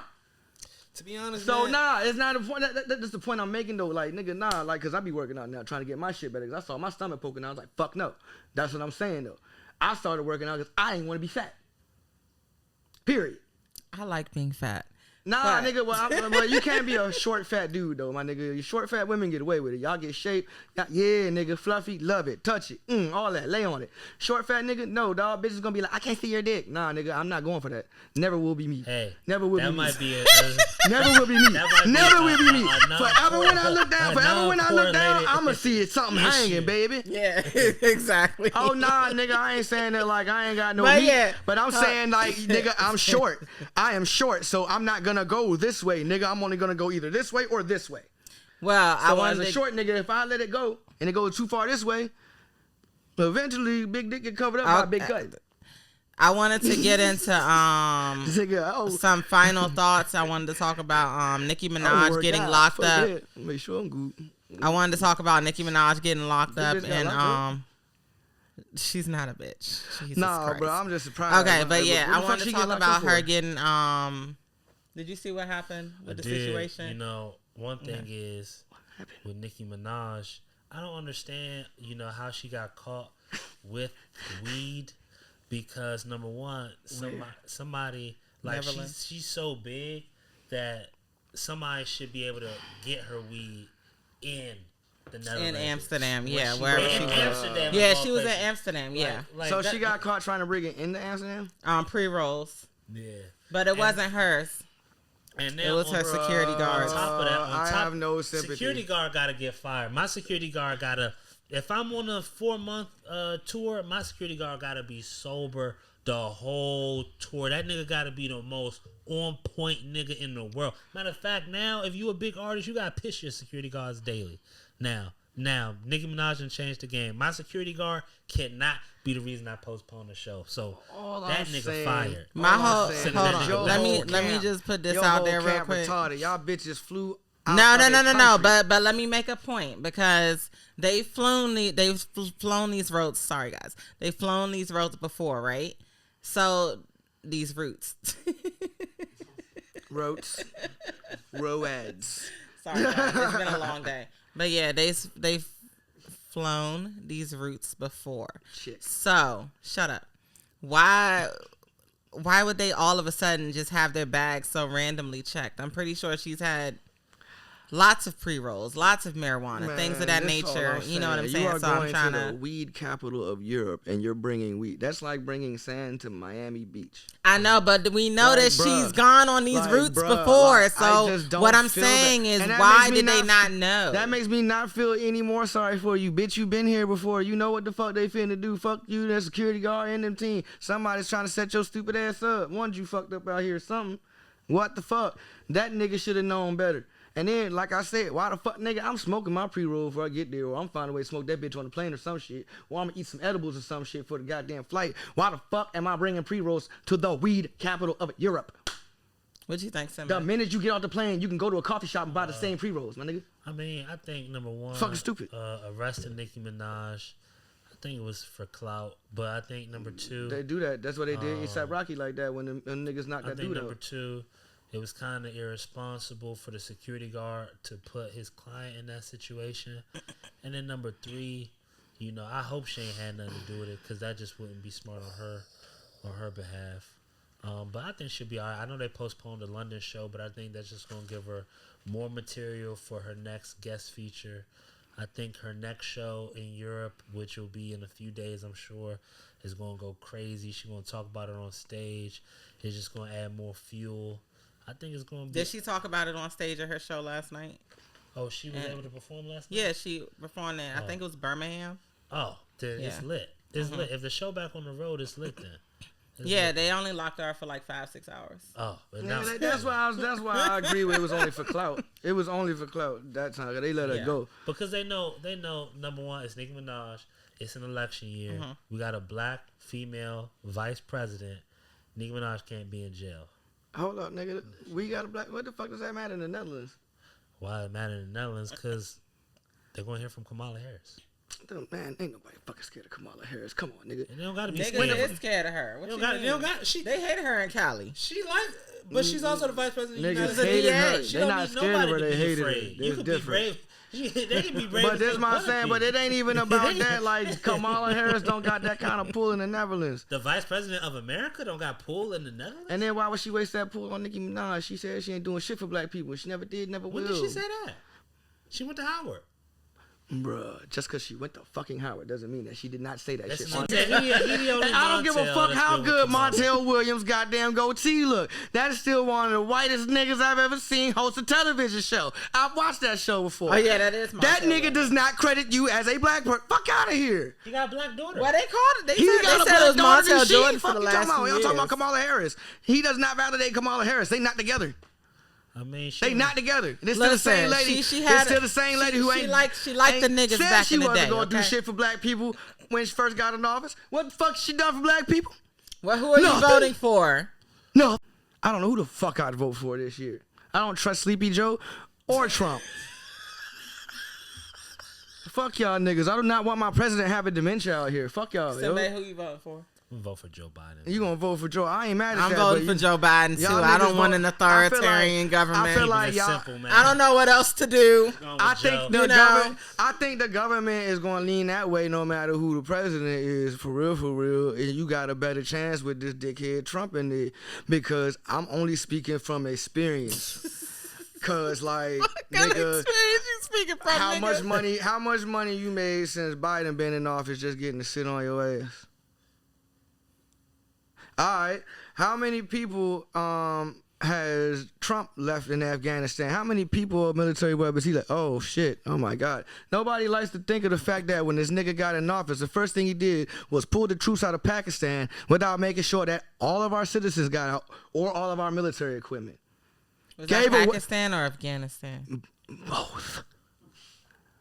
To be honest, so man, it's not a point. That's the point I'm making though. Like nigga, like cause I be working out now trying to get my shit better. Cause I saw my stomach poking out. I was like, fuck no. That's what I'm saying though. I started working out cause I ain't want to be fat. Period. I like being fat. Nah, nigga, well, you can't be a short, fat dude, though, my nigga. You short, fat women get away with it. Y'all get shape. Yeah, nigga, fluffy, love it, touch it, all that, lay on it. Short, fat nigga, no, dog, bitch is gonna be like, I can't see your dick. Nah, nigga, I'm not going for that. Never will be me. Hey, never will be me. That might be Never will be me. Never will be me. Forever when I look down, I'ma see it, something hanging, baby. Yeah, exactly. Oh, nah, nigga, I ain't saying that like I ain't got no meat. Yeah. But I'm saying like, nigga, I'm short. I am short, so I'm not gonna go this way, nigga. I'm only gonna go either this way or this way. Well, so as a short nigga, if I let it go and it goes too far this way, eventually big dick get covered up by a big gut. I wanted to get into some final thoughts. I wanted to talk about Nicki Minaj getting locked up. Make sure I'm good. I wanted to talk about Nicki Minaj getting locked up and she's not a bitch. Jesus Christ. Bro, I'm just surprised. Okay, but yeah, I wanted to talk about her getting did you see what happened with the situation? You know, one thing is with Nicki Minaj, I don't understand, you know, how she got caught with weed because number one, somebody like she's so big that somebody should be able to get her weed in the Netherlands. In Amsterdam, wherever she was. Amsterdam, she was in Amsterdam, so she got caught trying to bring it into Amsterdam? Pre-rolls. Yeah. But it wasn't hers. And it was her security guard. On top of that, I have no sympathy. Security guard gotta get fired. My security guard gotta. If I'm on a 4-month tour, my security guard gotta be sober the whole tour. That nigga gotta be the most on point nigga in the world. Matter of fact, now if you a big artist, you gotta piss your security guards daily. Now, Nicki Minaj done changed the game. My security guard cannot be the reason I postponed the show. So that nigga fired. Hold on. Let me just put this out there real quick. Retarded. Y'all bitches flew. No. But let me make a point because they've flown these roads. Sorry guys, they've flown these roads before, right? So these routes. Roads. Sorry guys, it's been a long day. But yeah, they've flown these routes before. Shit. So shut up. Why would they all of a sudden just have their bags so randomly checked? I'm pretty sure she's had lots of pre-rolls, lots of marijuana, things of that nature. You know what I'm saying? You are going to the weed capital of Europe, and you're bringing weed. That's like bringing sand to Miami Beach. I know, but we know that she's gone on these routes before. So what I'm saying is, why did they not know? That makes me not feel any more sorry for you, bitch. You been here before. You know what the fuck they finna do. Fuck you, that security guard and them team. Somebody's trying to set your stupid ass up. One, you fucked up out here or something. What the fuck? That nigga should have known better. And then, like I said, why the fuck, nigga, I'm smoking my pre-roll before I get there, or I'm finding a way to smoke that bitch on the plane or some shit, or I'm gonna eat some edibles or some shit for the goddamn flight. Why the fuck am I bringing pre-rolls to the weed capital of Europe? What you think, Simbay? The minute you get off the plane, you can go to a coffee shop and buy the same pre-rolls, my nigga. I mean, I think number one, fucking stupid. Arresting Nicki Minaj, I think it was for clout, but I think number two, they do that. That's what they did inside Rocky like that when the niggas knocked that dude out. I think number two, it was kind of irresponsible for the security guard to put his client in that situation. And then number three, you know, I hope she ain't had nothing to do with it because that just wouldn't be smart on her behalf. But I think she'll be all right. I know they postponed the London show, but I think that's just going to give her more material for her next guest feature. I think her next show in Europe, which will be in a few days, I'm sure, is going to go crazy. She's going to talk about it on stage. It's just going to add more fuel. I think it's going to be... Did she talk about it on stage at her show last night? Oh, she was able to perform last night? Yeah, she performed in, I think it was Birmingham. Oh, it's lit. It's lit. If the show back on the road, it's lit then. Lit. They only locked her for like 5-6 hours. Oh, but that's why I agree with it was only for clout. It was only for clout that time. They let her go. Because they know, number one, it's Nicki Minaj. It's an election year. Mm-hmm. We got a black female vice president. Nicki Minaj can't be in jail. Hold up, nigga. We got a black... What the fuck does that matter in the Netherlands? Why it matter in the Netherlands? Because they're going to hear from Kamala Harris. Man, ain't nobody fucking scared of Kamala Harris. Come on, nigga. And they don't got to be scared of her. Nigga is scared of her. They hated her in Cali. But she's also the vice president. Niggas hated her. They're not scared of her. They hated her. You can be brave. They can be brave. But that's my saying. But it ain't even about that. Like, Kamala Harris don't got that kind of pull in the Netherlands. The vice president of America don't got pull in the Netherlands? And then why would she waste that pull on Nicki Minaj? She said she ain't doing shit for black people. She never did, never will. When did she say that? She went to Howard. Bruh, just because she went to fucking Howard doesn't mean that she did not say that shit. I don't give a fuck how good Montel Williams' goddamn goatee look. That is still one of the whitest niggas I've ever seen host a television show. I've watched that show before. Oh yeah, that is Montel. That nigga does not credit you as a black person. Fuck out of here. He got a black daughter. Well, they called it. They said it was Montel Jordan for the last few years. Y'all talking about Kamala Harris. He does not validate Kamala Harris. They not together. I mean, they not together. And it's still the same lady. It's still the same lady who ain't. She liked the niggas back in the day. She wasn't gonna do shit for black people when she first got in office. What the fuck she done for black people? Well, who are you voting for? No, I don't know who the fuck I'd vote for this year. I don't trust Sleepy Joe or Trump. Fuck y'all niggas. I do not want my president having dementia out here. Fuck y'all. Simbay, who you voting for? I'm gonna vote for Joe Biden. You gonna vote for Joe? I ain't mad at that. I'm voting for Joe Biden too. I don't want an authoritarian government. I feel like y'all. Simple, man. I don't know what else to do. I think the government is gonna lean that way no matter who the president is. For real. And you got a better chance with this dickhead Trump in there because I'm only speaking from experience. Cause like, nigga, you speaking from, how much money you made since Biden been in office just getting to sit on your ass? All right, how many people has Trump left in Afghanistan? How many people or military weapons he like? Oh shit! Oh my God! Nobody likes to think of the fact that when this nigga got in office, the first thing he did was pull the troops out of Pakistan without making sure that all of our citizens got out or all of our military equipment. Was that Pakistan or Afghanistan? Both.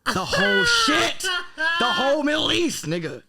The whole shit. The whole Middle East, nigga.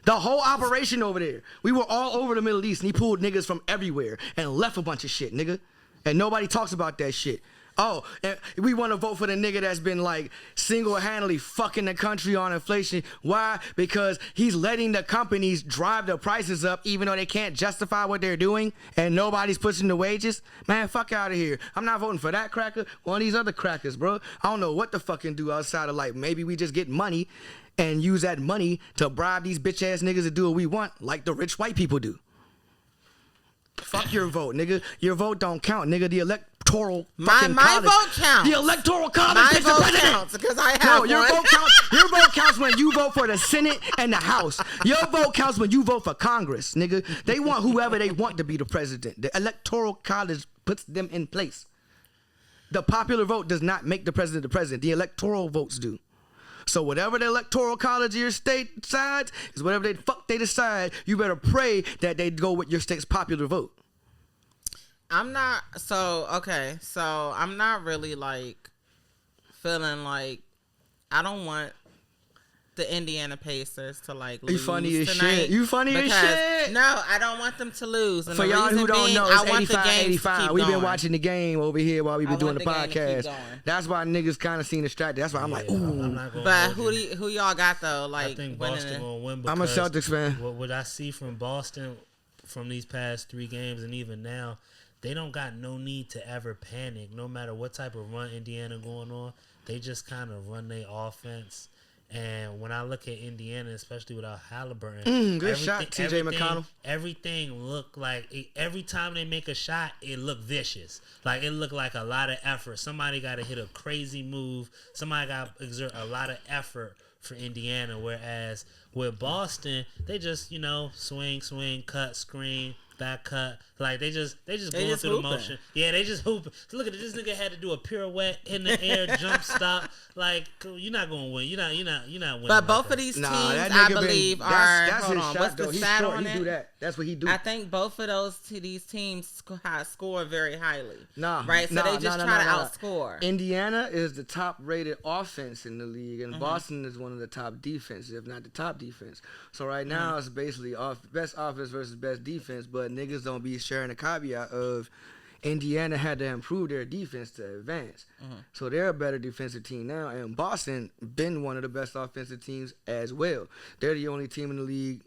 The whole operation over there. We were all over the Middle East and he pulled niggas from everywhere and left a bunch of shit, nigga. And nobody talks about that shit. Oh, and we want to vote for the nigga that's been like single-handedly fucking the country on inflation. Why? Because he's letting the companies drive the prices up even though they can't justify what they're doing and nobody's pushing the wages. Man, fuck out of here. I'm not voting for that cracker or these other crackers, bro. I don't know what the fucking do outside of like maybe we just get money and use that money to bribe these bitch-ass niggas to do what we want like the rich white people do. Fuck your vote, nigga. Your vote don't count, nigga. The electoral my vote counts. The electoral college my picks the vote president. counts because I have No, your vote counts. Your vote counts when you vote for the Senate and the House. Your vote counts when you vote for Congress, nigga. They want whoever they want to be the president. The electoral college puts them in place. The popular vote does not make the president the president. The electoral votes do. So whatever the electoral college of your state decides is whatever they decide. You better pray that they go with your state's popular vote. I'm not really like feeling like I don't want the Indiana Pacers to like lose. You funny as tonight shit. You funny as shit. No, I don't want them to lose. And for y'all who don't know, it's 85-85. We've been watching the game over here while we've been doing the podcast. That's why niggas kind of seen distracted. That's why I'm like, ooh. But who y'all got though? Like, I think Boston gonna win. I'm a Celtics fan. What I see from Boston from these past 3 games and even now, they don't got no need to ever panic. No matter what type of run Indiana going on, they just kind of run their offense. And when I look at Indiana, especially without Halliburton, good shot, TJ McConnell. Everything look like every time they make a shot, it look vicious. Like it look like a lot of effort. Somebody got to hit a crazy move. Somebody got to exert a lot of effort for Indiana. Whereas with Boston, they just swing, cut, screen, back cut. Like they just going through the motion. Yeah, they just hoop. So look at this nigga had to do a pirouette in the air, jump stop. Like you're not gonna win. You're not winning. But both of these teams, I believe, are. Hold on, what's the stat on it? Do that. That's what he do. I think both of these teams score very highly. They just try to outscore. Indiana is the top rated offense in the league, and Boston is one of the top defenses, if not the top defense. So right now it's basically best offense versus best defense, but niggas don't be sharing a caveat of Indiana had to improve their defense to advance. So they're a better defensive team now, and Boston been one of the best offensive teams as well. They're the only team in the league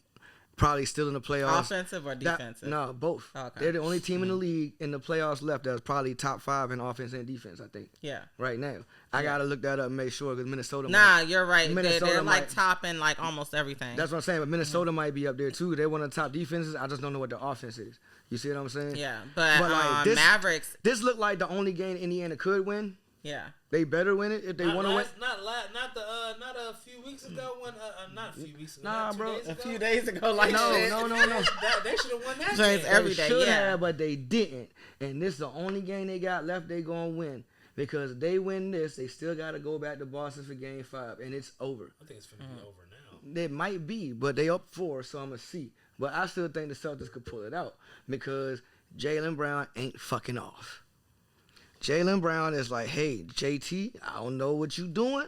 probably still in the playoffs. Offensive or defensive? No, both. Okay. They're the only team in the league in the playoffs left that's probably top 5 in offense and defense, I think. Yeah. Right now. I got to look that up and make sure because Minnesota you're right. They're like top in like almost everything. That's what I'm saying. But Minnesota might be up there too. They're one of the top defenses. I just don't know what the offense is. You see what I'm saying? Yeah. But like, Mavericks. This looked like the only game Indiana could win. Yeah. They better win it if they want to win. Not a few weeks ago when not a few weeks ago. Nah, bro. A few days ago, like no. They should have won that game. Every day. They should have, but they didn't. And this is the only game they got left. They gonna win because if they win this, they still got to go back to Boston for Game 5, and it's over. I think it's finna be over now. It might be, but they up 4, so I'm gonna see. But I still think the Celtics could pull it out because Jaylen Brown ain't fucking off. Jaylen Brown is like, hey, JT, I don't know what you doing,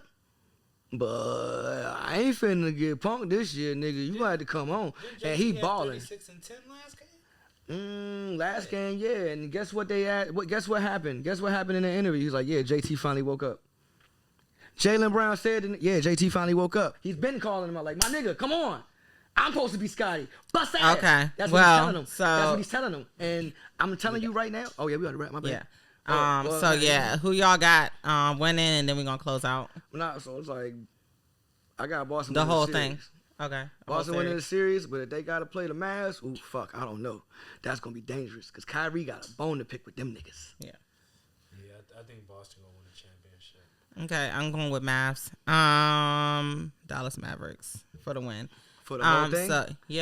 but I ain't finna get punked this year, nigga. You gonna have to come on. And he balling. 36 and 10 last game? Last game, yeah. And guess what they had? Guess what happened? Guess what happened in the interview? He's like, yeah, JT finally woke up. Jaylen Brown said, yeah, JT finally woke up. He's been calling him out like, my nigga, come on. I'm supposed to be Scotty. Bust ass. Okay. That's what he's telling him. So that's what he's telling him. And I'm telling you right now. Oh, yeah, we got to wrap. My bad. Yeah. Who y'all got winning, and then we're going to close out? Nah, so it's like, I got Boston the winning whole the thing. series. Okay. Boston winning the series, but if they got to play the Mavs, ooh, fuck, I don't know. That's going to be dangerous because Kyrie got a bone to pick with them niggas. Yeah, I think Boston going to win the championship. Okay, I'm going with Mavs. Dallas Mavericks for the win. For the whole thing?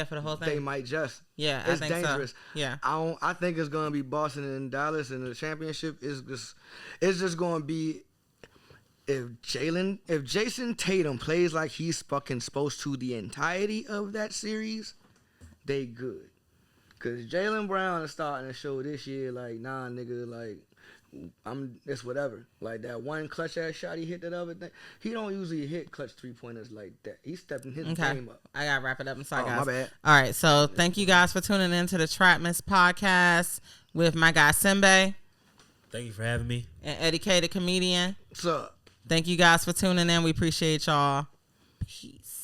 For the whole thing. They might just. Yeah, it's I think dangerous. So. Yeah. I think it's going to be Boston and Dallas, and the championship is just going to be if Jason Tatum plays like he's fucking supposed to the entirety of that series, they good. Because Jaylen Brown is starting to show this year, like, nah, nigga, like, it's whatever. Like, that one clutch-ass shot he hit that other thing, he don't usually hit clutch three-pointers like that. He's stepping his game up. I got to wrap it up. I'm sorry, guys. My bad. All right, so thank you guys for tuning in to the Trapmiss Podcast with my guy, Simbay. Thank you for having me. And Eddie K, the comedian. What's up? Thank you guys for tuning in. We appreciate y'all. Peace.